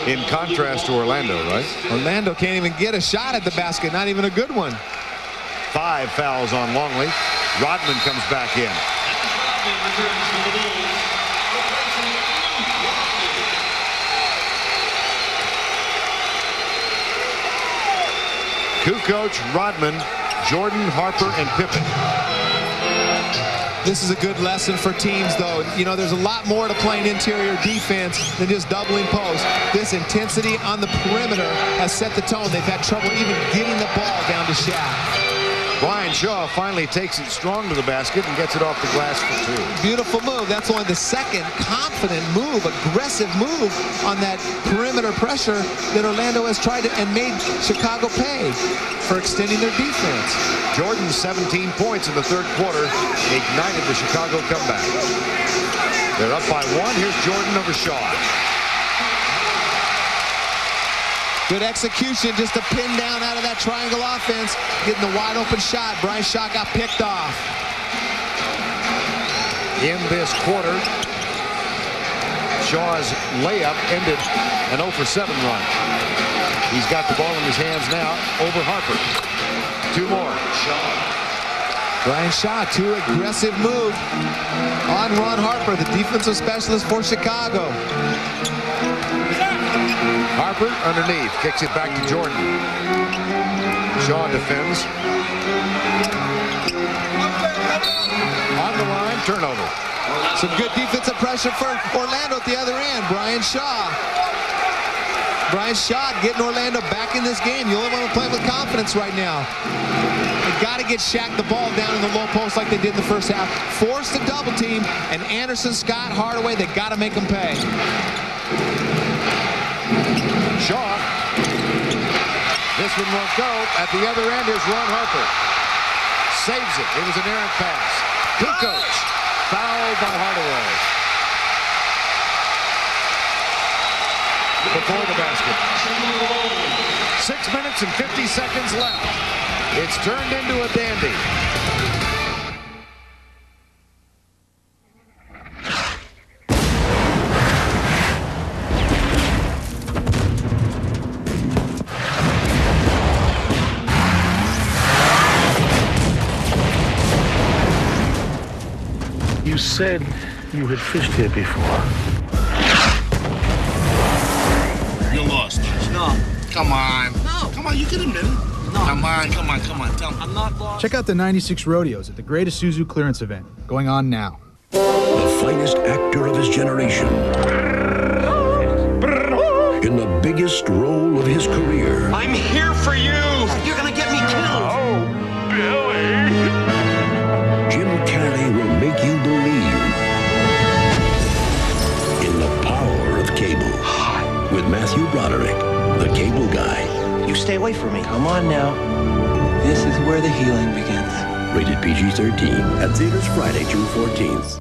In contrast to Orlando, right? Orlando can't even get a shot at the basket. Not even a good one. 5 fouls on Longley. Rodman comes back in. Kukoc, Rodman, Jordan, Harper, and Pippen. This is a good lesson for teams, though. You know, there's a lot more to playing interior defense than just doubling post. This intensity on the perimeter has set the tone. They've had trouble even getting the ball down to Shaq. Brian Shaw finally takes it strong to the basket and gets it off the glass for 2. Beautiful move. That's only the second confident move, aggressive move on that perimeter pressure that Orlando has tried to, and made Chicago pay for extending their defense. Jordan's 17 points in the third quarter ignited the Chicago comeback. They're up by 1. Here's Jordan over Shaw. Good execution just to pin down out of that triangle offense. Getting the wide open shot. Brian Shaw got picked off. In this quarter, Shaw's layup ended an 0 for 7 run. He's got the ball in his hands now over Harper. 2 more. Brian Shaw, 2 aggressive move on Ron Harper, the defensive specialist for Chicago. Harper underneath, kicks it back to Jordan. Shaw defends. On the line, turnover. Some good defensive pressure for Orlando at the other end. Brian Shaw. Brian Shaw getting Orlando back in this game. The only one playing with confidence right now. They got to get Shaq the ball down in the low post like they did in the first half. Force the double team, and Anderson, Scott, Hardaway, they got to make them pay. Shaw. This one won't go. At the other end is Ron Harper. Saves it. It was an errant pass. Kukoc. Fouled by Hardaway. Before the basket. 6 minutes and 50 seconds left. It's turned into a dandy. You said you had fished here before. You're lost. No. Come on. No. Come on, you can admit it. No. Come on. Tell me. I'm not lost. Check out the 96 Rodeos at the Great Isuzu Clearance Event, going on now. The finest actor of his generation. In the biggest role of his career. I'm here for you. You're gonna get me killed. Oh, Billy. Jim Carrey will make you believe in the power of cable. With Matthew Broderick, the cable guy. You stay away from me. Come on now. This is where the healing begins. Rated PG-13 at theaters Friday, June 14th.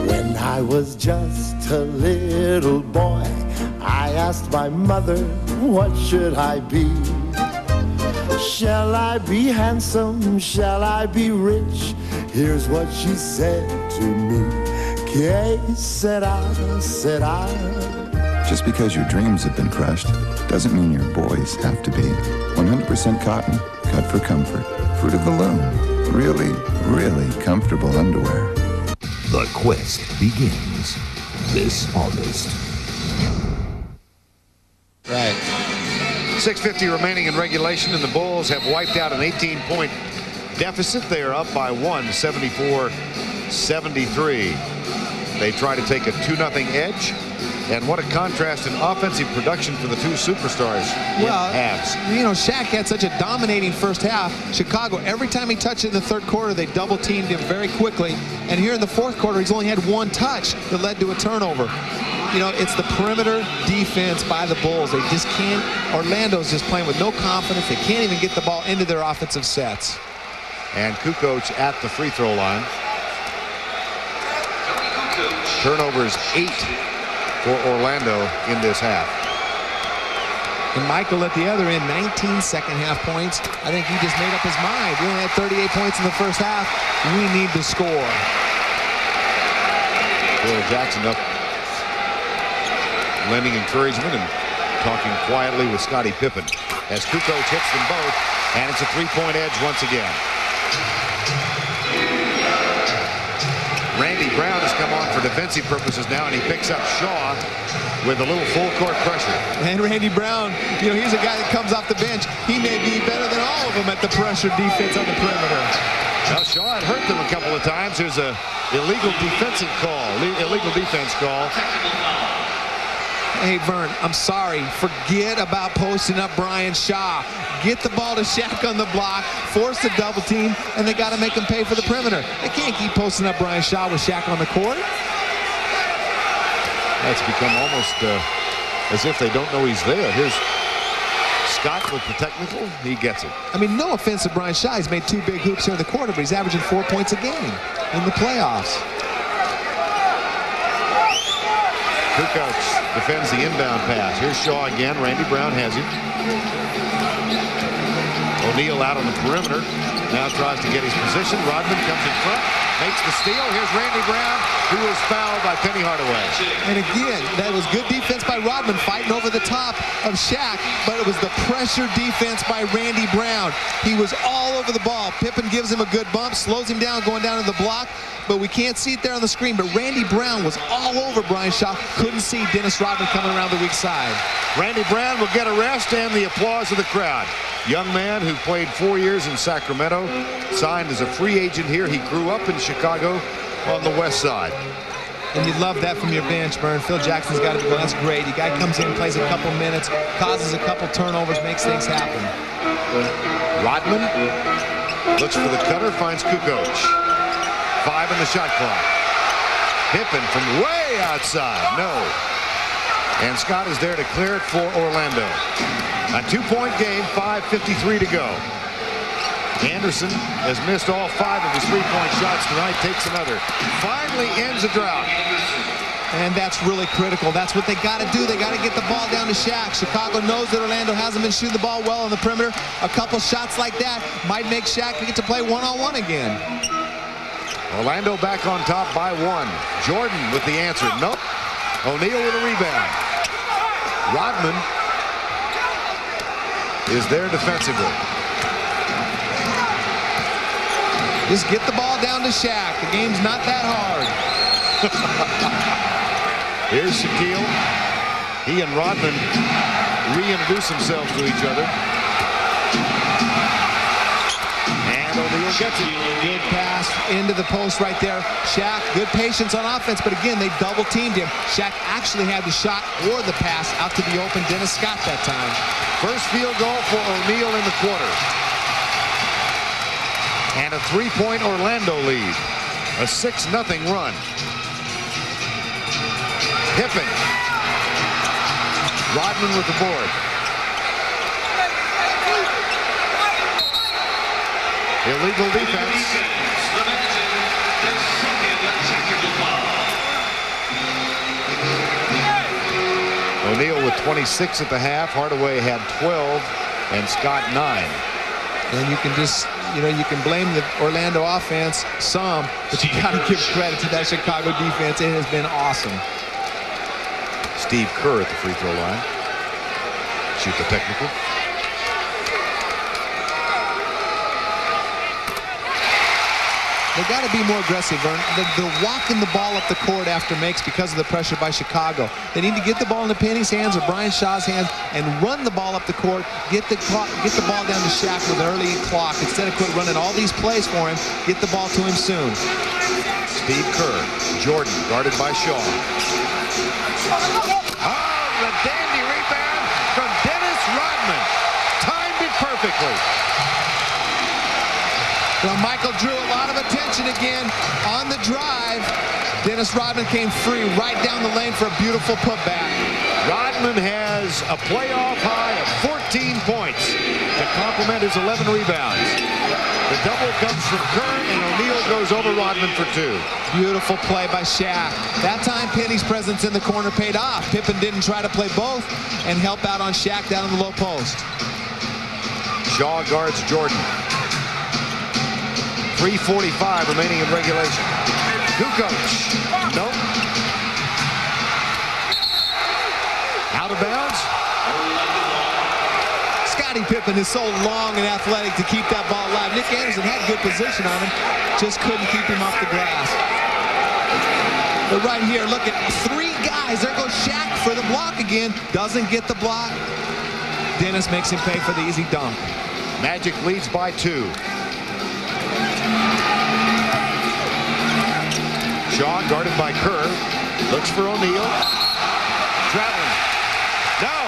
When I was just a little boy, I asked my mother, what should I be? Shall I be handsome? Shall I be rich? Here's what she said to me. Que sera, sera. Just because your dreams have been crushed doesn't mean your boys have to be. 100% cotton, cut for comfort. Fruit of the loom. Really, really comfortable underwear. The quest begins this August. Right. 6:50 remaining in regulation, and the Bulls have wiped out an 18-point deficit. They are up by 1, 74-73. They try to take a 2-0 edge. And what a contrast in offensive production for the two superstars. Well, you know, Shaq had such a dominating first half. Chicago, every time he touched it in the third quarter, they double-teamed him very quickly. And here in the fourth quarter, he's only had one touch that led to a turnover. You know, it's the perimeter defense by the Bulls. They just can't. Orlando's just playing with no confidence. They can't even get the ball into their offensive sets. And Kukoc at the free throw line. Turnovers 8 for Orlando in this half. And Michael at the other end, 19 second half points. I think he just made up his mind. We only had 38 points in the first half. We need to score. Bill Jackson up, lending encouragement and talking quietly with Scottie Pippen as Kukoc hits them both, and it's a three-point edge once again. Randy Brown has come on for defensive purposes now, and he picks up Shaw with a little full court pressure. And Randy Brown, you know, he's a guy that comes off the bench. He may be better than all of them at the pressure defense on the perimeter. Now Shaw had hurt them a couple of times. There's a illegal defense call. Hey, Vern, I'm sorry. Forget about posting up Brian Shaw. Get the ball to Shaq on the block, force the double team, and they got to make him pay for the perimeter. They can't keep posting up Brian Shaw with Shaq on the court. That's become almost as if they don't know he's there. Here's Scott with the technical. He gets it. I mean, no offense to Brian Shaw. He's made 2 big hoops here in the quarter, but he's averaging 4 points a game in the playoffs. Kukoc defends the inbound pass. Here's Shaw again. Randy Brown has him. O'Neal out on the perimeter. Now tries to get his position. Rodman comes in front, makes the steal. Here's Randy Brown, who is fouled by Penny Hardaway. And again, that was good defense by Rodman fighting over the top of Shaq, but it was the pressure defense by Randy Brown. He was all over the ball. Pippen gives him a good bump, slows him down going down to the block, but we can't see it there on the screen. But Randy Brown was all over Brian Shaw. Couldn't see Dennis Rodman coming around the weak side. Randy Brown will get a rest and the applause of the crowd. Young man who played 4 years in Sacramento, signed as a free agent here. He grew up in Chicago, on the west side. And you'd love that from your bench, Byrne. Phil Jackson's got to be, well, that's great. The guy comes in, plays a couple minutes, causes a couple turnovers, makes things happen. Rodman looks for the cutter, finds Kukoc. 5 in the shot clock. Pippen from way outside. No. And Scott is there to clear it for Orlando. A 2-point game, 5:53 to go. Anderson has missed all 5 of his 3-point shots tonight, takes another. Finally ends a drought. And that's really critical. That's what they got to do. They got to get the ball down to Shaq. Chicago knows that Orlando hasn't been shooting the ball well on the perimeter. A couple shots like that might make Shaq get to play one-on-one again. Orlando back on top by 1. Jordan with the answer. Nope. O'Neal with a rebound. Rodman is there defensively. Just get the ball down to Shaq. The game's not that hard. Here's Shaquille. He and Rodman reintroduce themselves to each other. And O'Neal gets it. Good pass into the post right there. Shaq, good patience on offense, but again, they double teamed him. Shaq actually had the shot or the pass out to the open Dennis Scott that time. First field goal for O'Neal in the quarter. And a 3-point Orlando lead. A 6-0 run. Pippen. Rodman with the board. Illegal defense. O'Neal with 26 at the half. Hardaway had 12 and Scott 9. And you can just, you can blame the Orlando offense some, but you got to give credit to that Chicago defense. It has been awesome. Steve Kerr at the free throw line. Shoot the technical. They got to be more aggressive, Vern. They're walking the ball up the court after makes because of the pressure by Chicago. They need to get the ball into Penny's hands or Brian Shaw's hands and run the ball up the court. Get the ball down to Shaq with an early clock instead of quit running all these plays for him. Get the ball to him soon. Steve Kerr, Jordan guarded by Shaw. Oh, the dandy rebound from Dennis Rodman. Timed it perfectly. Well, Michael drew a lot of attention again on the drive. Dennis Rodman came free right down the lane for a beautiful putback. Rodman has a playoff high of 14 points to complement his 11 rebounds. The double comes from Kerr, and O'Neal goes over Rodman for 2. Beautiful play by Shaq. That time, Penny's presence in the corner paid off. Pippen didn't try to play both and help out on Shaq down in the low post. Shaw guards Jordan. 3:45 remaining in regulation. Kukoc. Nope. Out of bounds. Scottie Pippen is so long and athletic to keep that ball alive. Nick Anderson had good position on him, just couldn't keep him off the glass. But right here, look at 3 guys. There goes Shaq for the block again. Doesn't get the block. Dennis makes him pay for the easy dunk. Magic leads by 2. Shaw guarded by Kerr. Looks for O'Neal. Traveling. No.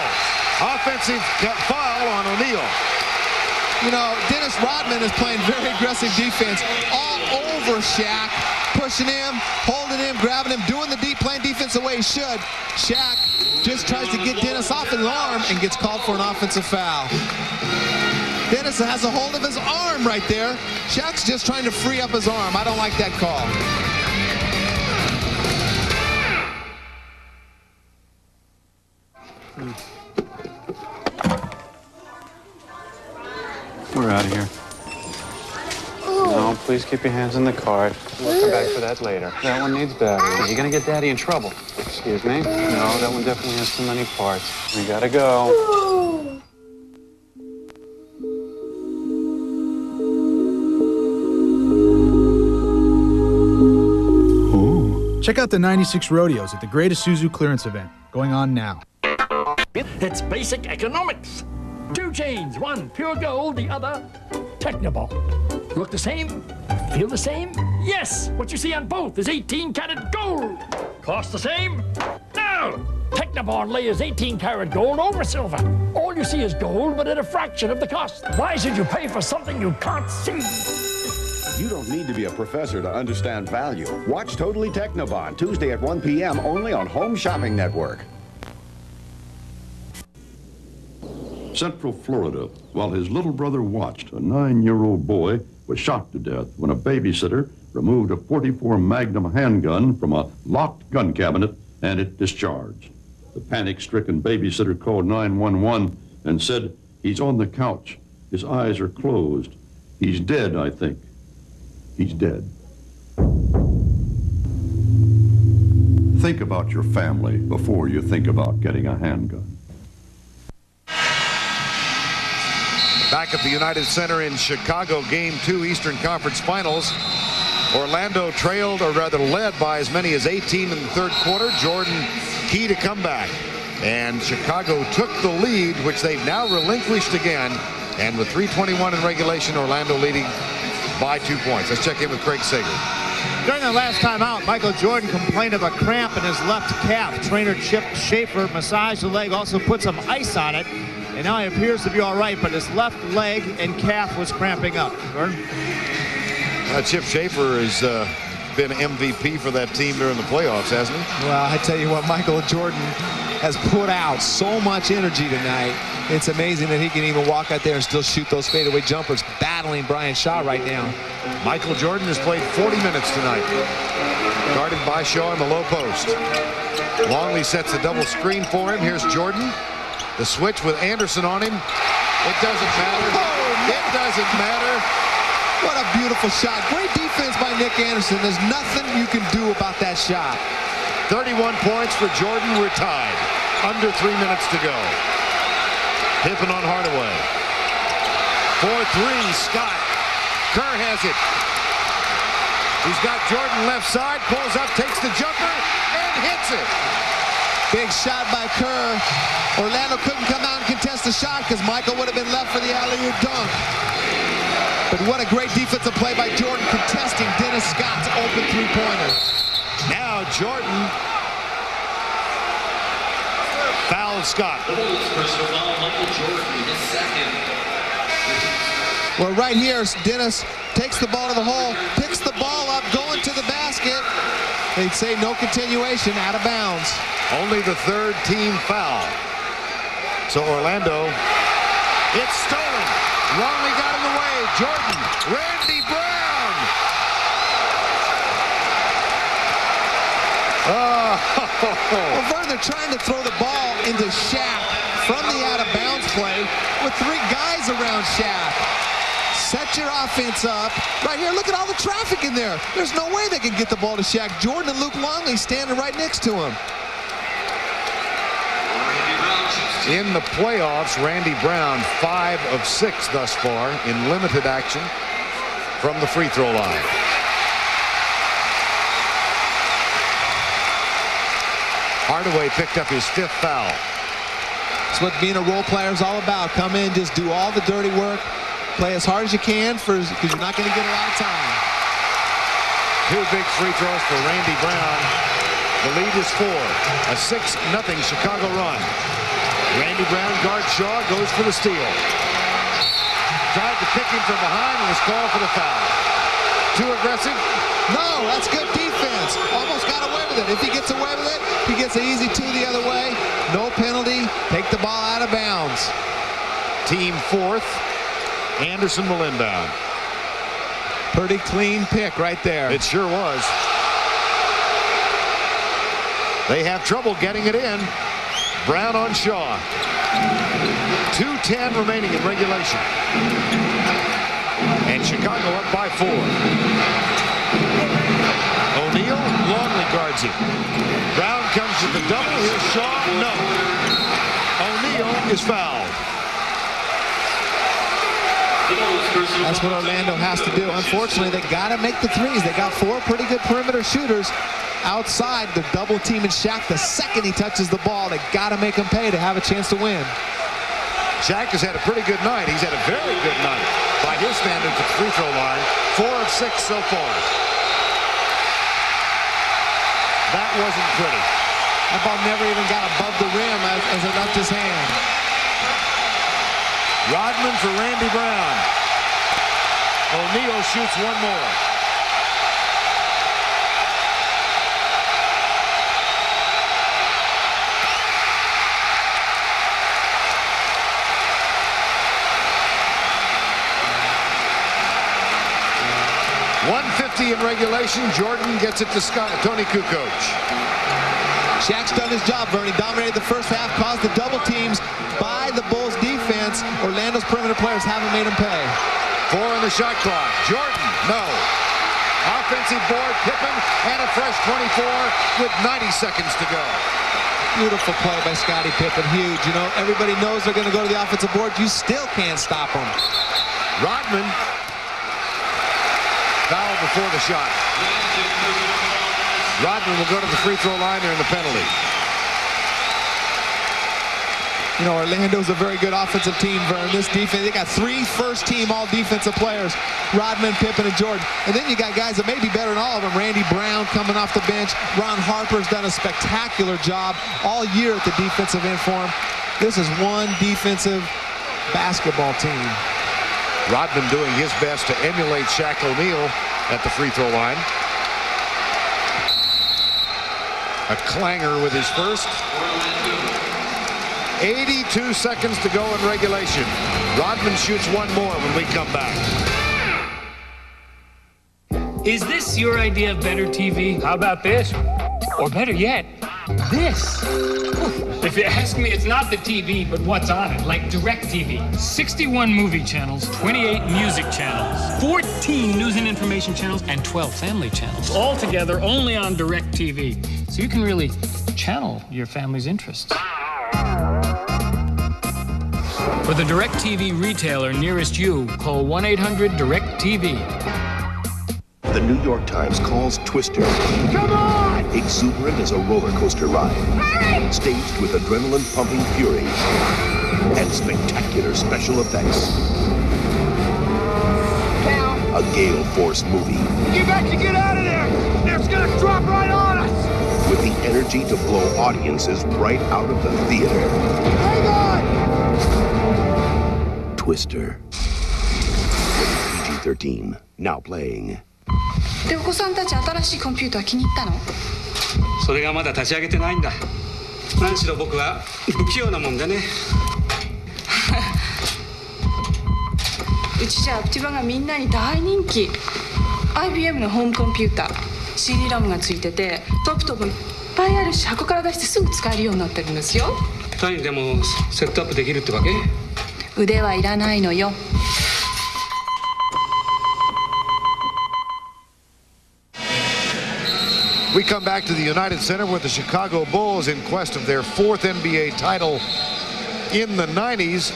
Offensive foul on O'Neal. Dennis Rodman is playing very aggressive defense all over Shaq. Pushing him, holding him, grabbing him, doing the playing defense the way he should. Shaq just tries to get Dennis off his arm and gets called for an offensive foul. Dennis has a hold of his arm right there. Shaq's just trying to free up his arm. I don't like that call. We're out of here. No, please keep your hands in the cart. We'll come back for that later. That one needs batteries. You're gonna get Daddy in trouble. Excuse me? No, that one definitely has too many parts. We gotta go. Check out the 96 rodeos at the Great Isuzu Clearance Event, going on now. It's basic economics. 2 chains, one pure gold, the other Technobol. Look the same, Feel the same? Yes! What you see on both is 18-karat gold. Cost the same? No! Technobond layers 18-karat gold over silver. All you see is gold, but at a fraction of the cost. Why should you pay for something you can't see? You don't need to be a professor to understand value. Watch Totally Technobond, Tuesday at 1 p.m. only on Home Shopping Network. Central Florida, while his little brother watched, a 9-year-old boy was shot to death when a babysitter removed a .44 Magnum handgun from a locked gun cabinet and it discharged. The panic-stricken babysitter called 911 and said, "He's on the couch. His eyes are closed. He's dead, I think. He's dead." Think about your family before you think about getting a handgun. Back at the United Center in Chicago, Game 2 Eastern Conference Finals. Orlando trailed, or rather led, by as many as 18 in the third quarter. Jordan key to comeback. And Chicago took the lead, which they've now relinquished again. And with 3:21 in regulation, Orlando leading by 2 points. Let's check in with Craig Sager. During the last time out, Michael Jordan complained of a cramp in his left calf. Trainer Chip Schaefer massaged the leg, also put some ice on it. And now he appears to be all right, but his left leg and calf was cramping up. Chip Schaefer has been MVP for that team during the playoffs, hasn't he? Well, I tell you what, Michael Jordan has put out so much energy tonight. It's amazing that he can even walk out there and still shoot those fadeaway jumpers, battling Brian Shaw right now. Michael Jordan has played 40 minutes tonight, guarded by Shaw in the low post. Longley sets the double screen for him. Here's Jordan. The switch with Anderson on him. It doesn't matter. It doesn't matter. What a beautiful shot. Great defense by Nick Anderson. There's nothing you can do about that shot. 31 points for Jordan. We're tied. Under 3 minutes to go. Pippen on Hardaway. 4-3, Scott. Kerr has it. He's got Jordan left side, pulls up, takes the jumper, and hits it. Big shot by Kerr. Orlando couldn't come out and contest the shot because Michael would have been left for the alley-oop dunk. But what a great defensive play by Jordan contesting Dennis Scott's open three-pointer. Now Jordan fouls Scott. Well, right here, Dennis takes the ball to the hole, picks the ball up, going to the basket. They'd say no continuation, out of bounds. Only the third team foul. So Orlando, it's stolen. Longley got in the way. Jordan, Randy Brown. Well, Vern, they're trying to throw the ball into Shaq from the out-of-bounds play with 3 guys around Shaq. Set your offense up. Right here, look at all the traffic in there. There's no way they can get the ball to Shaq. Jordan and Luke Longley standing right next to him. In the playoffs, Randy Brown, 5 of 6 thus far in limited action from the free throw line. Hardaway picked up his 5th foul. That's what being a role player is all about. Come in, just do all the dirty work. Play as hard as you can because you're not going to get a lot of time. 2 big free throws for Randy Brown. The lead is 4. A 6-0 Chicago run. Randy Brown guards Shaw, goes for the steal. Tried to pick him from behind and was called for the foul. Too aggressive? No, that's good defense. Almost got away with it. If he gets away with it, he gets an easy 2 the other way. No penalty. Take the ball out of bounds. Team 4th. Anderson will inbound. Pretty clean pick right there. It sure was. They have trouble getting it in. Brown on Shaw. 2:10 remaining in regulation. And Chicago up by 4. O'Neal, Longley guards him. Brown comes with the double. Here's Shaw. No. O'Neal is fouled. That's what Orlando has to do. Unfortunately, they got to make the threes. They got 4 pretty good perimeter shooters outside. They're double teaming Shaq the second he touches the ball. They got to make him pay to have a chance to win. Shaq has had a pretty good night. He's had a very good night by his standards at the free throw line. 4 of 6 so far. That wasn't pretty. That ball never even got above the rim as it left his hand. Rodman for Randy Brown. O'Neal shoots one more. .150 in regulation. Jordan gets it to Tony Kukoc. Shaq's done his job, Bernie. Dominated the first half, caused the double teams by the Bulls defense. Orlando's perimeter players haven't made him pay. 4 on the shot clock. Jordan, no. Offensive board, Pippen, and a fresh 24 with 90 seconds to go. Beautiful play by Scottie Pippen. Huge. You know, everybody knows they're going to go to the offensive board. You still can't stop them. Rodman. Foul before the shot. Rodman will go to the free throw line there in the penalty. You know, Orlando's a very good offensive team, Vern. This defense, they got 3 first-team all-defensive players, Rodman, Pippen, and Jordan. And then you got guys that may be better than all of them. Randy Brown coming off the bench. Ron Harper's done a spectacular job all year at the defensive end for him. This is one defensive basketball team. Rodman doing his best to emulate Shaq O'Neal at the free throw line. A clanger with his first. 82 seconds to go in regulation. Rodman shoots one more when we come back. Is this your idea of better TV? How about this? Or better yet, this. If you ask me, it's not the TV, but what's on it, like DirecTV. 61 movie channels, 28 music channels, 14 news and information channels, and 12 family channels. All together only on DirecTV. So you can really channel your family's interests. For the DirecTV retailer nearest you, call 1-800-DirecTV. The New York Times calls Twister. Come on! Exuberant as a roller coaster ride. Hurry! Staged with adrenaline-pumping fury and spectacular special effects. Now. A gale force movie. You got to get out of there! It's gonna drop right on us! With the energy to blow audiences right out of the theater. Hang on! Twister. PG-13. Now playing. でお子さんたち新しいコンピューター気に入ったの？それがまだ立ち上げてないんだ。何しろ僕は不器用なもんでね。うちじゃアプティバがみんなに大人気。IBM のホームコンピューター、CD ラムがついてて、トップトップいっぱいあるし、箱から出してすぐ使えるようになってるんですよ。単位でもセットアップできるってわけ？腕はいらないのよ。We come back to the United Center with the Chicago Bulls in quest of their 4th NBA title in the 90s,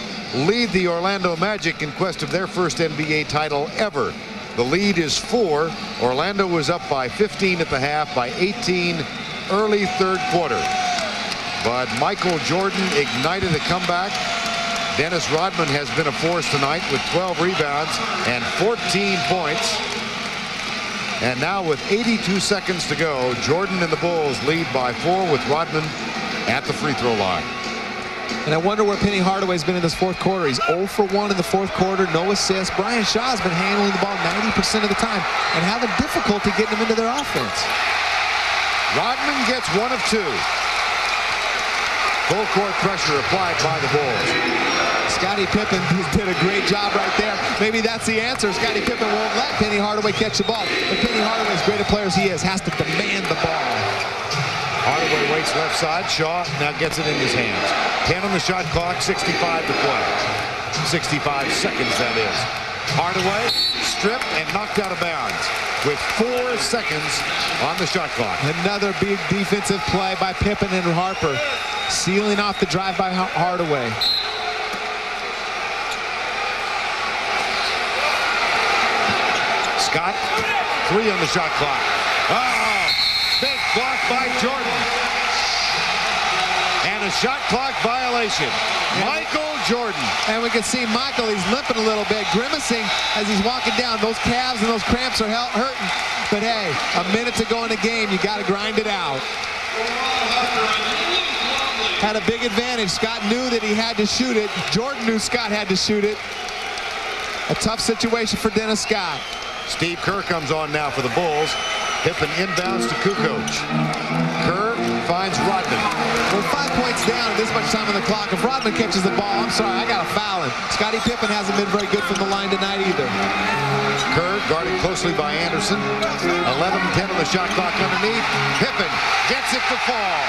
lead the Orlando Magic in quest of their first NBA title ever. The lead is 4. Orlando was up by 15 at the half, by 18 early third quarter. But Michael Jordan ignited a comeback. Dennis Rodman has been a force tonight with 12 rebounds and 14 points. And now with 82 seconds to go, Jordan and the Bulls lead by 4 with Rodman at the free throw line. And I wonder where Penny Hardaway's been in this fourth quarter. He's 0 for 1 in the fourth quarter, no assists. Brian Shaw's been handling the ball 90% of the time and having difficulty getting them into their offense. Rodman gets 1 of 2. Full court pressure applied by the Bulls. Scottie Pippen did a great job right there. Maybe that's the answer. Scottie Pippen won't let Penny Hardaway catch the ball. But Penny Hardaway, as great a player as he is, has to demand the ball. Hardaway waits left side. Shaw now gets it in his hands. 10 on the shot clock, 65 to play. 65 seconds, that is. Hardaway stripped and knocked out of bounds with 4 seconds on the shot clock. Another big defensive play by Pippen and Harper, sealing off the drive by Hardaway. Scott, 3 on the shot clock. Oh, big block by Jordan. And a shot clock violation. Michael Jordan. And we can see Michael, he's limping a little bit, grimacing as he's walking down. Those calves and those cramps are hurting. But hey, a minute to go in the game, you got to grind it out. Had a big advantage. Scott knew that he had to shoot it. Jordan knew Scott had to shoot it. A tough situation for Dennis Scott. Steve Kerr comes on now for the Bulls. Pippen inbounds to Kukoc. Kerr finds Rodman. We're 5 points down at this much time on the clock. If Rodman catches the ball, I'm sorry, I got to foul him. Scottie Pippen hasn't been very good from the line tonight either. Kerr guarded closely by Anderson. 11-10 on the shot clock underneath. Pippen gets it to fall.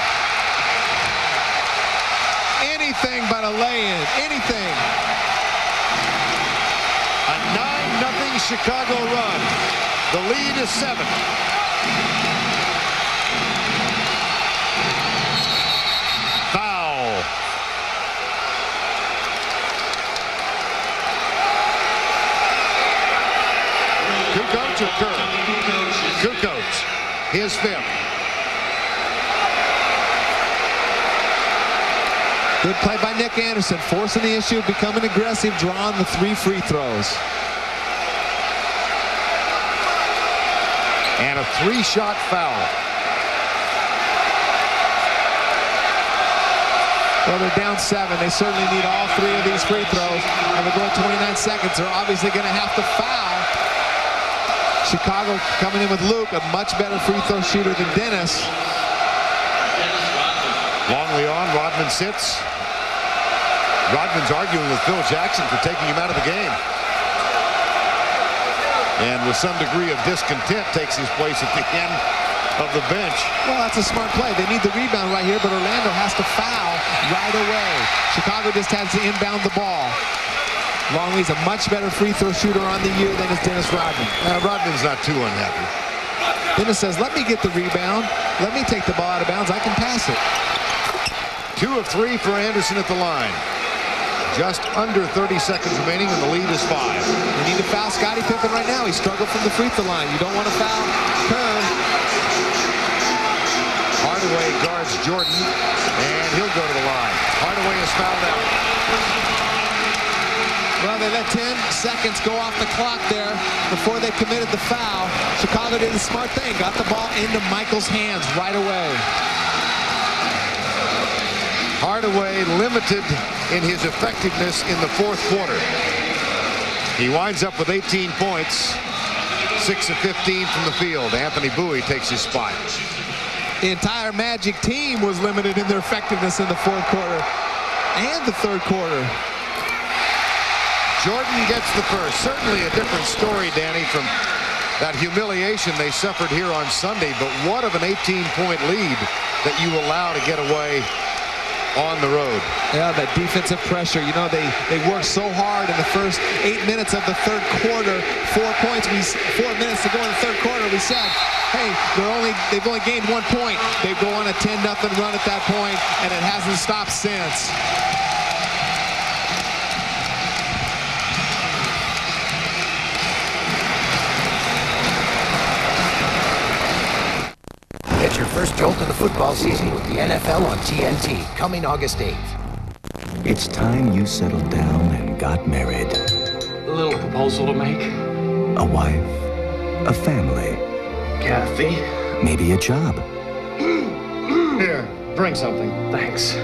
Anything but a lay-in. Anything. A 9-0 Chicago run. The lead is 7. Foul. Kukoc or Kerr? Kukoc. His 5th. Good play by Nick Anderson, forcing the issue, becoming aggressive, drawing the 3 free throws. And a 3-shot foul. Well, they're down 7. They certainly need all 3 of these free throws. And we're going 29 seconds. They're obviously going to have to foul. Chicago coming in with Luke, a much better free throw shooter than Dennis. Longley on, Rodman sits. Rodman's arguing with Phil Jackson for taking him out of the game. And with some degree of discontent takes his place at the end of the bench. Well, that's a smart play. They need the rebound right here, but Orlando has to foul right away. Chicago just has to inbound the ball. Longley's a much better free throw shooter on the year than is Dennis Rodman. Rodman's not too unhappy. Dennis says, let me get the rebound. Let me take the ball out of bounds. I can pass it. 2 of 3 for Anderson at the line. Just under 30 seconds remaining, and the lead is 5. You need to foul Scottie Pippen right now. He struggled from the free throw line. You don't want to foul Kerr. Hardaway guards Jordan, and he'll go to the line. Hardaway is fouled out. Well, they let 10 seconds go off the clock there before they committed the foul. Chicago did the smart thing, got the ball into Michael's hands right away. Hardaway limited in his effectiveness in the 4th quarter. He winds up with 18 points, 6 of 15 from the field. Anthony Bowie takes his spot. The entire Magic team was limited in their effectiveness in the 4th quarter and the 3rd quarter. Jordan gets the first. Certainly a different story, Danny, from that humiliation they suffered here on Sunday. But what of an 18-point lead that you allow to get away on the road. Yeah, that defensive pressure. You know, they worked so hard in the first 8 minutes of the 3rd quarter. 4 points. 4 minutes to go in the 3rd quarter. We said, hey, they've only gained 1 point. They go on a 10-0 run at that point, and it hasn't stopped since. Get your first jolt of the football season with the NFL on TNT, coming August 8th. It's time you settled down and got married. A little proposal to make. A wife, a family. Kathy. Maybe a job. Here, drink something. Thanks.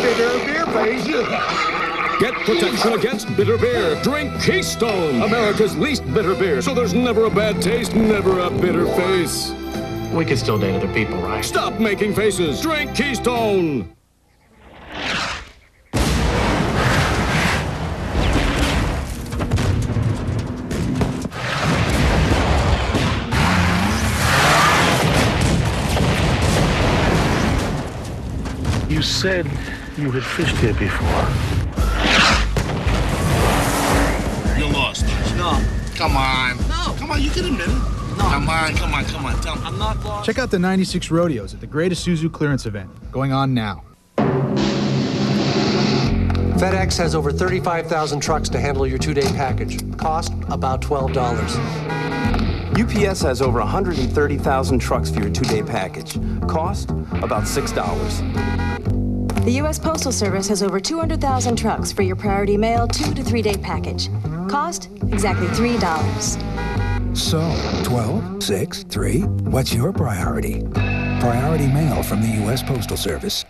Beer, please. Get protection against bitter beer. Drink Keystone, America's least bitter beer. So there's never a bad taste, never a bitter face. We can still date other people, right? Stop making faces. Drink Keystone. You said you had fished here before. You're lost. No. Come on. No. Come on, you can admit it. No. Come on. Tell me. I'm not lost. Check out the 96 Rodeos at the Great Isuzu Clearance Event, going on now. FedEx has over 35,000 trucks to handle your 2-day package. Cost about $12. UPS has over 130,000 trucks for your 2-day package. Cost about $6. The U.S. Postal Service has over 200,000 trucks for your priority mail 2 to 3 day package. Cost, exactly $3. So, 12, 6, 3, what's your priority? Priority mail from the U.S. Postal Service.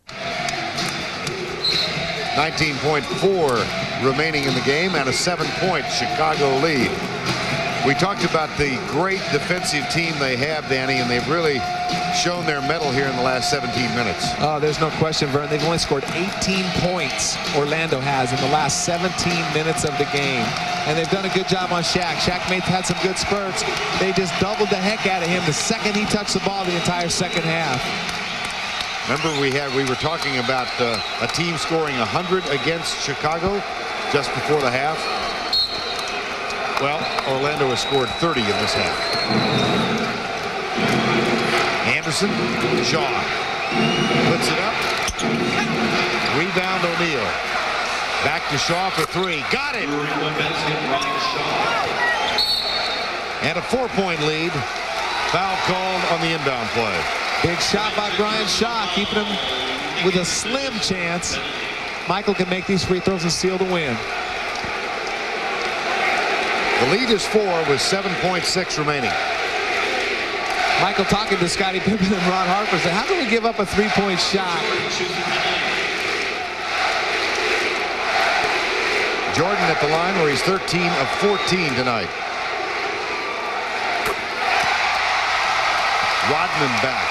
19.4 remaining in the game and a 7-point Chicago lead. We talked about the great defensive team they have, Danny, and they've really shown their mettle here in the last 17 minutes. Oh, there's no question, Vern. They've only scored 18 points, Orlando has, in the last 17 minutes of the game. And they've done a good job on Shaq. Shaq had some good spurts. They just doubled the heck out of him the second he touched the ball the entire second half. Remember, we were talking about a team scoring 100 against Chicago just before the half. Well, Orlando has scored 30 in this half. Anderson, Shaw puts it up. Rebound O'Neal. Back to Shaw for 3. Got it. And a 4-point lead. Foul called on the inbound play. Big shot by Brian Shaw, keeping him with a slim chance. Michael can make these free throws and seal the win. The lead is 4 with 7.6 remaining. Michael talking to Scottie Pippen and Ron Harper said, how can we give up a 3-point shot? Jordan at the line where he's 13 of 14 tonight. Rodman back.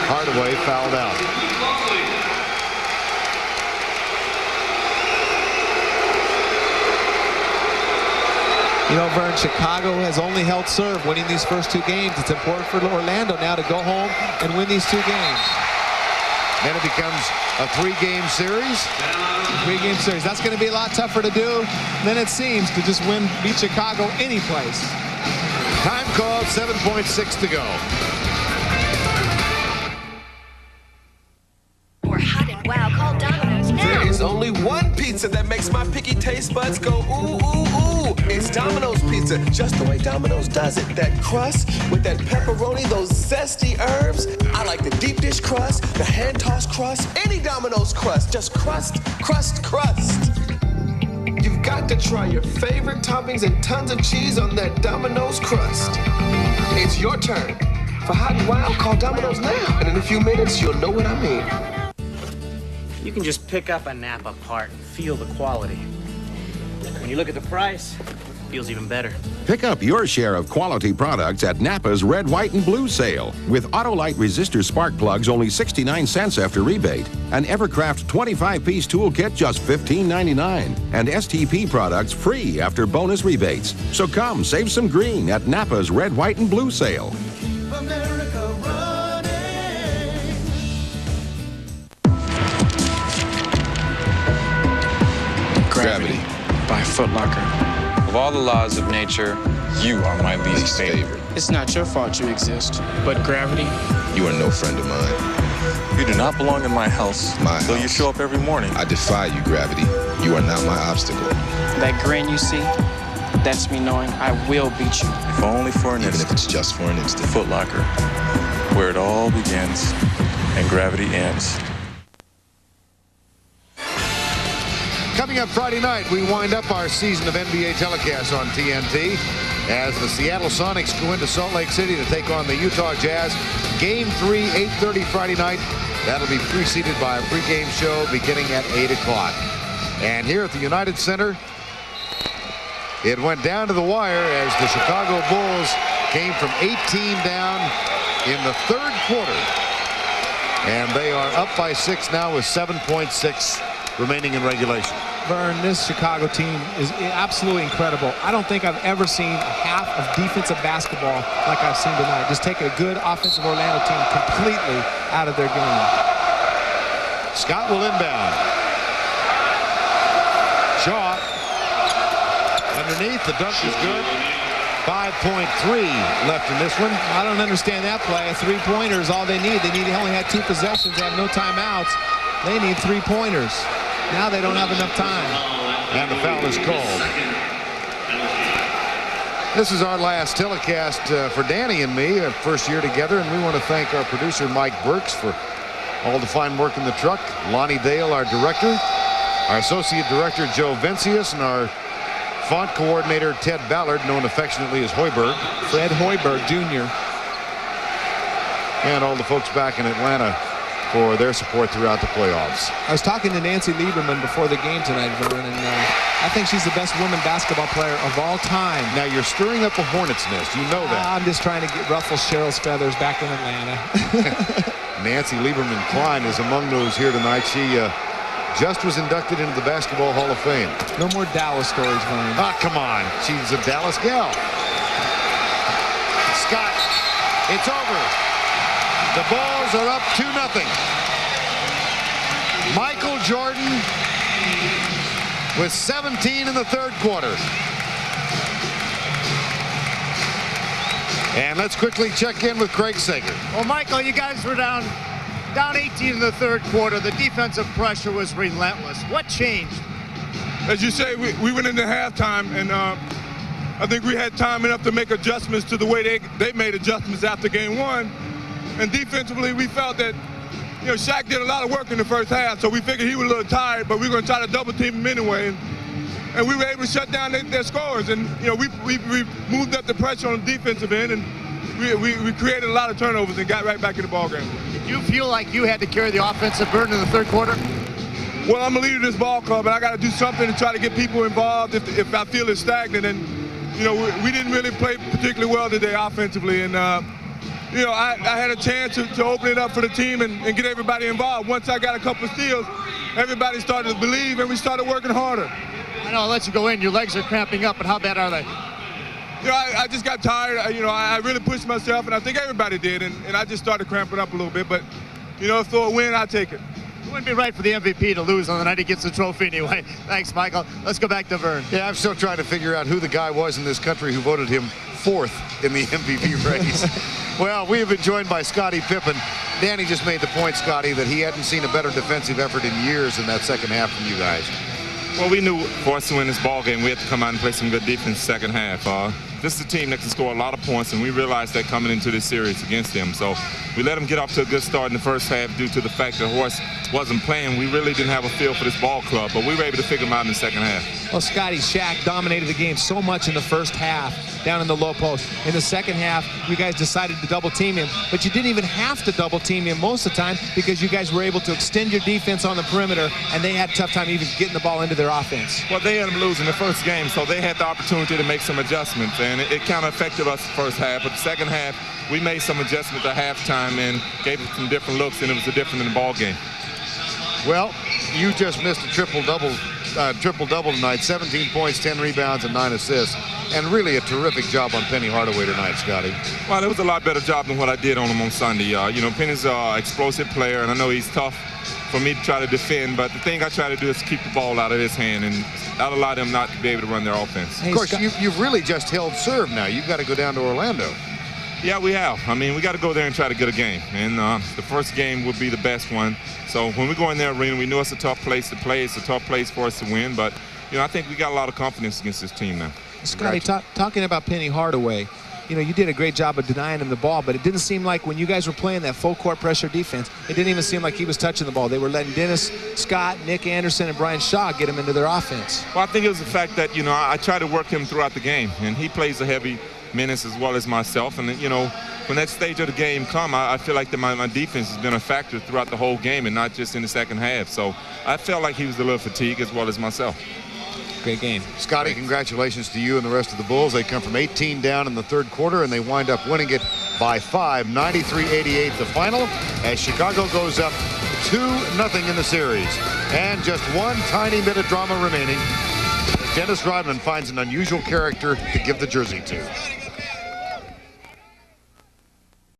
Hardaway fouled out. You know, Vern, Chicago has only held serve winning these first 2 games. It's important for Orlando now to go home and win these 2 games. Then it becomes a 3-game series. 3-game series. That's going to be a lot tougher to do than it seems to just beat Chicago any place. Time called, 7.6 to go. For hot and wow, call Domino's now. There is only one pizza that makes my picky taste buds go ooh, ooh, ooh. It's Domino's Pizza, just the way Domino's does it. That crust with that pepperoni, those zesty herbs. I like the deep dish crust, the hand-tossed crust, any Domino's crust. Just crust, crust, crust. You've got to try your favorite toppings and tons of cheese on that Domino's crust. It's your turn. For hot and wild, call Domino's now. And in a few minutes, you'll know what I mean. You can just pick up a Napa part and feel the quality. When you look at the price, it feels even better. Pick up your share of quality products at Napa's Red, White, and Blue sale. With Autolite resistor spark plugs only 69 cents after rebate. An Evercraft 25-piece toolkit just $15.99. And STP products free after bonus rebates. So come, save some green at Napa's Red, White, and Blue sale. Gravity by Foot Locker. Of all the laws of nature, you are my least favorite. It's not your fault you exist, but gravity. You are no friend of mine. You do not belong in my house. Though you show up every morning. I defy you, Gravity. You are not my obstacle. That grin you see, that's me knowing I will beat you. If only for an instant. Even if it's just for an instant. Foot Locker, where it all begins and gravity ends. Coming up Friday night, we wind up our season of NBA telecasts on TNT as the Seattle Sonics go into Salt Lake City to take on the Utah Jazz. Game 3, 8:30 Friday night. That'll be preceded by a pregame show beginning at 8 o'clock. And here at the United Center, it went down to the wire as the Chicago Bulls came from 18 down in the 3rd quarter. And they are up by 6 now with 7.6 remaining in regulation. Vern, this Chicago team is absolutely incredible. I don't think I've ever seen a half of defensive basketball like I've seen tonight. Just taking a good offensive Orlando team completely out of their game. Scott will inbound. Shaw underneath. The dunk is good. 5.3 left in this one. I don't understand that play. A 3-pointer is all they need. They only had 2 possessions. They have no timeouts. They need 3-pointers. Now they don't have enough time. And the foul is called. This is our last telecast for Danny and me, our first year together, and we want to thank our producer Mike Burks for all the fine work in the truck, Lonnie Dale, our director, our associate director Joe Vincius, and our font coordinator Ted Ballard, known affectionately as Hoiberg. Fred Hoiberg Jr. And all the folks back in Atlanta for their support throughout the playoffs. I was talking to Nancy Lieberman before the game tonight, Vern, and I think she's the best woman basketball player of all time. Now you're stirring up a hornet's nest. You know that. I'm just trying to ruffle Cheryl's feathers back in Atlanta. Nancy Lieberman Klein is among those here tonight. She just was inducted into the Basketball Hall of Fame. No more Dallas stories, Vern. Ah, come on. She's a Dallas gal. Scott, it's over. The Bulls are up 2-0. Michael Jordan with 17 in the third quarter. And let's quickly check in with Craig Sager. Well, Michael, you guys were down 18 in the third quarter. The defensive pressure was relentless. What changed? As you say, we went into halftime, and I think we had time enough to make adjustments to the way they made adjustments after game one. And defensively, we felt that, Shaq did a lot of work in the first half, so we figured he was a little tired, but we were going to try to double team him anyway. And we were able to shut down their scores. And, we moved up the pressure on the defensive end, and we created a lot of turnovers and got right back in the ballgame. Did you feel like you had to carry the offensive burden in the third quarter? Well, I'm a leader of this ball club, and I got to do something to try to get people involved if I feel it's stagnant. And, we didn't really play particularly well today offensively. And, I had a chance to open it up for the team and get everybody involved. Once I got a couple of steals, everybody started to believe, and we started working harder. I know, I'll let you go in. Your legs are cramping up, but how bad are they? I just got tired. I really pushed myself, and I think everybody did, and I just started cramping up a little bit. But, for a win, I take it. It wouldn't be right for the MVP to lose on the night he gets the trophy anyway. Thanks, Michael. Let's go back to Vern. Yeah, I'm still trying to figure out who the guy was in this country who voted him fourth in the MVP race. Well, we have been joined by Scottie Pippen. Danny just made the point, Scottie, that he hadn't seen a better defensive effort in years in that second half from you guys. Well, we knew for us to win this ball game, we had to come out and play some good defense second half. This is a team that can score a lot of points, and we realized that coming into this series against them. So we let them get off to a good start in the first half due to the fact that Horst wasn't playing. We really didn't have a feel for this ball club, but we were able to figure them out in the second half. Well, Scotty, Shaq dominated the game so much in the first half down in the low post. In the second half, you guys decided to double team him, but you didn't even have to double team him most of the time because you guys were able to extend your defense on the perimeter, and they had a tough time even getting the ball into their offense. Well, they ended up losing the first game, so they had the opportunity to make some adjustments, and it kind of affected us the first half. But the second half, we made some adjustments at halftime and gave it some different looks, and it was a different in the ball game. Well, you just missed a triple-double tonight, 17 points, 10 rebounds, and 9 assists. And really a terrific job on Penny Hardaway tonight, Scotty. Well, it was a lot better job than what I did on him on Sunday. Penny's an explosive player, and I know he's tough for me to try to defend, but the thing I try to do is keep the ball out of his hand and not allow them not to be able to run their offense. Of course, you've really just held serve now. You've got to go down to Orlando. Yeah, we have. I mean, we got to go there and try to get a game. And the first game will be the best one. So when we go in there arena, we know it's a tough place to play. It's a tough place for us to win. But, I think we got a lot of confidence against this team now. Scotty, talking about Penny Hardaway, you did a great job of denying him the ball, but it didn't seem like when you guys were playing that full court pressure defense, it didn't even seem like he was touching the ball. They were letting Dennis Scott, Nick Anderson, and Brian Shaw get him into their offense. Well, I think it was the fact that, I try to work him throughout the game, and he plays a heavy minutes as well as myself. And, when that stage of the game come, I feel like that my defense has been a factor throughout the whole game and not just in the second half. So I felt like he was a little fatigued as well as myself. Great game. Scotty, congratulations to you and the rest of the Bulls. They come from 18 down in the third quarter, and they wind up winning it by 5, 93-88 the final, as Chicago goes up 2-0 in the series. And just one tiny bit of drama remaining. Dennis Rodman finds an unusual character to give the jersey to.